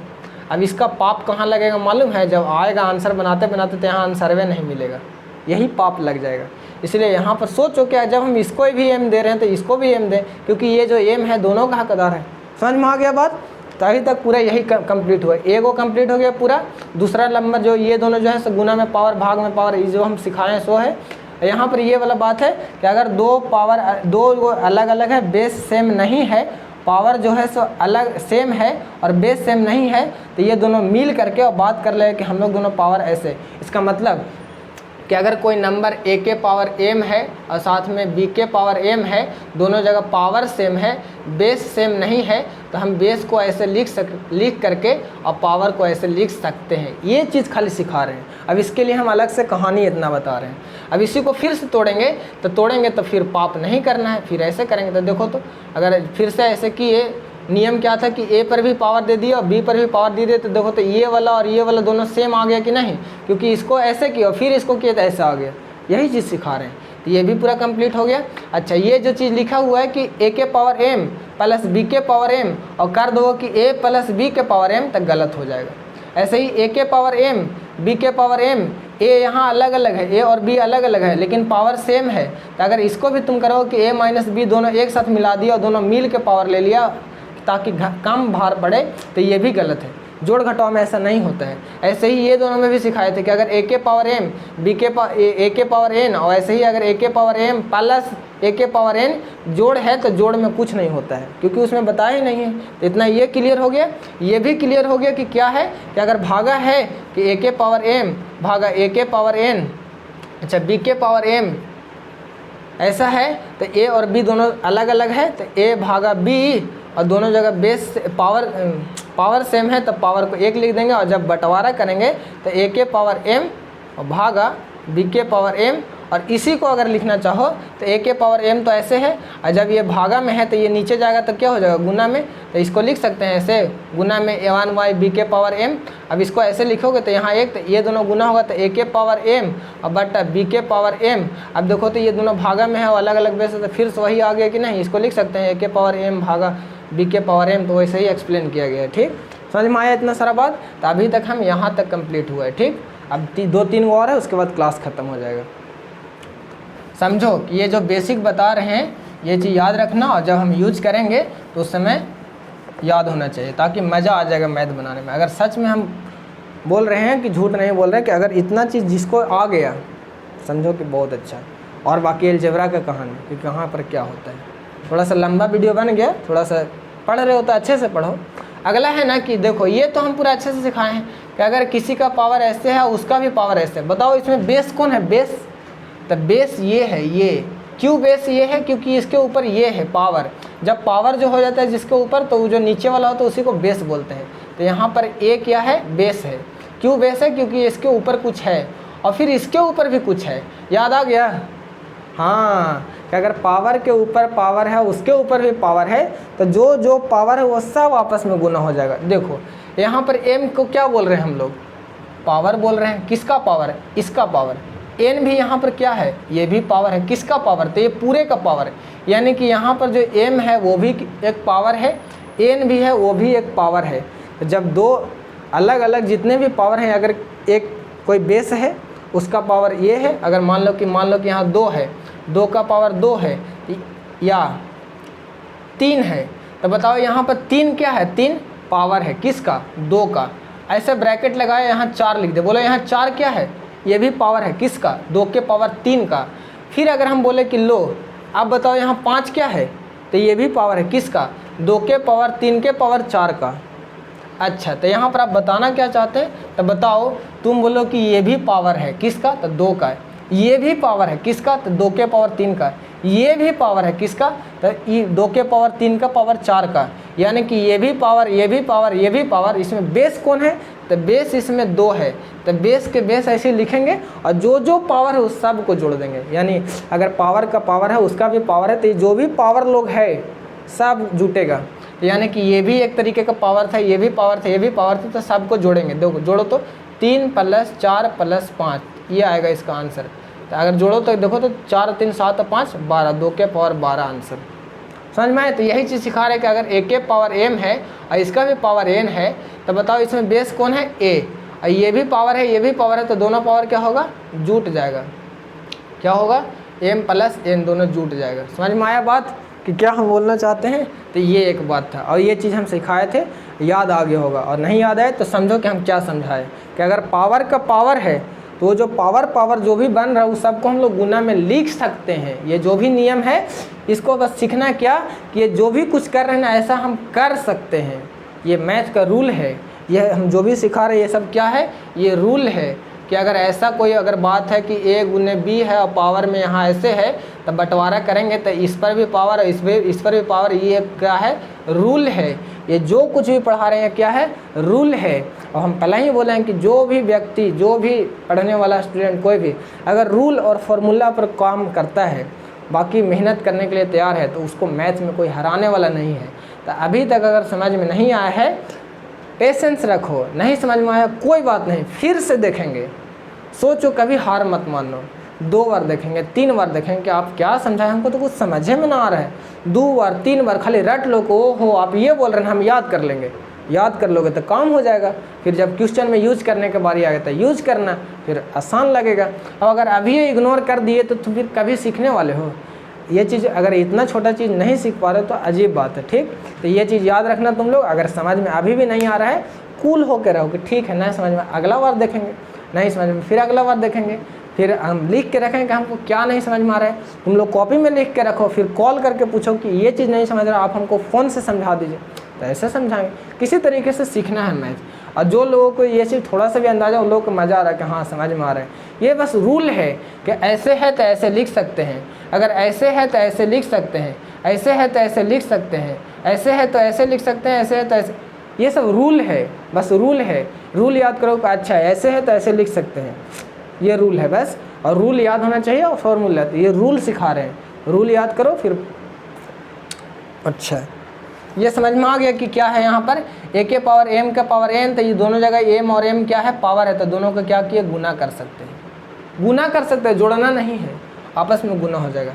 अब इसका पाप कहाँ लगेगा मालूम है? जब आएगा आंसर बनाते बनाते तो यहाँ आंसर नहीं मिलेगा, यही पाप लग जाएगा। इसलिए यहाँ पर सोचो कि जब हम इसको भी m दे रहे हैं तो इसको भी m दें, क्योंकि ये जो m है दोनों का हकदार है। समझ में आ गया बात? तो अभी तक पूरा यही कंप्लीट हुआ। ए को कंप्लीट हो गया पूरा। दूसरा नंबर जो ये दोनों जो है गुना में पावर भाग में पावर, जो हम सिखाए हैं सो है। यहाँ पर ये वाला बात है कि अगर दो अलग अलग है, बेस सेम नहीं है, पावर जो है सो अलग सेम है और बेस सेम नहीं है, तो ये दोनों मिल करके और बात कर ले कि हम लोग दोनों पावर ऐसे। इसका मतलब कि अगर कोई नंबर a के पावर m है और साथ में b के पावर m है, दोनों जगह पावर सेम है, बेस सेम नहीं है, तो हम बेस को ऐसे लिख करके और पावर को ऐसे लिख सकते हैं। ये चीज़ खाली सिखा रहे हैं। अब इसके लिए हम अलग से कहानी इतना बता रहे हैं। अब इसी को फिर से तोड़ेंगे तो फिर पाप नहीं करना है, फिर ऐसे करेंगे तो देखो, तो अगर फिर से ऐसे किए, नियम क्या था कि ए पर भी पावर दे दिया और बी पर भी पावर दे दिए, तो देखो तो ये वाला और ये वाला दोनों सेम आ गया कि नहीं? क्योंकि इसको ऐसे किया और फिर इसको किया तो ऐसा आ गया। यही चीज़ सिखा रहे हैं। तो ये भी पूरा कंप्लीट हो गया। अच्छा, ये जो चीज़ लिखा हुआ है कि ए के पावर m प्लस बी के पावर m और कर दो कि a प्लस बी के पावर m, तक गलत हो जाएगा। ऐसे ही a के पावर m b के पावर m, a यहाँ अलग अलग है, a और b अलग अलग है लेकिन पावर सेम है। तो अगर इसको भी तुम करो कि a माइनस बी दोनों एक साथ मिला दिया और दोनों मिल के पावर ले लिया ताकि कम भार पड़े, तो ये भी गलत है। जोड़ घटाव में ऐसा नहीं होता है। ऐसे ही ये दोनों में भी सिखाए थे कि अगर a के पावर m b के a के पावर n और ऐसे ही अगर a के पावर m प्लस a के पावर n जोड़ है तो जोड़ में कुछ नहीं होता है, क्योंकि उसमें बताया ही नहीं है। तो इतना ये क्लियर हो गया। ये भी क्लियर हो गया कि क्या है कि अगर भागा है कि a के पावर m भागा a के पावर n, अच्छा b के पावर m ऐसा है तो a और b दोनों अलग अलग है, तो a भागा b और दोनों जगह बेस पावर सेम है तो पावर को 1 लिख देंगे। और जब बंटवारा करेंगे तो a के पावर m और भागा b के पावर m, और इसी को अगर लिखना चाहो तो a के पावर m तो ऐसे है, और जब ये भागा में है तो ये नीचे जाएगा तो क्या हो जाएगा? गुना में। तो इसको लिख सकते हैं ऐसे, गुना में a1y b के पावर m। अब इसको ऐसे लिखोगे तो यहाँ एक, तो ये दोनों गुना होगा तो a के पावर m और बटा b के पावर m। अब देखो तो ये दोनों भागा में है और अलग अलग बेस है, तो फिर से वही आ गया कि नहीं? इसको लिख सकते हैं a के पावर m भागा b के पावर m। तो वैसे ही एक्सप्लेन किया गया है। ठीक, समझ में आया इतना सारा बात? तो अभी तक हम यहाँ तक कंप्लीट हुआ है। ठीक, अब 2-3 और है, उसके बाद क्लास ख़त्म हो जाएगा। समझो कि ये जो बेसिक बता रहे हैं ये चीज़ याद रखना, और जब हम यूज करेंगे तो उस समय याद होना चाहिए, ताकि मज़ा आ जाएगा मैथ बनाने में। अगर सच में हम बोल रहे हैं कि झूठ नहीं बोल रहे, कि अगर इतना चीज़ जिसको आ गया समझो कि बहुत अच्छा। और बाकी अलजेब्रा का कहानी कि कहाँ पर क्या होता है। थोड़ा सा लंबा वीडियो बन गया, थोड़ा सा पढ़ रहे हो तो अच्छे से पढ़ो। अगला है ना कि देखो ये तो हम पूरा अच्छे से सिखाए हैं कि अगर किसी का पावर ऐसे है उसका भी पावर ऐसे है, बताओ इसमें बेस कौन है? बेस, तो बेस ये है। ये क्यों बेस ये है? क्योंकि इसके ऊपर ये है पावर। जब पावर जो हो जाता है जिसके ऊपर, तो जो नीचे वाला होता है उसी को बेस बोलते हैं। तो यहाँ पर ए क्या है? बेस है। क्यों बेस है? क्योंकि इसके ऊपर कुछ है और फिर इसके ऊपर भी कुछ है। याद आ गया? हाँ, कि अगर पावर के ऊपर पावर है उसके ऊपर भी पावर है, तो जो जो पावर है वो सब आपस में गुना हो जाएगा। देखो यहाँ पर m को क्या बोल रहे हैं हम लोग? पावर बोल रहे हैं। किसका पावर? इसका पावर। n भी यहाँ पर क्या है? ये भी पावर है। किसका पावर? तो ये पूरे का पावर है। यानी कि यहाँ पर जो m है वो भी एक पावर है, n भी है वो भी एक पावर है। तो जब दो अलग अलग जितने भी पावर हैं, अगर एक कोई बेस है उसका पावर ये है। अगर मान लो कि यहाँ 2 है, 2 का पावर 2 है या 3 है, तो बताओ यहाँ पर 3 क्या है? 3 पावर है किसका? 2 का। ऐसे ब्रैकेट लगाए, यहाँ 4 लिख दे। बोलो यहाँ 4 क्या है? ये भी पावर है किसका? 2 के पावर 3 का। फिर अगर हम बोले कि लो अब बताओ यहाँ 5 क्या है? तो ये भी पावर है किसका? 2 के पावर 3 के पावर 4 का। अच्छा, तो यहाँ पर आप बताना क्या चाहते हैं? तो बताओ, तुम बोलो कि ये भी पावर है किसका? तो 2 का। ये भी पावर है किसका? तो 2 के पावर 3 का। ये भी पावर है किसका? तो 2 के पावर 3 का पावर 4 का। यानी कि ये भी पावर, ये भी पावर, ये भी पावर। इसमें बेस कौन है? तो बेस इसमें 2 है। तो बेस के बेस ऐसे लिखेंगे और जो जो पावर है उस सब को जोड़ देंगे। यानी अगर पावर का पावर है उसका भी पावर है, तो जो भी पावर लोग है सब जुटेगा। यानी कि ये भी एक तरीके का पावर था, ये भी पावर था, ये भी पावर था, तो सबको जोड़ेंगे। देखो जोड़ो तो 3 + 4 + 5 ये आएगा इसका आंसर। तो अगर जोड़ो तो देखो तो 4 3 7 5 12, 2 के पावर 12 आंसर। समझ में आए? तो यही चीज़ सिखा रहे हैं कि अगर a के पावर m है और इसका भी पावर n है, तो बताओ इसमें बेस कौन है? a। और ये भी पावर है, ये भी पावर है, तो दोनों पावर क्या होगा? जुट जाएगा। क्या होगा? m + n दोनों जुट जाएगा। समझ में आया बात कि क्या हम बोलना चाहते हैं? तो ये एक बात था और ये चीज़ हम सिखाए थे, याद आ गया होगा। और नहीं याद आए तो समझो कि हम क्या समझाए कि अगर पावर का पावर है तो जो पावर जो भी बन रहा है उस सबको हम लोग गुना में लिख सकते हैं। ये जो भी नियम है इसको बस सीखना क्या कि ये जो भी कुछ कर रहे हैं ना ऐसा हम कर सकते हैं। ये मैथ का रूल है। ये हम जो भी सिखा रहे हैं ये सब क्या है? ये रूल है कि अगर ऐसा कोई अगर बात है कि a × b है और पावर में यहाँ ऐसे है, तो बंटवारा करेंगे तो इस पर भी पावर, इस पर भी पावर। ये क्या है? रूल है। ये जो कुछ भी पढ़ा रहे हैं क्या है? रूल है। और हम पहले ही बोले हैं कि जो भी व्यक्ति, जो भी पढ़ने वाला स्टूडेंट कोई भी अगर रूल और फार्मूला पर काम करता है, बाकी मेहनत करने के लिए तैयार है, तो उसको मैथ में कोई हराने वाला नहीं है। तो अभी तक अगर समझ में नहीं आया है, पेशेंस रखो। नहीं समझ में आया कोई बात नहीं, फिर से देखेंगे। सोचो, कभी हार मत मानो। 2 बार देखेंगे, 3 बार देखेंगे कि आप क्या समझाए, हमको तो कुछ समझे में ना आ रहा है। 2 बार 3 बार खाली रट लो को हो आप ये बोल रहे हैं, हम याद कर लेंगे। याद कर लोगे तो काम हो जाएगा। फिर जब क्वेश्चन में यूज करने के बारी आएगा तो यूज करना, फिर आसान लगेगा। और अगर अभी ये इग्नोर कर दिए तो फिर कभी सीखने वाले हो? ये चीज़ अगर इतना छोटा चीज़ नहीं सीख पा रहे तो अजीब बात है। ठीक, तो ये चीज़ याद रखना तुम लोग। अगर समझ में अभी भी नहीं आ रहा है, कूल होकर रहो कि ठीक है नहीं समझ में, अगला बार देखेंगे। नहीं समझ में, फिर अगला बार देखेंगे। फिर हम लिख के रखेंगे कि हमको क्या नहीं समझ में आ रहा है। तुम लोग कॉपी में लिख के रखो, फिर कॉल करके पूछो कि ये चीज़ नहीं समझ रहा, आप हमको फ़ोन से समझा दीजिए। तो ऐसे समझाएंगे। किसी तरीके से सीखना है मैथ। और जो लोगों को ये चीज़ थोड़ा सा भी अंदाज़ा, उन लोगों को मज़ा आ रहा है कि हाँ समझ में आ रहा है। ये बस रूल है कि ऐसे है तो ऐसे लिख सकते हैं, अगर ऐसे है तो ऐसे लिख सकते हैं, ऐसे है तो ऐसे लिख सकते हैं, ऐसे है तो ऐसे लिख सकते हैं, ऐसे है तो ऐसे। ये सब रूल है, बस रूल है। रूल याद करो कि अच्छा ऐसे है तो ऐसे लिख सकते हैं, ये रूल है बस। और रूल याद होना चाहिए और फॉर्मूला, तो ये रूल सिखा रहे हैं। रूल याद करो फिर। अच्छा, ये समझ में आ गया कि क्या है यहाँ पर? a के पावर m का पावर n, तो ये दोनों जगह m और m क्या है? पावर है। तो दोनों का क्या किए? गुना कर सकते हैं। गुना कर सकते हैं, जोड़ना नहीं है, आपस में गुना हो जाएगा।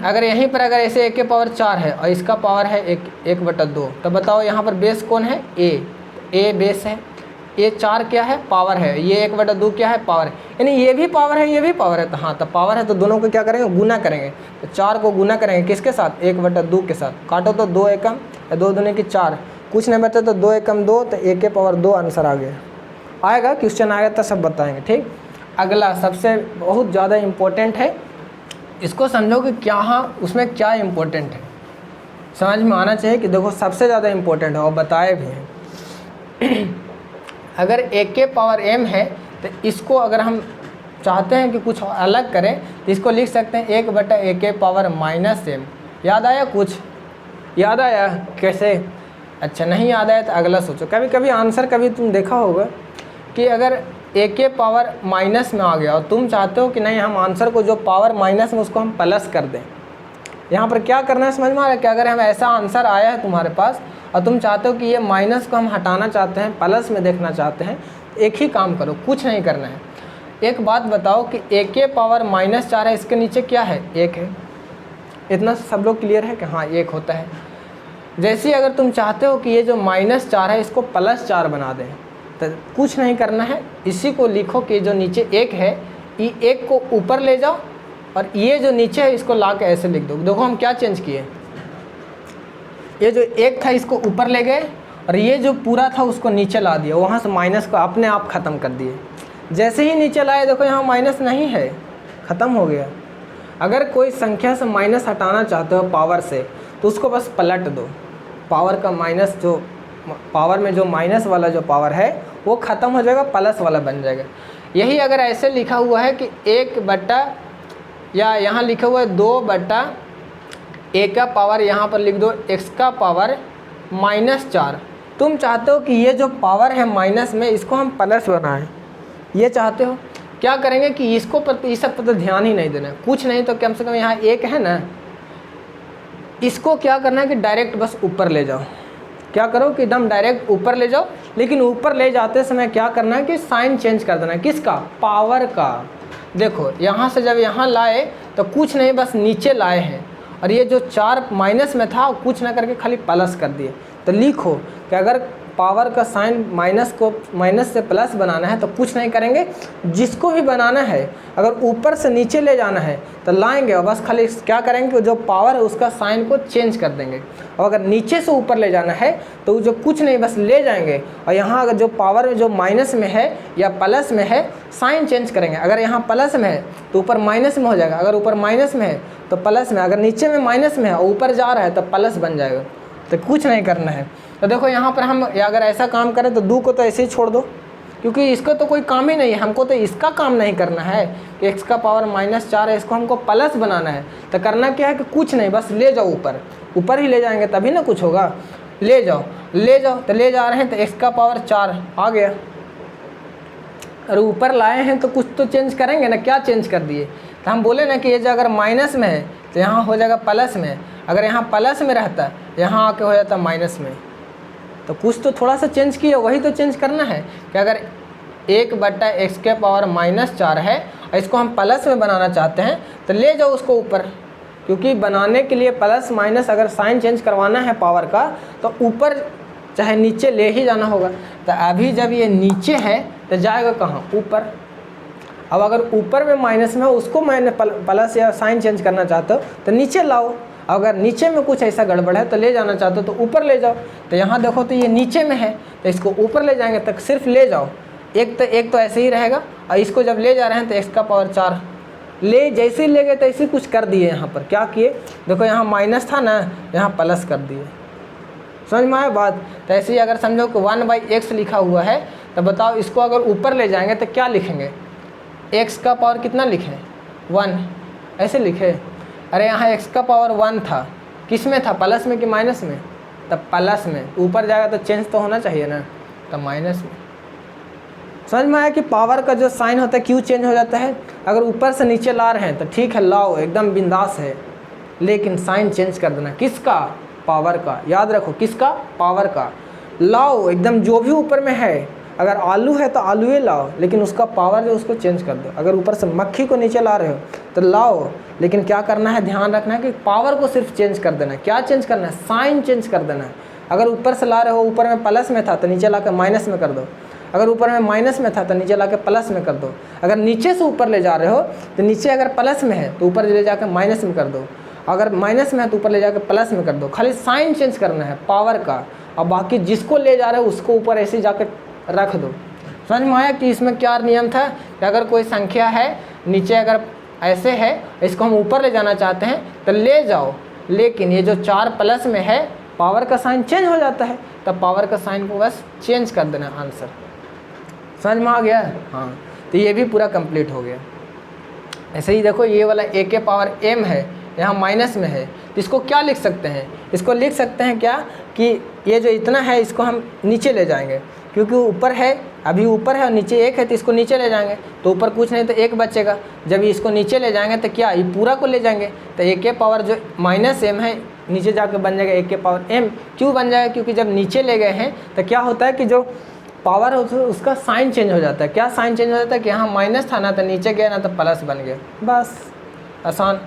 अगर यहीं पर अगर ऐसे a के पावर 4 है और इसका पावर है 1/2, तो बताओ यहाँ पर बेस कौन है? a बेस है। ये 4 क्या है? पावर है। ये 1/2 क्या है? पावर है। यानी ये भी पावर है, ये भी पावर है। तो हाँ, तो पावर है तो दोनों को क्या करेंगे? गुना करेंगे। तो 4 को गुना करेंगे किसके साथ? 1/2 के साथ। काटो तो 2 एकम 2 दूनी की 4, कुछ नहीं बचा तो 2 एकम 2, तो a के पावर 2 आंसर आ गया। आएगा क्वेश्चन आएगा तो सब बताएंगे। ठीक, अगला सबसे बहुत ज़्यादा इम्पोर्टेंट है, इसको समझो कि क्या, हाँ उसमें क्या इम्पोर्टेंट है, समझ में आना चाहिए कि देखो सबसे ज़्यादा इम्पोर्टेंट है और बताए भी हैं। अगर a के पावर m है तो इसको अगर हम चाहते हैं कि कुछ अलग करें तो इसको लिख सकते हैं 1/a के पावर -m। याद आया? कुछ याद आया? कैसे? अच्छा, नहीं याद आया तो अगला सोचो। कभी कभी आंसर कभी तुम देखा होगा कि अगर a के पावर माइनस में आ गया और तुम चाहते हो कि नहीं हम आंसर को जो पावर माइनस में उसको हम प्लस कर दें। यहाँ पर क्या करना है समझ में आ रहा है कि अगर हम ऐसा आंसर आया है तुम्हारे पास और तुम चाहते हो कि ये माइनस को हम हटाना चाहते हैं, प्लस में देखना चाहते हैं, एक ही काम करो, कुछ नहीं करना है। एक बात बताओ कि a के पावर -4 है, इसके नीचे क्या है? 1 है। इतना सब लोग क्लियर है कि हाँ 1 होता है। जैसे अगर तुम चाहते हो कि ये जो -4 है इसको +4 बना दें, तो कुछ नहीं करना है, इसी को लिखो कि जो नीचे 1 है, ये 1 को ऊपर ले जाओ और ये जो नीचे है इसको ला के ऐसे लिख दो। देखो हम क्या चेंज किए, ये जो 1 था इसको ऊपर ले गए और ये जो पूरा था उसको नीचे ला दिया, वहाँ से माइनस को अपने आप ख़त्म कर दिए। जैसे ही नीचे लाए देखो यहाँ माइनस नहीं है, ख़त्म हो गया। अगर कोई संख्या से माइनस हटाना चाहते हो पावर से तो उसको बस पलट दो, पावर का माइनस, जो पावर में जो माइनस वाला जो पावर है वो ख़त्म हो जाएगा, प्लस वाला बन जाएगा। यही अगर ऐसे लिखा हुआ है कि 1 बटा, या यहाँ लिखा हुआ है 2 बटा a का पावर, यहाँ पर लिख दो x का पावर -4। तुम चाहते हो कि ये जो पावर है माइनस में इसको हम प्लस बनाएं, ये चाहते हो। क्या करेंगे कि इसको इस सब पर तो ध्यान ही नहीं देना है, कुछ नहीं तो कम से कम यहाँ 1 है ना, इसको क्या करना है कि डायरेक्ट बस ऊपर ले जाओ। क्या करो कि एकदम डायरेक्ट ऊपर ले जाओ, लेकिन ऊपर ले जाते समय क्या करना है कि साइन चेंज कर देना है। किसका? पावर का। देखो यहाँ से जब यहाँ लाए तो कुछ नहीं, बस नीचे लाए हैं और ये जो 4 माइनस में था कुछ ना करके खाली प्लस कर दिए। तो लिखो कि अगर पावर का साइन माइनस को माइनस से प्लस बनाना है तो कुछ नहीं करेंगे, जिसको भी बनाना है अगर ऊपर से नीचे ले जाना है तो लाएंगे और बस खाली क्या करेंगे कि जो पावर है उसका साइन को चेंज कर देंगे। और अगर नीचे से ऊपर ले जाना है तो जो कुछ नहीं बस ले जाएंगे और यहाँ अगर जो पावर में जो माइनस में है या प्लस में है साइन चेंज करेंगे। अगर यहाँ प्लस में है तो ऊपर माइनस में हो जाएगा, अगर ऊपर माइनस में है तो प्लस में, अगर नीचे में माइनस में है और ऊपर जा रहा है तो प्लस बन जाएगा। तो कुछ नहीं करना है। तो देखो यहाँ पर हम अगर ऐसा काम करें तो 2 को तो ऐसे ही छोड़ दो, क्योंकि इसका तो कोई काम ही नहीं है, हमको तो इसका काम नहीं करना है कि x का पावर -4 है, इसको हमको प्लस बनाना है। तो करना क्या है कि कुछ नहीं, बस ले जाओ ऊपर, ऊपर ही ले जाएंगे तभी ना कुछ होगा। ले जाओ तो ले जा रहे हैं तो x का पावर 4 आ गया। और ऊपर लाए हैं तो कुछ तो चेंज करेंगे ना, क्या चेंज कर दिए? तो हम बोले ना कि ये जो अगर माइनस में है तो यहाँ हो जाएगा प्लस में, अगर यहाँ प्लस में रहता यहाँ आके हो जाता माइनस में। तो कुछ तो थोड़ा सा चेंज किया, वही तो चेंज करना है कि अगर 1 बटा x के पावर -4 है और इसको हम प्लस में बनाना चाहते हैं तो ले जाओ उसको ऊपर, क्योंकि बनाने के लिए प्लस माइनस अगर साइन चेंज करवाना है पावर का तो ऊपर चाहे नीचे ले ही जाना होगा। तो अभी जब ये नीचे है तो जाएगा कहाँ? ऊपर। अब अगर ऊपर में माइनस में हो उसको मैंने प्लस या साइन चेंज करना चाहते हो तो नीचे लाओ, अगर नीचे में कुछ ऐसा गड़बड़ है तो ले जाना चाहते हो तो ऊपर ले जाओ। तो यहाँ देखो तो ये नीचे में है तो इसको ऊपर ले जाएंगे, तक सिर्फ ले जाओ, एक तो ऐसे ही रहेगा। और इसको जब ले जा रहे हैं तो x का पावर 4 ले, जैसे ही ले गए तो ऐसे कुछ कर दिए। यहाँ पर क्या किए? देखो यहाँ माइनस था ना, यहाँ प्लस कर दिए। समझ में आया बात? तो ऐसे ही अगर समझो कि 1/x लिखा हुआ है तो बताओ इसको अगर ऊपर ले जाएंगे तो क्या लिखेंगे? x का पावर कितना लिखें? 1 ऐसे लिखे। अरे यहाँ x का पावर 1 था, किस में था? प्लस में कि माइनस में? तब प्लस में, ऊपर जाएगा तो चेंज तो होना चाहिए ना, तब माइनस में। समझ में आया कि पावर का जो साइन होता है क्यों चेंज हो जाता है? अगर ऊपर से नीचे ला रहे हैं तो ठीक है, लाओ एकदम बिंदास है, लेकिन साइन चेंज कर देना। किसका? पावर का। याद रखो, किसका? पावर का। लाओ एकदम जो भी ऊपर में है, अगर आलू है तो आलू ही लाओ, लेकिन उसका पावर जो उसको चेंज कर दो। अगर ऊपर से मक्खी को नीचे ला रहे हो तो लाओ, लेकिन क्या करना है, ध्यान रखना है कि पावर को सिर्फ चेंज कर देना है। क्या चेंज करना है? साइन चेंज कर देना है। अगर ऊपर से ला रहे हो, ऊपर में प्लस में था तो नीचे ला कर माइनस में कर दो, अगर ऊपर में माइनस में था तो नीचे ला के प्लस में कर दो। अगर नीचे से ऊपर ले जा रहे हो तो नीचे अगर प्लस में है तो ऊपर ले जाकर माइनस में कर दो, अगर माइनस में है तो ऊपर ले जाकर प्लस में कर दो। खाली साइन चेंज करना है पावर का, और बाकी जिसको ले जा रहे हो उसको ऊपर ऐसे जाकर रख दो। समझ में आया कि इसमें क्या नियम था कि अगर कोई संख्या है नीचे अगर ऐसे है, इसको हम ऊपर ले जाना चाहते हैं तो ले जाओ, लेकिन ये जो 4 प्लस में है पावर का साइन चेंज हो जाता है, तब पावर का साइन को बस चेंज कर देना आंसर। समझ में आ गया? हाँ, तो ये भी पूरा कंप्लीट हो गया। ऐसे ही देखो ये वाला a के पावर m है, यहाँ माइनस में है, तो इसको क्या लिख सकते हैं? इसको लिख सकते हैं क्या कि ये जो इतना है इसको हम नीचे ले जाएंगे, क्योंकि ऊपर है, अभी ऊपर है और नीचे 1 है तो इसको नीचे ले जाएंगे तो ऊपर कुछ नहीं तो 1 बचेगा। जब इसको नीचे ले जाएंगे तो क्या ये पूरा को ले जाएंगे, तो a के पावर जो -m है नीचे जाकर बन जाएगा a के पावर m। क्यों बन जाएगा? क्योंकि जब नीचे ले गए हैं तो क्या होता है कि जो पावर है उसका साइन चेंज हो जाता है। क्या साइन चेंज हो जाता है कि यहाँ माइनस था ना तो नीचे गया ना तो प्लस बन गया, बस आसान।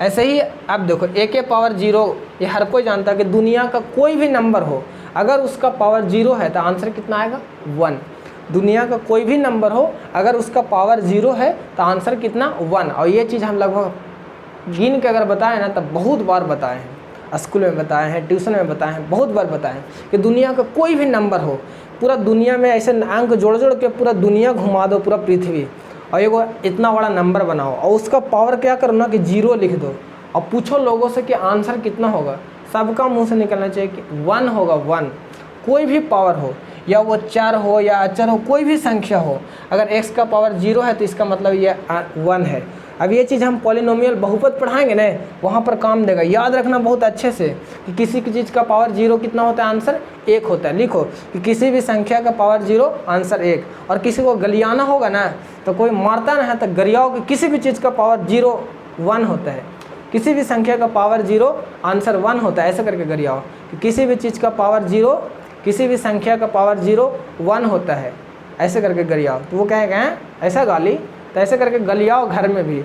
ऐसे ही अब देखो a के पावर 0, ये हर कोई जानता है कि दुनिया का कोई भी नंबर हो अगर उसका पावर 0 है तो आंसर कितना आएगा? 1। दुनिया का कोई भी नंबर हो, अगर उसका पावर 0 है तो आंसर कितना 1। और ये चीज़ हम लगभग गिन के अगर बताएं ना तब बहुत बार बताए हैं, स्कूल में बताए हैं, ट्यूशन में बताए हैं, बहुत बार बताए हैं कि दुनिया का कोई भी नंबर हो, पूरा दुनिया में ऐसे अंक जोड़ जोड़ के पूरा दुनिया घुमा दो, पूरा पृथ्वी, और एगो इतना बड़ा नंबर बनाओ और उसका पावर क्या करो ना कि 0 लिख दो और पूछो लोगों से कि आंसर कितना होगा, सबका मुंह से निकलना चाहिए कि 1 होगा। 1 कोई भी पावर हो, या वो चर हो या अचर हो, कोई भी संख्या हो, अगर x का पावर 0 है तो इसका मतलब ये 1 है। अब ये चीज़ हम पॉलिनोमियल बहुपद पढ़ाएंगे ना, वहाँ पर काम देगा। याद रखना बहुत अच्छे से कि किसी की चीज़ का पावर 0 कितना होता है, आंसर 1 होता है। लिखो कि किसी भी संख्या का पावर 0 आंसर 1। और किसी को गलियाना होगा ना तो कोई मारता ना है तो गरियाओ कि किसी भी चीज़ का पावर 0 1 होता है, किसी भी संख्या का पावर 0 आंसर 1 होता है, ऐसे करके गरियाओ कि किसी भी चीज़ का पावर 0, किसी भी संख्या का पावर 0 1 होता है, ऐसे करके गरियाओ। तो वो कहेंगे ऐसा गाली, तो ऐसे करके गलियाओ घर में भी।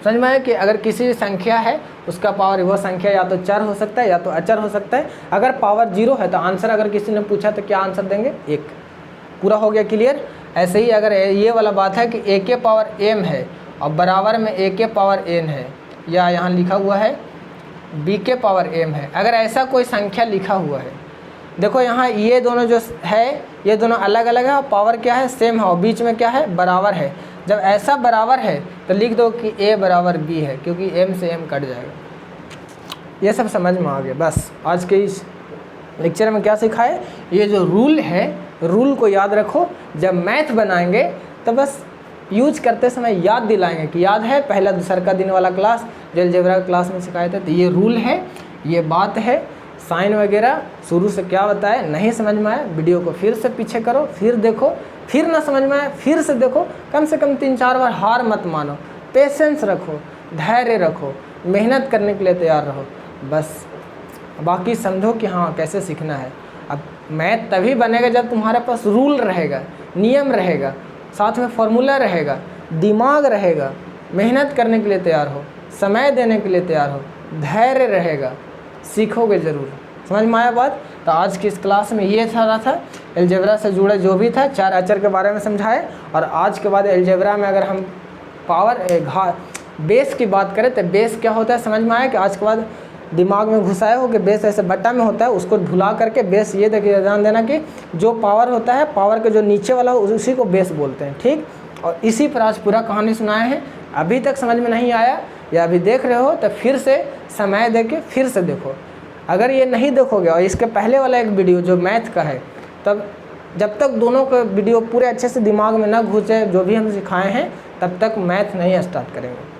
समझ में आया कि अगर किसी संख्या है उसका पावर, वो संख्या या तो चर हो सकता है या तो अचर हो सकता है। अगर पावर 0 है तो आंसर, अगर किसी ने पूछा तो क्या आंसर देंगे, 1। पूरा हो गया क्लियर। ऐसे ही अगर ये वाला बात है कि a के पावर m है और बराबर में a के पावर n है, या यहाँ लिखा हुआ है b के पावर m है, अगर ऐसा कोई संख्या लिखा हुआ है, देखो यहाँ ये दोनों जो है ये दोनों अलग अलग है और पावर क्या है, सेम है, और बीच में क्या है, बराबर है। जब ऐसा बराबर है तो लिख दो कि a बराबर b है, क्योंकि m से m कट जाएगा। ये सब समझ में आ गया। बस आज के इस लेक्चर में क्या सीखा है, ये जो रूल है, रूल को याद रखो। जब मैथ बनाएंगे तो बस यूज करते समय याद दिलाएंगे कि याद है पहला दूसरा का दिन वाला क्लास जो अलजेब्रा क्लास में सिखाए थे, तो ये रूल है, ये बात है। साइन वगैरह शुरू से क्या बताया, नहीं समझ में आया वीडियो को फिर से पीछे करो, फिर देखो, फिर ना समझ में आया फिर से देखो, कम से कम 3-4 बार। हार मत मानो, पेशेंस रखो, धैर्य रखो, मेहनत करने के लिए तैयार रहो। बस बाकी समझो कि हाँ कैसे सीखना है। अब मैथ तभी बनेगा जब तुम्हारे पास रूल रहेगा, नियम रहेगा, साथ में फॉर्मूला रहेगा, दिमाग रहेगा, मेहनत करने के लिए तैयार हो, समय देने के लिए तैयार हो, धैर्य रहेगा, सीखोगे ज़रूर। समझ में आया बात। तो आज की इस क्लास में ये सारा था, अलजेब्रा से जुड़े जो भी था, 4 अचर के बारे में समझाए। और आज के बाद अलजेब्रा में अगर हम पावर बेस की बात करें तो बेस क्या होता है समझ में आया कि आज के बाद दिमाग में घुसाए हो कि बेस ऐसे बट्टा में होता है, उसको भुला करके बेस, ये देखिए ध्यान देना कि जो पावर होता है, पावर के जो नीचे वाला हो उसी को बेस बोलते हैं, ठीक। और इसी पर आज पूरा कहानी सुनाए हैं। अभी तक समझ में नहीं आया या अभी देख रहे हो तो फिर से समय दे के फिर से देखो। अगर ये नहीं देखोगे और इसके पहले वाला एक वीडियो जो मैथ का है, तब जब तक दोनों का वीडियो पूरे अच्छे से दिमाग में ना घुसे जो भी हम सिखाए हैं, तब तक मैथ नहीं स्टार्ट करेंगे।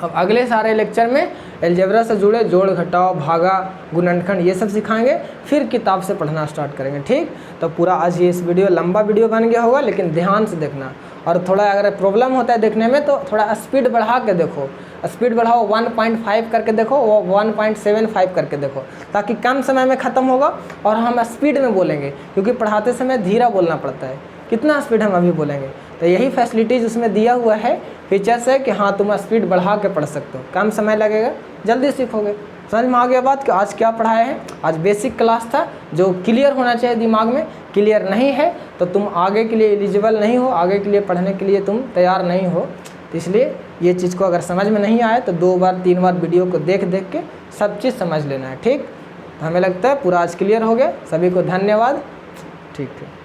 अब अगले सारे लेक्चर में अलजेब्रा से जुड़े जोड़ घटाव, भागा, गुणनखंड ये सब सिखाएंगे, फिर किताब से पढ़ना स्टार्ट करेंगे, ठीक। तो पूरा आज ये इस वीडियो लंबा वीडियो बन गया होगा, लेकिन ध्यान से देखना। और थोड़ा अगर प्रॉब्लम होता है देखने में तो थोड़ा स्पीड बढ़ा के देखो, स्पीड बढ़ाओ 1.5 करके देखो, वो 1.75 करके देखो, ताकि कम समय में ख़त्म होगा और हम स्पीड में बोलेंगे, क्योंकि पढ़ाते समय धीरा बोलना पड़ता है। कितना स्पीड हम अभी बोलेंगे, तो यही फैसिलिटीज़ उसमें दिया हुआ है, फीचर्स है कि हाँ तुम स्पीड बढ़ा के पढ़ सकते हो, कम समय लगेगा, जल्दी सीखोगे। समझ में आ गया बात कि आज क्या पढ़ाए हैं। आज बेसिक क्लास था जो क्लियर होना चाहिए दिमाग में, क्लियर नहीं है तो तुम आगे के लिए एलिजिबल नहीं हो, आगे के लिए पढ़ने के लिए तुम तैयार नहीं हो। तो इसलिए ये चीज़ को अगर समझ में नहीं आए तो 2 बार 3 बार वीडियो को देख देख के सब चीज़ समझ लेना है, ठीक। हमें लगता है पूरा आज क्लियर हो गया। सभी को धन्यवाद, ठीक है।